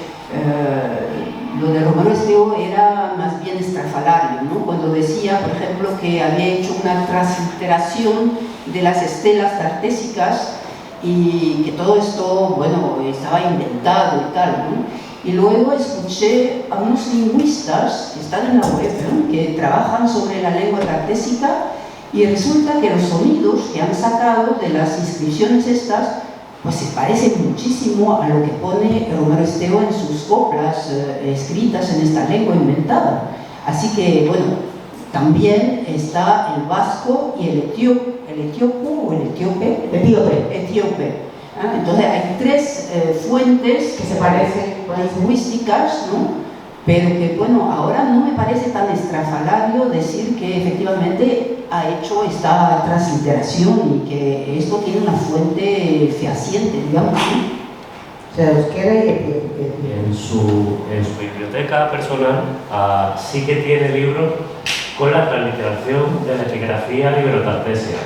lo de Romero Esteo era más bien estrafalario, ¿no? Cuando decía, por ejemplo, que había hecho una transliteración de las estelas tartésicas y que todo esto, bueno, estaba inventado y tal, ¿no? Y luego escuché a unos lingüistas que están en la web, ¿no? Que trabajan sobre la lengua tartésica y resulta que los sonidos que han sacado de las inscripciones estas pues se parecen muchísimo a lo que pone Romero Esteo en sus coplas escritas en esta lengua inventada. Así que, bueno, también está el vasco y el etíope o el etíope. Entonces hay tres fuentes que se parecen lingüísticas, ¿no? Pero que, bueno, ahora no me parece tan estrafalario decir que efectivamente ha hecho esta transliteración y que esto tiene una fuente fehaciente, digamos, ¿no? O sea, euskera En su biblioteca personal sí que tiene libros con la transliteración de la epigrafía liberotartesia.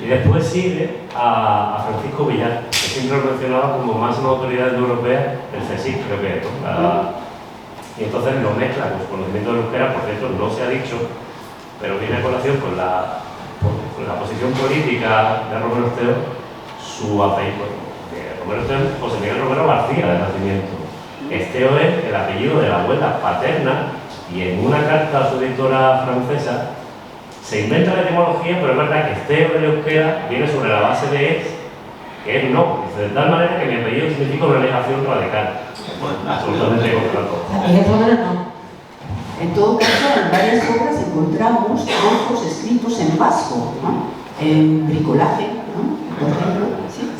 Y después sigue a Francisco Villar, que siempre lo mencionaba como máxima autoridad europea, el CSIC, creo que es, ¿no? Y entonces lo mezcla con su conocimiento de euskera, por cierto, no se ha dicho, pero viene a colación con la posición política de Romero Esteo, su apellido. Romero Esteo es José Miguel Romero García de nacimiento. Esteo es el apellido de la abuela paterna, y en una carta a su editora francesa se inventa la etimología, pero es verdad que Esteo en euskera viene sobre la base de es, que es no. Dice, de tal manera que mi apellido significa una negación radical. Absolutamente contrario. En todo caso, en varias obras encontramos trozos escritos en vasco, ¿no? En bricolaje, ¿no? Por ejemplo, ¿sí?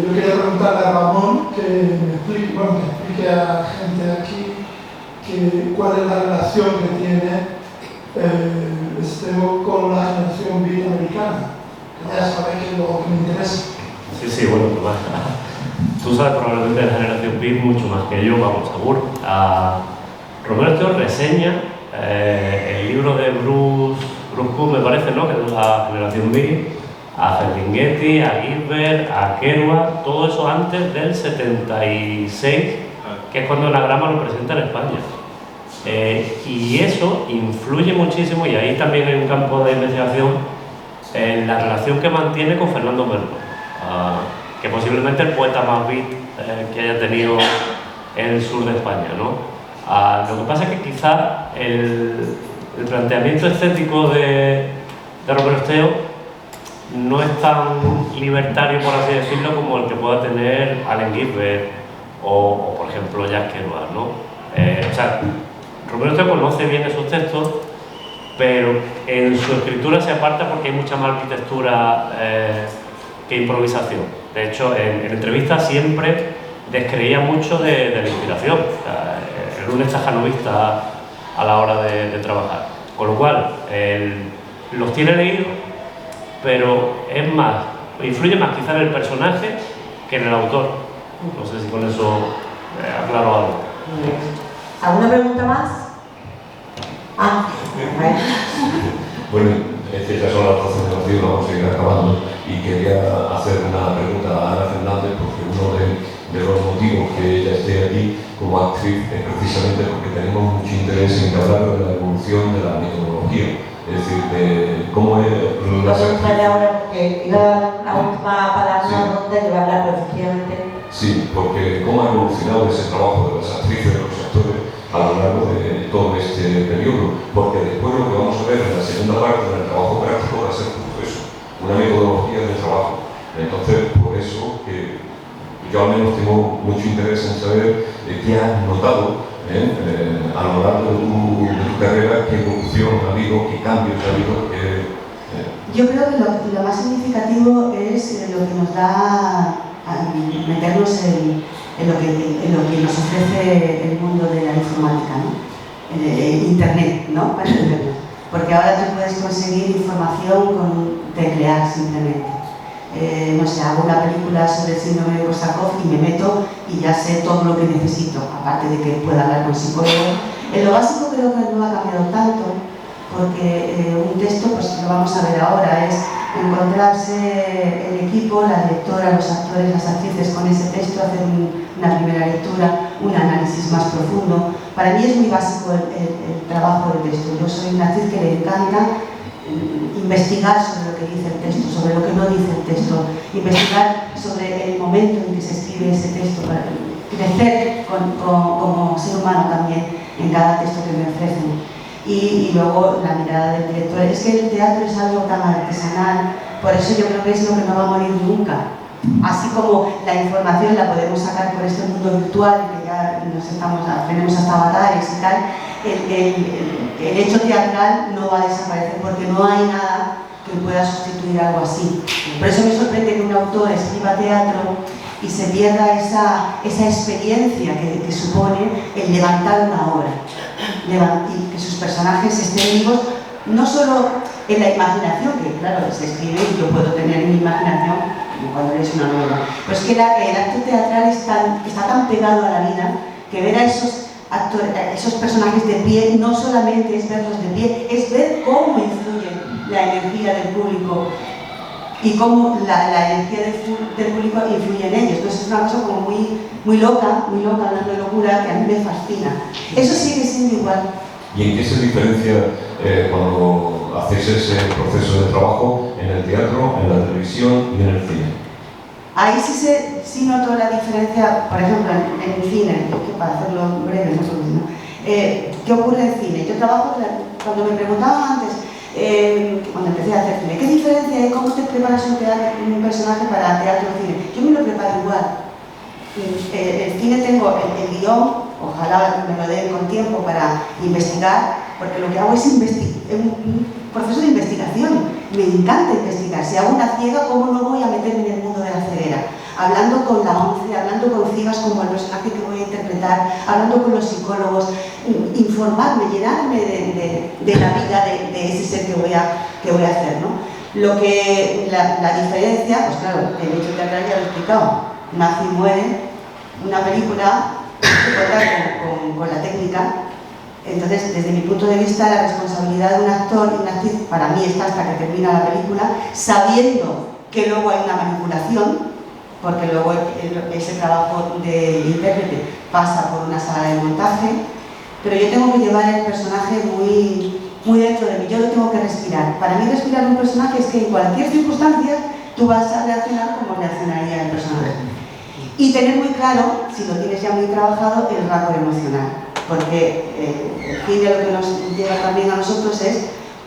Yo quería preguntarle a Ramón que me explique a la gente aquí cuál es la relación que tiene Esteo con la generación beat americana. Ya sabéis que es lo que me interesa. Sí, bueno, pues tú sabes probablemente de la generación beat mucho más que yo, vamos, seguro. Romero Esteo reseña el libro de Bruce Kuhn, me parece, ¿no? Que es la generación beat, a Ferlinghetti, a Gilbert, a Kerouac, todo eso antes del 76, que es cuando Anagrama lo presenta en España. Y eso influye muchísimo, y ahí también hay un campo de investigación, en la relación que mantiene con Fernando Merlo, que posiblemente el poeta más beat que haya tenido en el sur de España, ¿no? Lo que pasa es que quizá el planteamiento estético de Romero Esteo no es tan libertario, por así decirlo, como el que pueda tener Allen Ginsberg o por ejemplo, Jack Kerouac, ¿no? O sea, Romero Esteo conoce bien esos textos, pero en su escritura se aparta porque hay mucha más arquitectura que improvisación. De hecho, en entrevistas siempre descreía mucho de la inspiración. O sea, era un estajanovista a la hora de trabajar. Con lo cual, los tiene leídos, pero es más, influye más quizá en el personaje que en el autor. No sé si con eso aclaro algo. ¿Alguna pregunta más? Bueno, estas son las razas de vacío, vamos a seguir acabando. Y quería hacer una pregunta a Ana Fernández, porque uno de los motivos que ella esté aquí como actriz es precisamente porque tenemos mucho interés en que hablar de la evolución de la metodología. Es decir, de cómo es la preguntarle ahora, porque iba a dar la última palabra donde le va a hablar, pero efectivamente. Sí, porque cómo ha evolucionado ese trabajo de las actrices, de los actores, a lo largo de todo este periodo, porque después lo que vamos a ver en la segunda parte del trabajo práctico va a ser justo eso, una metodología de trabajo. Entonces, por eso que yo al menos tengo mucho interés en saber qué has notado a lo largo de tu carrera, qué evolución ha habido, qué cambios ha habido. Yo creo que lo más significativo es lo que nos da meternos en lo que nos ofrece el mundo de la informática, ¿no? Internet, ¿no? Para entenderlo. Porque ahora tú puedes conseguir información con teclear simplemente. No sé, hago una película sobre el síndrome de Korsakoff y me meto y ya sé todo lo que necesito, aparte de que pueda hablar con psicólogo. En lo básico creo que no ha cambiado tanto, porque un texto, pues lo vamos a ver ahora, es encontrarse el equipo, la lectora, los actores, las actrices con ese texto, hacer una primera lectura, un análisis más profundo. Para mí es muy básico el trabajo del texto. Yo soy una actriz que le encanta investigar sobre lo que dice el texto, sobre lo que no dice el texto, investigar sobre el momento en que se escribe ese texto, para crecer como ser humano también en cada texto que me ofrecen. Y luego la mirada del director. Es que el teatro es algo tan artesanal, por eso yo creo que es lo que no va a morir nunca. Así como la información la podemos sacar por este mundo virtual, que ya tenemos hasta avatares y tal, el hecho teatral no va a desaparecer porque no hay nada que pueda sustituir algo así. Por eso me sorprende que un autor escriba teatro y se pierda esa experiencia que supone el levantar una obra y que sus personajes estén vivos, no solo en la imaginación, que claro, se escribe y yo puedo tener en mi imaginación como cuando lees una novela, pero es que el acto teatral está tan pegado a la vida que ver a esos personajes de pie no solamente es verlos de pie, es ver cómo influye la energía del público y cómo la energía del público influye en ellos. Entonces es una cosa como muy loca, hablando de locura, que a mí me fascina. Eso sigue siendo igual. ¿Y en qué se diferencia cuando hacéis ese proceso de trabajo en el teatro, en la televisión y en el cine? Ahí sí noto la diferencia, por ejemplo, en el cine, que para hacerlo breve, ¿qué ocurre en el cine? Yo trabajo, cuando me preguntaban antes, cuando empecé a hacer cine, ¿qué diferencia hay? ¿Cómo te preparas un personaje para teatro o cine? Yo me lo preparo igual. El cine tengo el guión, ojalá me lo den con tiempo para investigar, porque lo que hago es un proceso de investigación. Me encanta investigar. Si hago una ciega, ¿cómo no voy a meterme en el mundo de la ceguera? Hablando con la ONCE, hablando con ciegas como el personaje que voy a interpretar, hablando con los psicólogos, informarme, llenarme de la vida de ese ser que voy a hacer, ¿no? La diferencia, pues claro, el hecho teatral ya lo he explicado. Nace y muere, una película que cuenta con la técnica. Entonces, desde mi punto de vista, la responsabilidad de un actor y una actriz para mí está hasta que termina la película, sabiendo que luego hay una manipulación, porque luego ese trabajo de intérprete pasa por una sala de montaje, pero yo tengo que llevar el personaje muy dentro de mí, yo lo tengo que respirar. Para mí respirar un personaje es que en cualquier circunstancia tú vas a reaccionar como reaccionaría el personaje. Y tener muy claro, si lo tienes ya muy trabajado, el rasgo emocional. Porque el cine lo que nos lleva también a nosotros es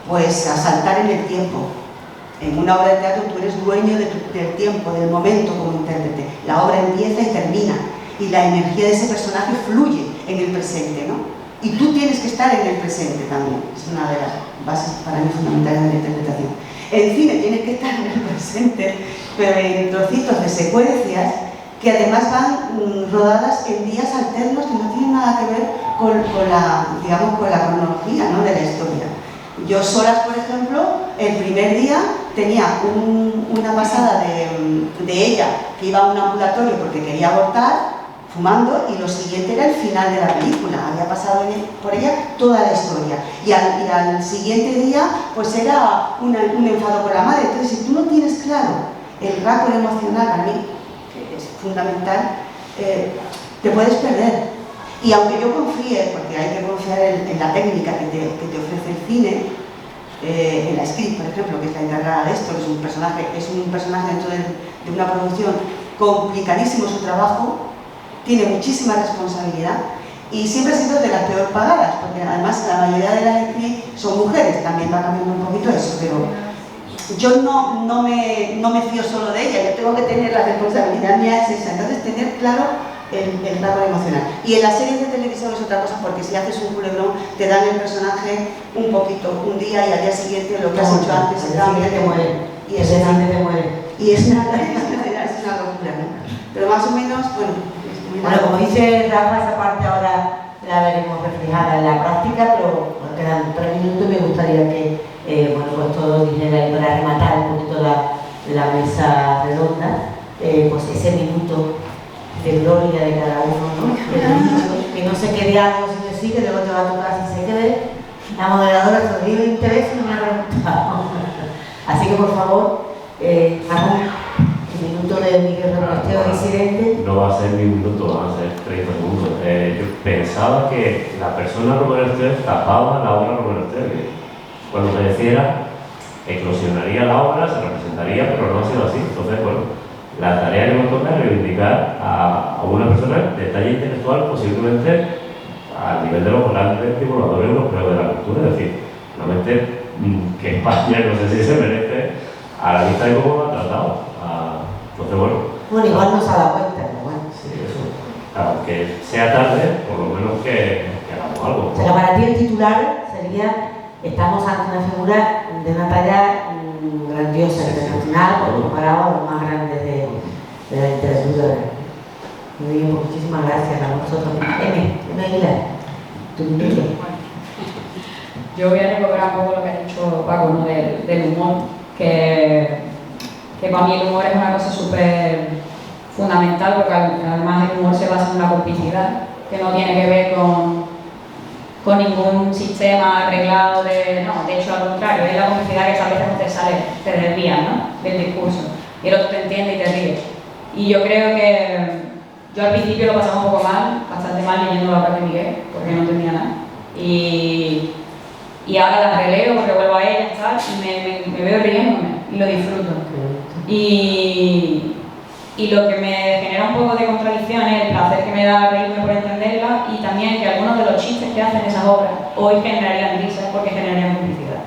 pues a saltar en el tiempo. En una obra de teatro tú eres dueño del tiempo, del momento como intérprete. La obra empieza y termina y la energía de ese personaje fluye en el presente, ¿no? Y tú tienes que estar en el presente también. Es una de las bases para mí fundamentales de la interpretación. El cine tiene que estar en el presente, pero en trocitos de secuencias que además van rodadas en días alternos que no tienen nada que ver con la cronología, ¿no?, de la historia. Yo Solas, por ejemplo, el primer día tenía una pasada de ella que iba a un ambulatorio porque quería abortar, fumando, y lo siguiente era el final de la película. Había pasado por ella toda la historia. Y al siguiente día, pues era un enfado con la madre. Entonces, si tú no tienes claro el rasgo emocional, a mí, que es fundamental, te puedes perder. Y aunque yo confíe, porque hay que confiar en la técnica que te ofrece el cine, en la script, por ejemplo, que es la encargada de esto, que es un personaje dentro de una producción complicadísimo su trabajo, tiene muchísima responsabilidad y siempre ha sido de las peor pagadas, porque además la mayoría de las actrices son mujeres, también va cambiando un poquito eso, pero yo no me fío solo de ella, yo tengo que tener la responsabilidad mía, es esa, entonces tener claro el rasgo emocional. Y en las series de televisión es otra cosa, porque si haces un culebrón te dan el personaje un poquito, un día, y al día siguiente lo que has hecho antes se cambia, te muere. Y es una locura, ¿no? Pero más o menos, bueno, como dice Rafa, esa parte ahora la veremos reflejada en la práctica, pero nos quedan 3 minutos y me gustaría que pues todos dijeran, para rematar un poquito la mesa redonda, pues ese minuto de gloria de cada uno, ¿no? Que no se quede algo si te sigue, luego te va a tocar si se quede. La moderadora te dio interés y no me ha preguntado. Así que por favor, Ramón, el minuto de Miguel Romero, disidente. No va a ser ni un minuto, van a ser 30 segundos. Yo pensaba que la persona Romero Esteve tapaba la obra Romero Esteve. Cuando se deciera, eclosionaría la obra, se representaría, pero no ha sido así. Entonces, bueno, la tarea que nos toca es reivindicar a una persona de talla intelectual posiblemente al nivel de los grandes divulgadores europeos de la cultura, es decir, realmente que España no sé si se merece a la vista de cómo lo ha tratado. Entonces, bueno, igual no se ha dado cuenta, pero bueno. Sí, eso. Claro, que sea tarde, por lo menos que hagamos algo. O sea, para ti el titular sería: estamos ante una figura de una talla grandiosa, internacional, comparado a los más grandes de la literatura. Muy bien, muchísimas gracias a vosotros. Emi Aguilar, tu libro. Yo voy a recobrar un poco lo que ha dicho Paco, ¿no? del humor, que para mí el humor es una cosa súper fundamental, porque además el humor se basa en la complicidad, que no tiene que ver con ningún sistema arreglado de hecho al contrario, es la complicidad que a veces no te sale, te desvías, ¿no? Del discurso, y el otro te entiende y te ríe. Y yo creo que yo al principio lo pasaba un poco mal, bastante mal leyendo la parte de Miguel, porque no entendía nada. Y ahora la releo porque vuelvo a ella y me veo riéndome y lo disfruto. Y lo que me genera un poco de contradicción es el placer que me da reírme por entenderla, y también que algunos de los chistes que hacen esas obras hoy generarían risas porque generarían publicidad.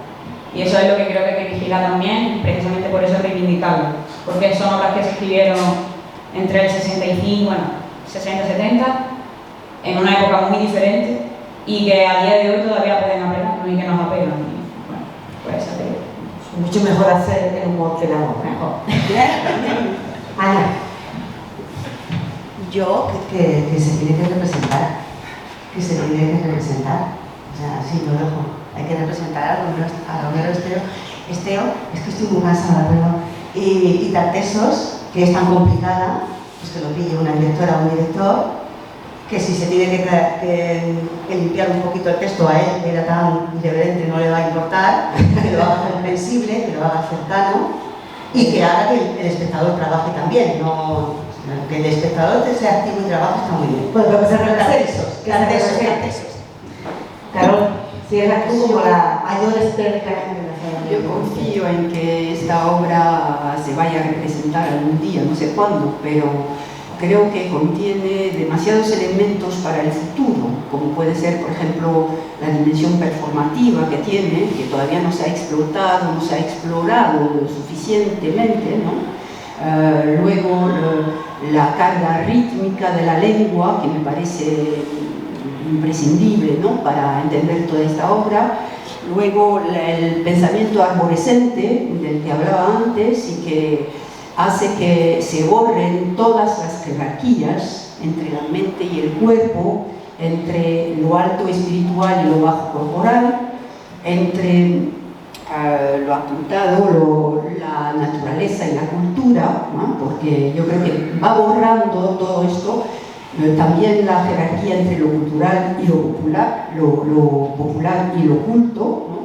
Y eso es lo que creo que hay que vigilar también, y precisamente por eso reivindicarlo, porque son obras que se escribieron entre el 65, 60-70, en una época muy diferente, y que a día de hoy todavía pueden apelarnos y que nos apelan. Bueno, pues mucho mejor hacer el humor que la obra. Mejor. Ana. Yo que se tiene que representar, O sea, sí, lo dejo. Hay que representar a Romero Esteo, es que estoy muy cansada, perdón. Y Tartesos, que es tan complicada, pues que lo pille una directora o un director, que si se tiene que limpiar un poquito el texto a él, que era tan irreverente, no le va a importar, que lo haga comprensible, que lo haga cercano, y que haga que el espectador trabaje también, que el espectador sea activo y trabaje está muy bien. Bueno, pero que se represensos. Carol, si eras tú como la mayor experta en la Yo confío en que esta obra se vaya a representar algún día, no sé cuándo, pero creo que contiene demasiados elementos para el futuro, como puede ser, por ejemplo, la dimensión performativa que tiene, que todavía no se ha explotado, no se ha explorado suficientemente, ¿no? Luego la carga rítmica de la lengua, que me parece imprescindible, ¿no?, para entender toda esta obra. Luego el pensamiento arborescente del que hablaba antes, y que hace que se borren todas las jerarquías entre la mente y el cuerpo, entre lo alto espiritual y lo bajo corporal, entre lo apuntado, la naturaleza y la cultura, ¿no?, porque yo creo que va borrando todo esto, también la jerarquía entre lo cultural y lo popular, lo popular y lo culto, ¿no?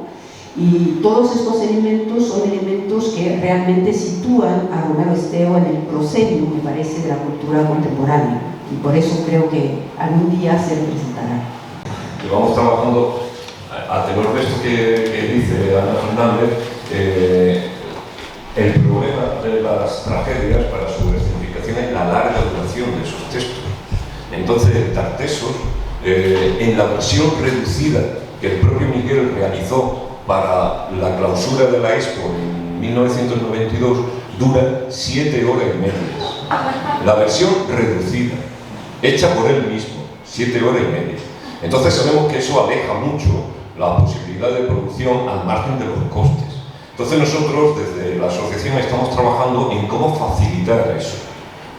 Y todos estos elementos son elementos que realmente sitúan a Romero Esteo en el proscenio, me parece, de la cultura contemporánea, y por eso creo que algún día se representará. Y vamos trabajando a tenor de esto que dice Ana Fernández, el problema de las tragedias para su escenificación es la larga duración de sus textos. Entonces, Tartesos, en la versión reducida que el propio Miguel realizó para la clausura de la Expo en 1992, dura 7 horas y media. La versión reducida, hecha por él mismo, 7 horas y media. Entonces sabemos que eso aleja mucho la posibilidad de producción al margen de los costes. Entonces nosotros desde la asociación estamos trabajando en cómo facilitar eso.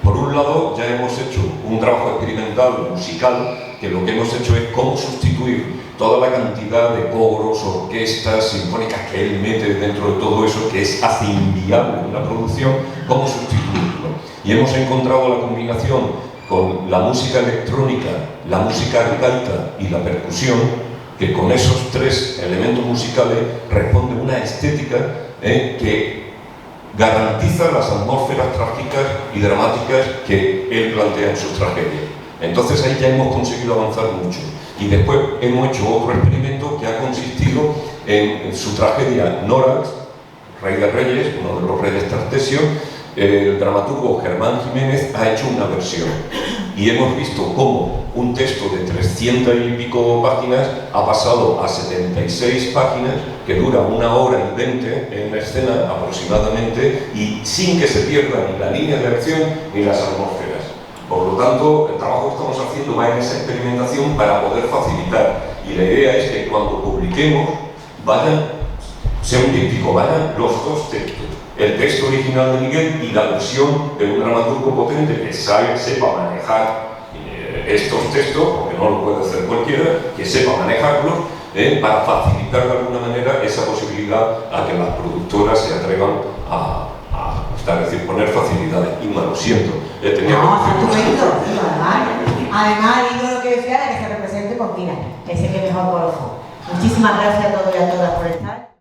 Por un lado, ya hemos hecho un trabajo experimental musical, que lo que hemos hecho es cómo sustituir toda la cantidad de coros, orquestas, sinfónicas que él mete dentro de todo eso, que hace inviable una producción, cómo sustituirlo. Y hemos encontrado la combinación con la música electrónica, la música arcaica y la percusión, que con esos 3 elementos musicales responde una estética que garantiza las atmósferas trágicas y dramáticas que él plantea en sus tragedias. Entonces ahí ya hemos conseguido avanzar mucho. Y después hemos hecho otro experimento que ha consistido en su tragedia Norax, Rey de Reyes, uno de los reyes tartesios. El dramaturgo Germán Jiménez ha hecho una versión. Y hemos visto cómo un texto de 300 y pico páginas ha pasado a 76 páginas, que dura 1 hora y 20 en la escena aproximadamente, y sin que se pierda ni la línea de acción ni las atmósferas. Por lo tanto, el trabajo que estamos haciendo va en esa experimentación para poder facilitar. Y la idea es que cuando publiquemos vayan sea un díptico, vayan los dos textos, el texto original de Miguel y la versión de un dramaturgo potente que sepa manejar estos textos, porque no lo puede hacer cualquiera, que sepa manejarlos, para facilitar de alguna manera esa posibilidad a que las productoras se atrevan a es decir, poner facilidades. Inma, lo siento. No, estupendo. Además, y lo que decía era que se represente, pues mira, ese que mejor colofón. Muchísimas gracias a todos y a todas por el